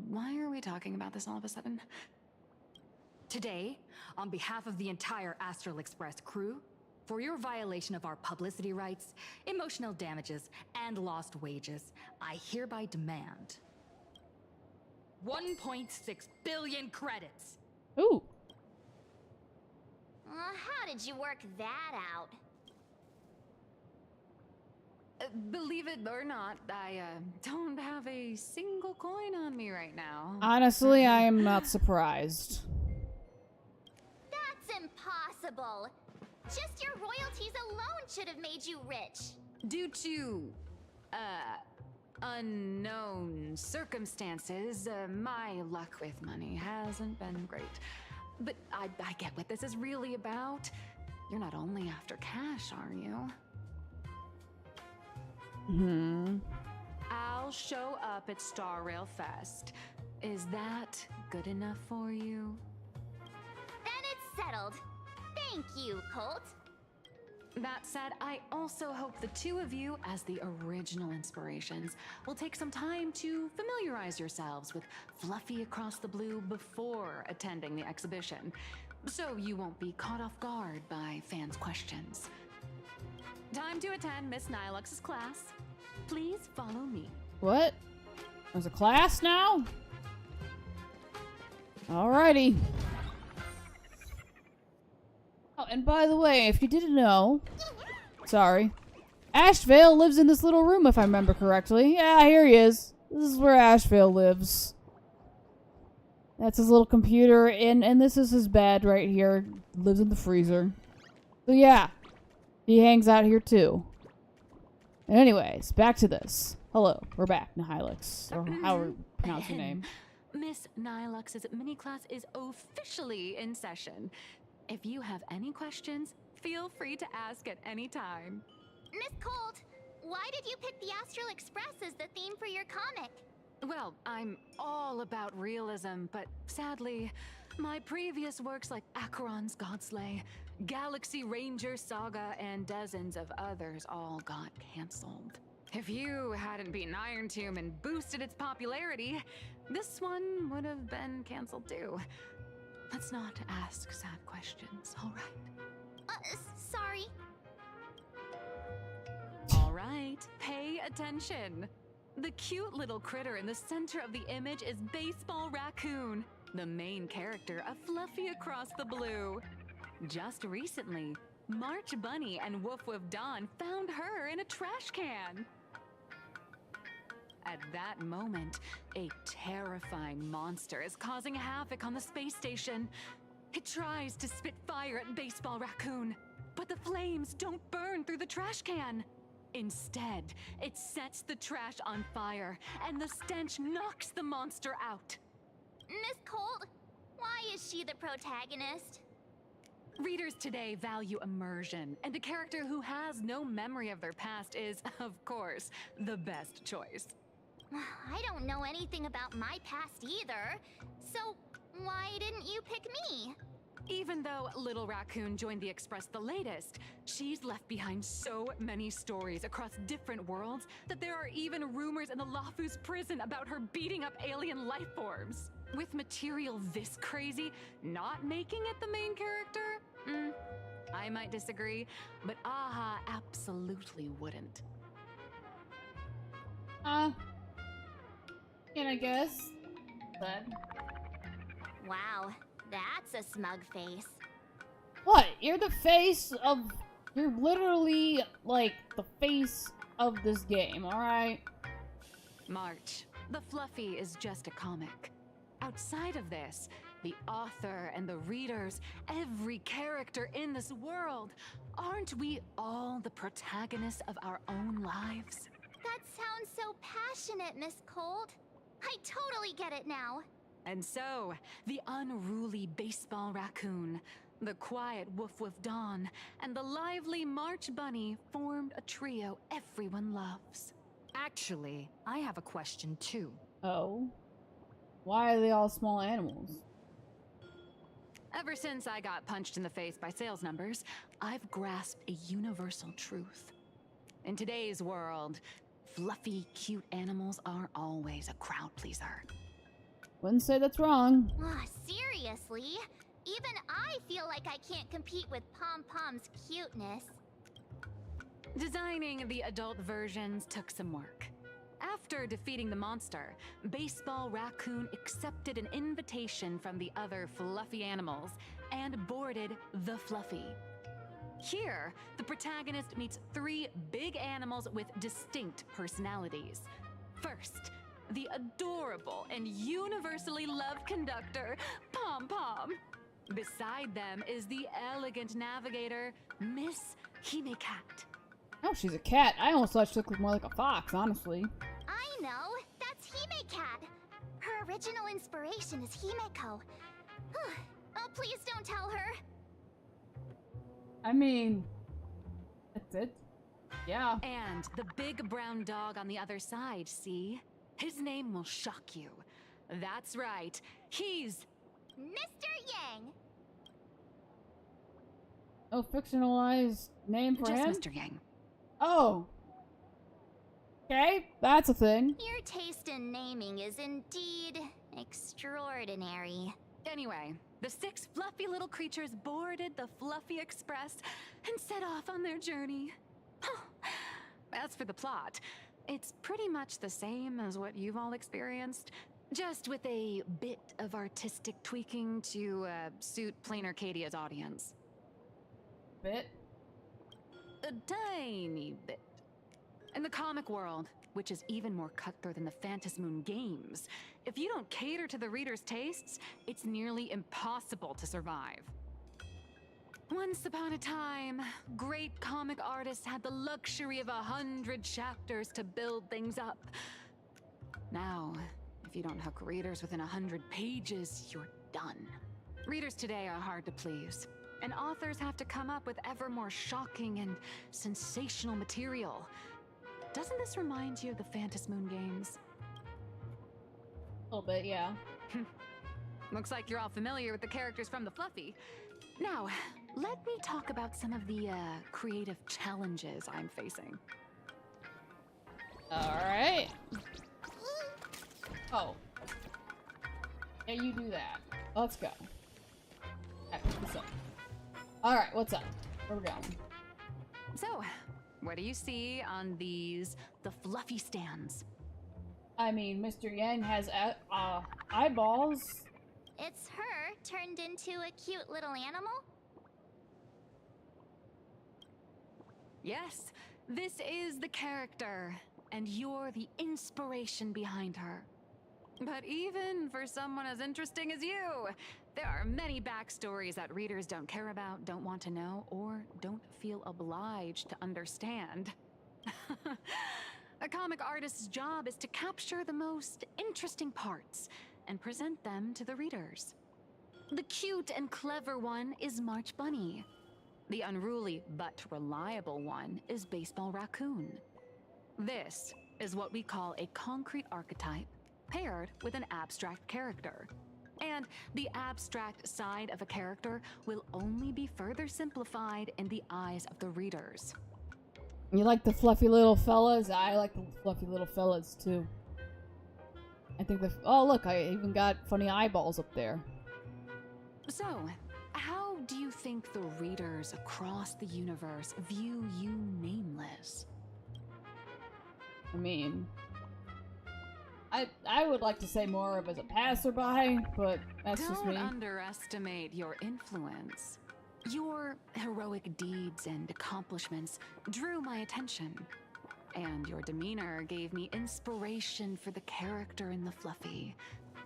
Why are we talking about this all of a sudden? Today, on behalf of the entire Astral Express crew, for your violation of our publicity rights, emotional damages, and lost wages, I hereby demand 1.6 billion credits. Ooh. How did you work that out? Believe it or not, I don't have a single coin on me right now. Honestly, I am not surprised. That's impossible. Just your royalties alone should have made you rich. Due to, unknown circumstances, my luck with money hasn't been great. But I get what this is really about. You're not only after cash, are you? I'll show up at Star Rail Fest. Is that good enough for you? Then it's settled. Thank you, Colt. That said, I also hope the two of you, as the original inspirations, will take some time to familiarize yourselves with Fluffy Across the Blue before attending the exhibition, so you won't be caught off guard by fans' questions. Time to attend Miss Nilux's class. Please follow me. What? There's a class now? Alrighty. Oh, and by the way, if you didn't know... Sorry. Ashvale lives in this little room, if I remember correctly. Yeah, here he is. This is where Ashvale lives. That's his little computer, and this is his bed right here. Lives in the freezer. So yeah, he hangs out here too. And anyways, back to this. Hello, we're back, Nihilux, or however you pronounce your name. Miss Nilux's mini class is officially in session. If you have any questions, feel free to ask at any time. Miss Colt, why did you pick the Astral Express as the theme for your comic? Well, I'm all about realism, but sadly, my previous works like Acheron's Godslay, Galaxy Ranger Saga, and dozens of others all got cancelled. If you hadn't beaten Iron Tomb and boosted its popularity, this one would have been cancelled too. Let's not ask sad questions, all right? Sorry. All right, pay attention. The cute little critter in the center of the image is Baseball Raccoon, the main character of Fluffy Across the Blue. Just recently, March Bunny and Woof Woof Dawn found her in a trash can. At that moment, a terrifying monster is causing havoc on the space station. It tries to spit fire at Baseball Raccoon, but the flames don't burn through the trash can. Instead, it sets the trash on fire, and the stench knocks the monster out. Miss Colt, why is she the protagonist? Readers today value immersion, and a character who has no memory of their past is, of course, the best choice. I don't know anything about my past either, so why didn't you pick me? Even though Little Raccoon joined the Express the latest, she's left behind so many stories across different worlds that there are even rumors in the Lafu's prison about her beating up alien life forms. With material this crazy, not making it the main character? I might disagree, but Aha absolutely wouldn't. And I guess that. Wow, that's a smug face. What? You're the face of. You're literally like the face of this game, alright? March, the Fluffy is just a comic. Outside of this, the author and the readers, every character in this world, aren't we all the protagonists of our own lives? That sounds so passionate, Miss Colt. I totally get it now. And so, the unruly Baseball Raccoon, the quiet Woof Woof Dawn, and the lively March Bunny formed a trio everyone loves. Actually, I have a question too. Oh? Why are they all small animals? Ever since I got punched in the face by sales numbers, I've grasped a universal truth. In today's world, fluffy, cute animals aren't always a crowd pleaser. Wouldn't say that's wrong. Seriously? Even I feel like I can't compete with Pom Pom's cuteness. Designing the adult versions took some work. After defeating the monster, Baseball Raccoon accepted an invitation from the other fluffy animals and boarded the Fluffy. Here, the protagonist meets 3 big animals with distinct personalities. First, the adorable and universally loved conductor, Pom Pom. Beside them is the elegant navigator, Miss Hime-Cat. Oh, she's a cat. I almost thought she looked more like a fox, honestly. I know! That's Hime-Cat! Her original inspiration is Himeko. Oh, please don't tell her! I mean, that's it. Yeah. And the big brown dog on the other side, see? His name will shock you. That's right, he's... Mr. Yang! Oh, fictionalized name for him? Just Mr. Yang. Oh. Okay, that's a thing. Your taste in naming is indeed extraordinary. Anyway, the 6 fluffy little creatures boarded the Fluffy Express and set off on their journey. As for the plot, it's pretty much the same as what you've all experienced, just with a bit of artistic tweaking to suit Planarcadia's audience. Bit? A tiny bit. In the comic world, which is even more cutthroat than the Phantasmoon games, if you don't cater to the reader's tastes, it's nearly impossible to survive. Once upon a time, great comic artists had the luxury of 100 chapters to build things up. Now, if you don't hook readers within 100 pages, you're done. Readers today are hard to please, and authors have to come up with ever more shocking and sensational material. Doesn't this remind you of the Phantasmoon games? A little bit, yeah. Looks like you're all familiar with the characters from the Fluffy. Now, let me talk about some of the creative challenges I'm facing. Alright. Oh. Yeah, you do that. Let's go. What's up? Alright, what's up? Where we going? So, what do you see on these, the Fluffy stands? I mean, Mr. Yang has eyeballs. It's her turned into a cute little animal? Yes, this is the character, and you're the inspiration behind her. But even for someone as interesting as you, there are many backstories that readers don't care about, don't want to know, or don't feel obliged to understand. A comic artist's job is to capture the most interesting parts and present them to the readers. The cute and clever one is March Bunny. The unruly but reliable one is Baseball Raccoon. This is what we call a concrete archetype paired with an abstract character. And the abstract side of a character will only be further simplified in the eyes of the readers. You like the fluffy little fellas? I like the fluffy little fellas too. I think oh look, I even got funny eyeballs up there. So, how do you think the readers across the universe view you, Nameless? I mean, I would like to say more of as a passerby, but that's just me. Don't underestimate your influence. Your heroic deeds and accomplishments drew my attention, and your demeanor gave me inspiration for the character in the Fluffy.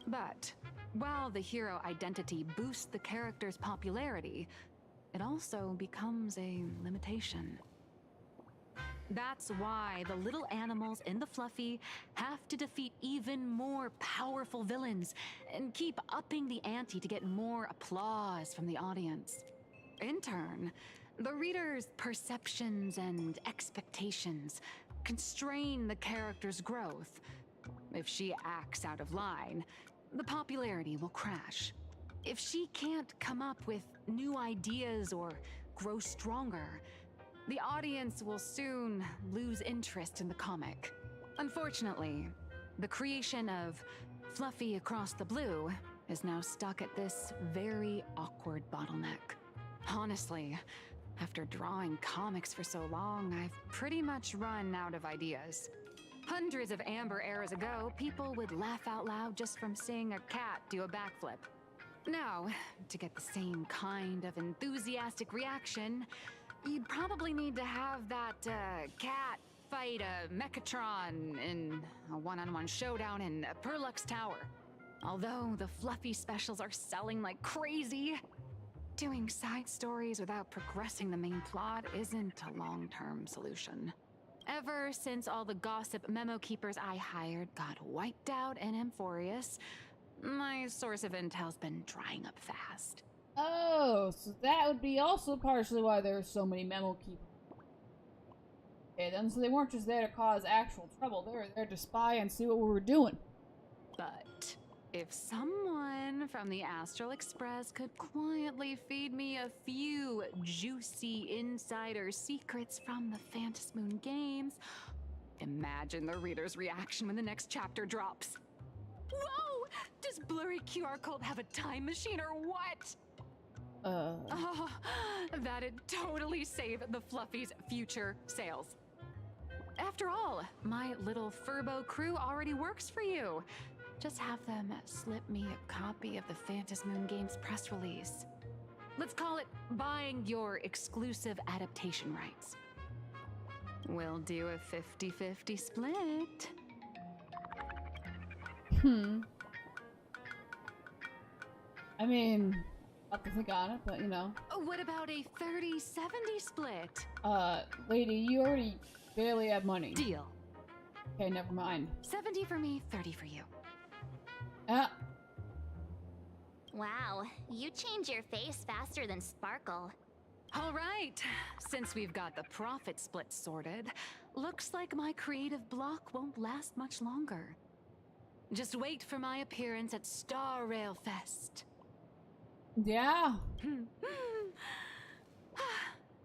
But while the hero identity boosts the character's popularity, it also becomes a limitation. That's why the little animals in the Fluffy have to defeat even more powerful villains and keep upping the ante to get more applause from the audience. In turn, the reader's perceptions and expectations constrain the character's growth. If she acts out of line, the popularity will crash. If she can't come up with new ideas or grow stronger, the audience will soon lose interest in the comic. Unfortunately, the creation of Fluffy Across the Blue is now stuck at this very awkward bottleneck. Honestly, after drawing comics for so long, I've pretty much run out of ideas. Hundreds of Amber eras ago, people would laugh out loud just from seeing a cat do a backflip. Now, to get the same kind of enthusiastic reaction, you'd probably need to have that cat fight a Mechatron in a one-on-one showdown in Perlux Tower. Although the Fluffy specials are selling like crazy, doing side stories without progressing the main plot isn't a long-term solution. Ever since all the gossip memo keepers I hired got wiped out in Amphorius, my source of intel's been drying up fast. Oh, so that would be also partially why there are so many memo keepers. Okay, then, so they weren't just there to cause actual trouble, they were there to spy and see what we were doing. But if someone from the Astral Express could quietly feed me a few juicy insider secrets from the Phantasmoon games, imagine the reader's reaction when the next chapter drops. Whoa! Does Blurry QR Cult have a time machine or what? Oh, that'd totally save the Fluffy's future sales. After all, my little Furbo crew already works for you. Just have them slip me a copy of the Phantasmoon Games press release. Let's call it buying your exclusive adaptation rights. We'll do a 50-50 split. I mean, I'll have to think on it, but you know. What about a 30-70 split? Lady, you already barely have money. Deal. Okay, never mind. 70 for me, 30 for you. Wow, you change your face faster than Sparkle. All right, since we've got the profit split sorted, looks like my creative block won't last much longer. Just wait for my appearance at Star Rail Fest. Yeah.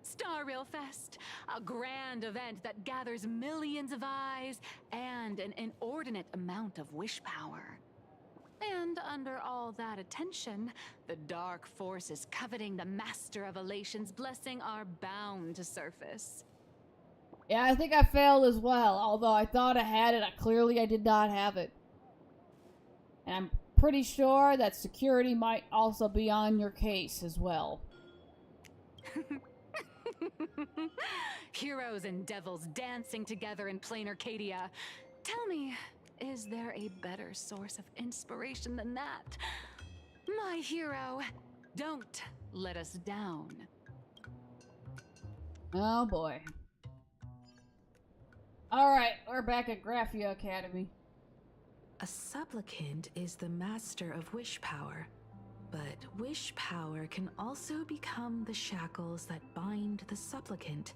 Star Rail Fest, a grand event that gathers millions of eyes and an inordinate amount of wish power. And under all that attention, the dark forces coveting the Master of Elation's blessing are bound to surface. Yeah, I think I failed as well. Although I thought I had it, I did not have it. And I'm pretty sure that security might also be on your case as well. Heroes and devils dancing together in Planarcadia. Tell me, is there a better source of inspiration than that? My hero, don't let us down. Oh boy. Alright, we're back at Graphia Academy. A supplicant is the master of wish power, but wish power can also become the shackles that bind the supplicant,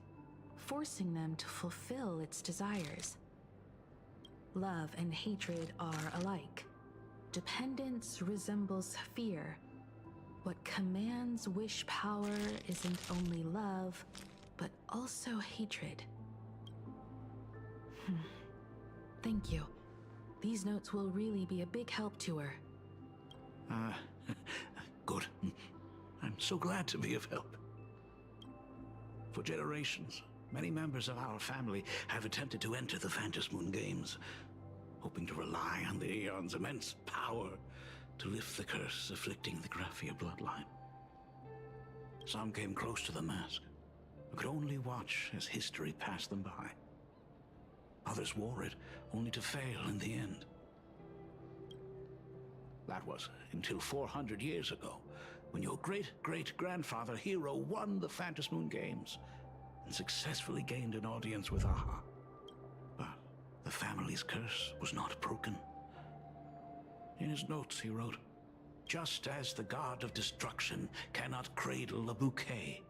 forcing them to fulfill its desires. Love and hatred are alike. Dependence resembles fear. What commands wish power isn't only love, but also hatred. Thank you. These notes will really be a big help to her. Good. I'm so glad to be of help. For generations, many members of our family have attempted to enter the Phantasmoon Games, hoping to rely on the Aeon's immense power to lift the curse afflicting the Graphia bloodline. Some came close to the mask, but could only watch as history passed them by. Others wore it, only to fail in the end. That was until 400 years ago, when your great-great-grandfather Hero won the Phantasmoon Games and successfully gained an audience with Aha. But the family's curse was not broken. In his notes he wrote, "Just as the god of destruction cannot cradle a bouquet,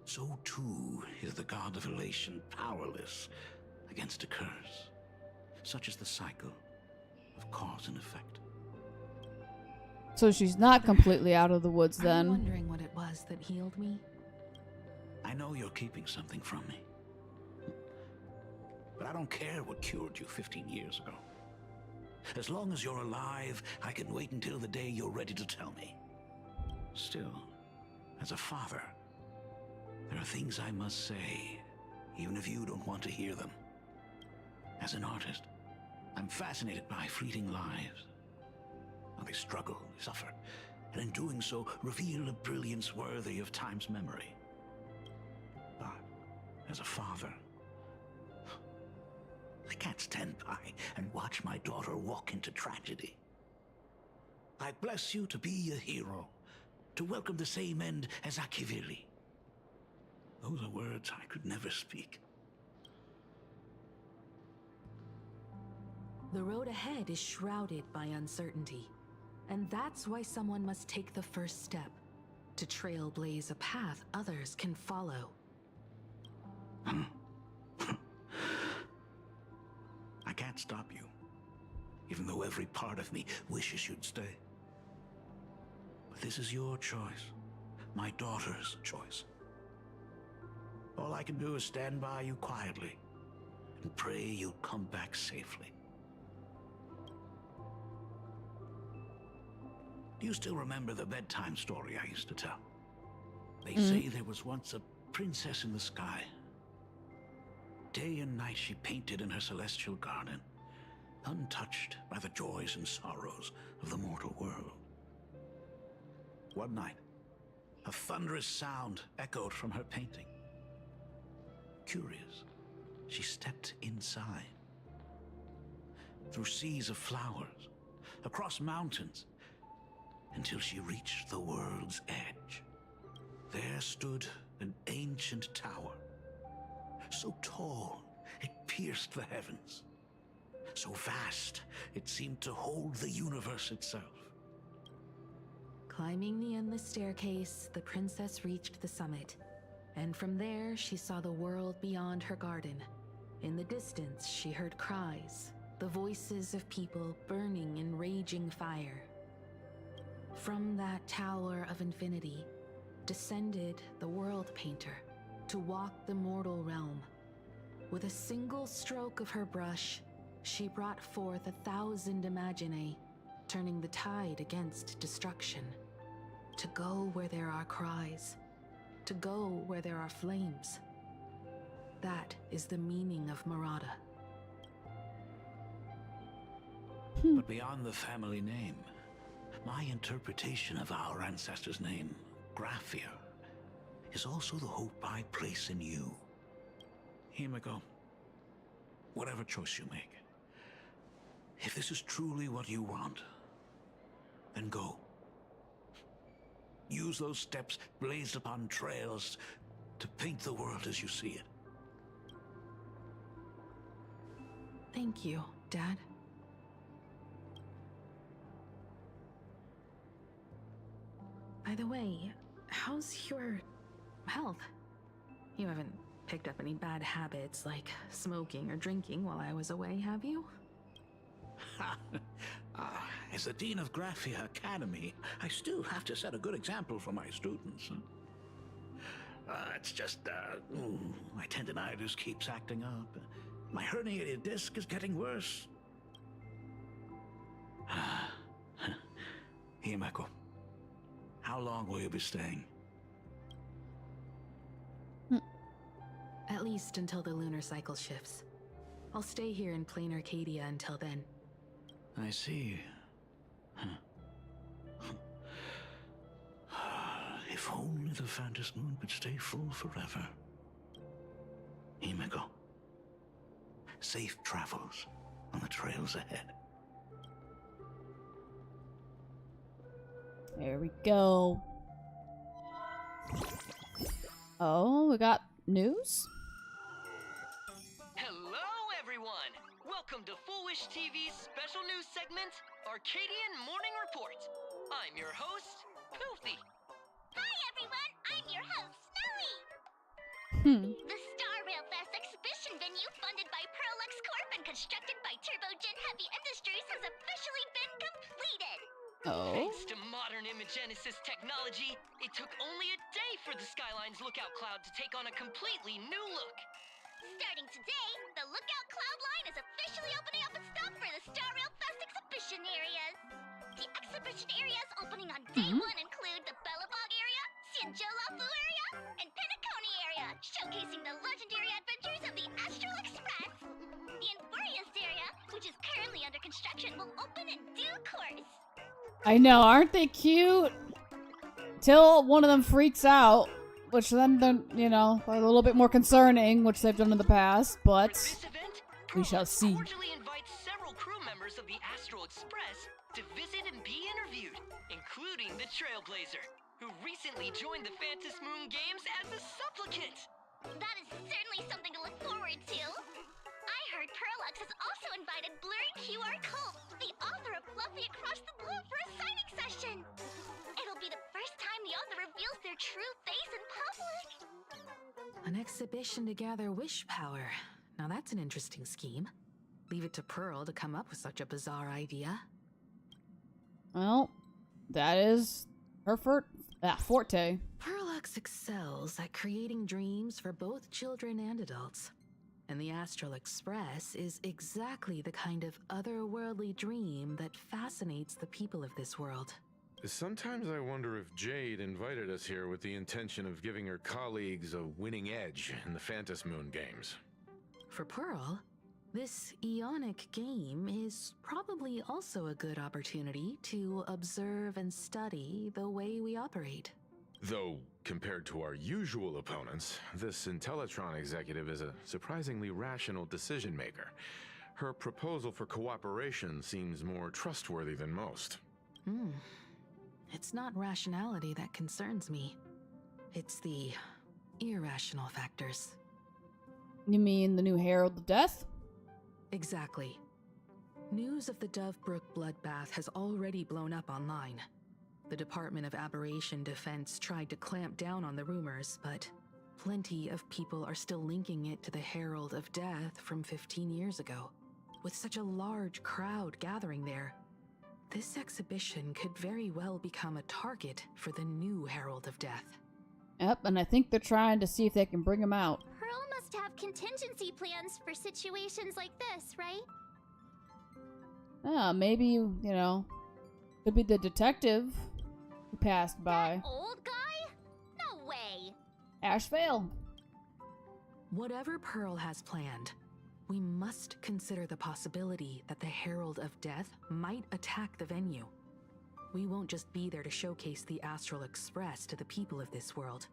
so too is the god of elation powerless against a curse. Such is the cycle of cause and effect." So she's not completely out of the woods then. I'm wondering what it was that healed me. I know you're keeping something from me. But I don't care what cured you 15 years ago. As long as you're alive, I can wait until the day you're ready to tell me. Still, as a father, there are things I must say, even if you don't want to hear them. As an artist, I'm fascinated by fleeting lives. How they struggle, suffer, and in doing so, reveal a brilliance worthy of time's memory. But, as a father, I can't stand by and watch my daughter walk into tragedy. I bless you to be a hero, to welcome the same end as Akiviri. Those are words I could never speak. The road ahead is shrouded by uncertainty, and that's why someone must take the first step, to trailblaze a path others can follow. I can't stop you, even though every part of me wishes you'd stay. But this is your choice, my daughter's choice. All I can do is stand by you quietly and pray you'll come back safely. Do you still remember the bedtime story I used to tell? They say there was once a princess in the sky. Day and night she painted in her celestial garden, untouched by the joys and sorrows of the mortal world. One night, a thunderous sound echoed from her painting. Curious, she stepped inside. Through seas of flowers, across mountains, until she reached the world's edge. There stood an ancient tower, so tall it pierced the heavens, so vast it seemed to hold the universe itself. Climbing the endless staircase, the princess reached the summit, and from there she saw the world beyond her garden. In the distance, she heard cries, the voices of people burning in raging fire. From that tower of infinity descended the world painter to walk the mortal realm. With a single stroke of her brush, she brought forth 1,000 imaginae, turning the tide against destruction. To go where there are cries, to go where there are flames. That is the meaning of Murata. But beyond the family name, my interpretation of our ancestor's name, Graphia, is also the hope I place in you. Himiko, whatever choice you make, if this is truly what you want, then go. Use those steps blazed upon trails to paint the world as you see it. Thank you, Dad. By the way, how's your health? You haven't picked up any bad habits like smoking or drinking while I was away, have you? As the Dean of Graphia Academy, I still have to set a good example for my students. It's just, my tendinitis keeps acting up. My herniated disc is getting worse. Himeko, how long will you be staying? At least until the lunar cycle shifts. I'll stay here in Planarcadia until then. I see. If only the Phantom Moon could stay full forever. Himeko, safe travels on the trails ahead. There we go. Oh, we got news? Hello, everyone! Welcome to Foolish TV's special news segment, Arcadian Morning Report. I'm your host, Poofy. Hi, everyone! I'm your host, Snowy! The Star Rail Fest exhibition venue funded by Prolux Corp and constructed by Turbogen Heavy Industries has officially been completed! Thanks to modern imagenesis technology, it took only a day for the Skyline's lookout cloud to take on a completely new look. Starting today, the Lookout Cloud line is officially opening up its stop for the Star Rail Fest exhibition areas. The exhibition areas opening on day one include the Bellabog area, Sianjolafu area, and Penacony area, showcasing the legendary adventures of the Astral Express. The Infurious area, which is currently under construction, will open in due course. I know, aren't they cute? Till one of them freaks out, which then, you know, are a little bit more concerning, which they've done in the past, but we shall see. Cordially invites several crew members of the Astral Express to visit and be interviewed, including the Trailblazer, who recently joined the Phantom Moon Games as a supplicant. That is certainly something to look forward to. I heard Prolux has also invited Blurry QR Cult, the author of Fluffy Across the Globe, for a signing session. It'll be the first time the author reveals their true face in public. An exhibition to gather wish power. Now that's an interesting scheme. Leave it to Pearl to come up with such a bizarre idea. Well, that is her forte. Prolux excels at creating dreams for both children and adults. And the Astral Express is exactly the kind of otherworldly dream that fascinates the people of this world. Sometimes I wonder if Jade invited us here with the intention of giving her colleagues a winning edge in the Phantom Moon games. For Pearl, this Ionic game is probably also a good opportunity to observe and study the way we operate. Though, compared to our usual opponents, this Intellitron executive is a surprisingly rational decision maker. Her proposal for cooperation seems more trustworthy than most. It's not rationality that concerns me. It's the irrational factors. You mean the new Herald of Death? Exactly. News of the Dovebrook bloodbath has already blown up online. The Department of Aberration Defense tried to clamp down on the rumors, but plenty of people are still linking it to the Herald of Death from 15 years ago. With such a large crowd gathering there, this exhibition could very well become a target for the new Herald of Death. Yep, and I think they're trying to see if they can bring him out. Pearl must have contingency plans for situations like this, right? Maybe, you know, could be the detective who passed by. Old guy? No way. Ash Vale. Whatever Pearl has planned, we must consider the possibility that the Herald of Death might attack the venue. We won't just be there to showcase the Astral Express to the people of this world.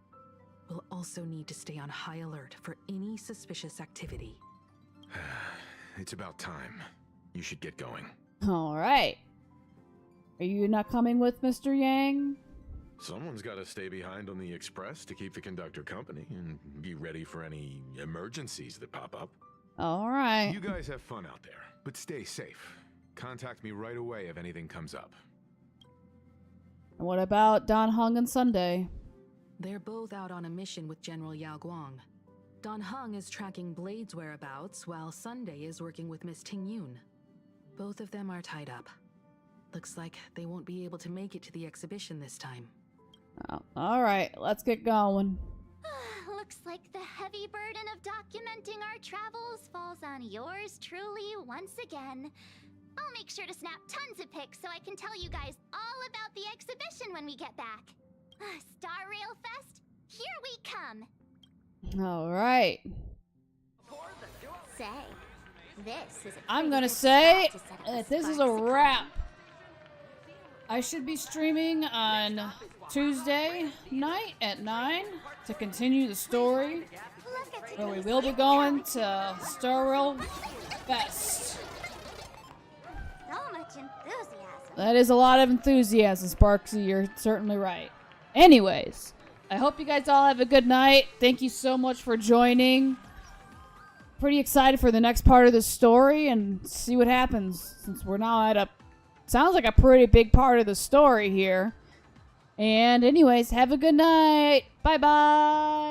We'll also need to stay on high alert for any suspicious activity. It's about time. You should get going. Alright. Are you not coming with Mr. Yang? Someone's got to stay behind on the express to keep the conductor company and be ready for any emergencies that pop up. Alright. You guys have fun out there, but stay safe. Contact me right away if anything comes up. And what about Don Hung and Sunday? They're both out on a mission with General Yao Guang. Don Hung is tracking Blade's whereabouts, while Sunday is working with Miss Ting Yun. Both of them are tied up. Looks like they won't be able to make it to the exhibition this time. Oh, alright, let's get going. Looks like the heavy burden of documenting our travels falls on yours truly once again. I'll make sure to snap tons of pics so I can tell you guys all about the exhibition when we get back. Star Rail Fest, here we come. Alright. Say, this is I'm gonna say that this is a wrap. I should be streaming on Tuesday night at 9 to continue the story, where we will be going to Star Rail Fest. So much enthusiasm. That is a lot of enthusiasm, Sparksy. You're certainly right. Anyways, I hope you guys all have a good night. Thank you so much for joining. Pretty excited for the next part of the story and see what happens, since we're now at sounds like a pretty big part of the story here. And anyways, have a good night. Bye-bye.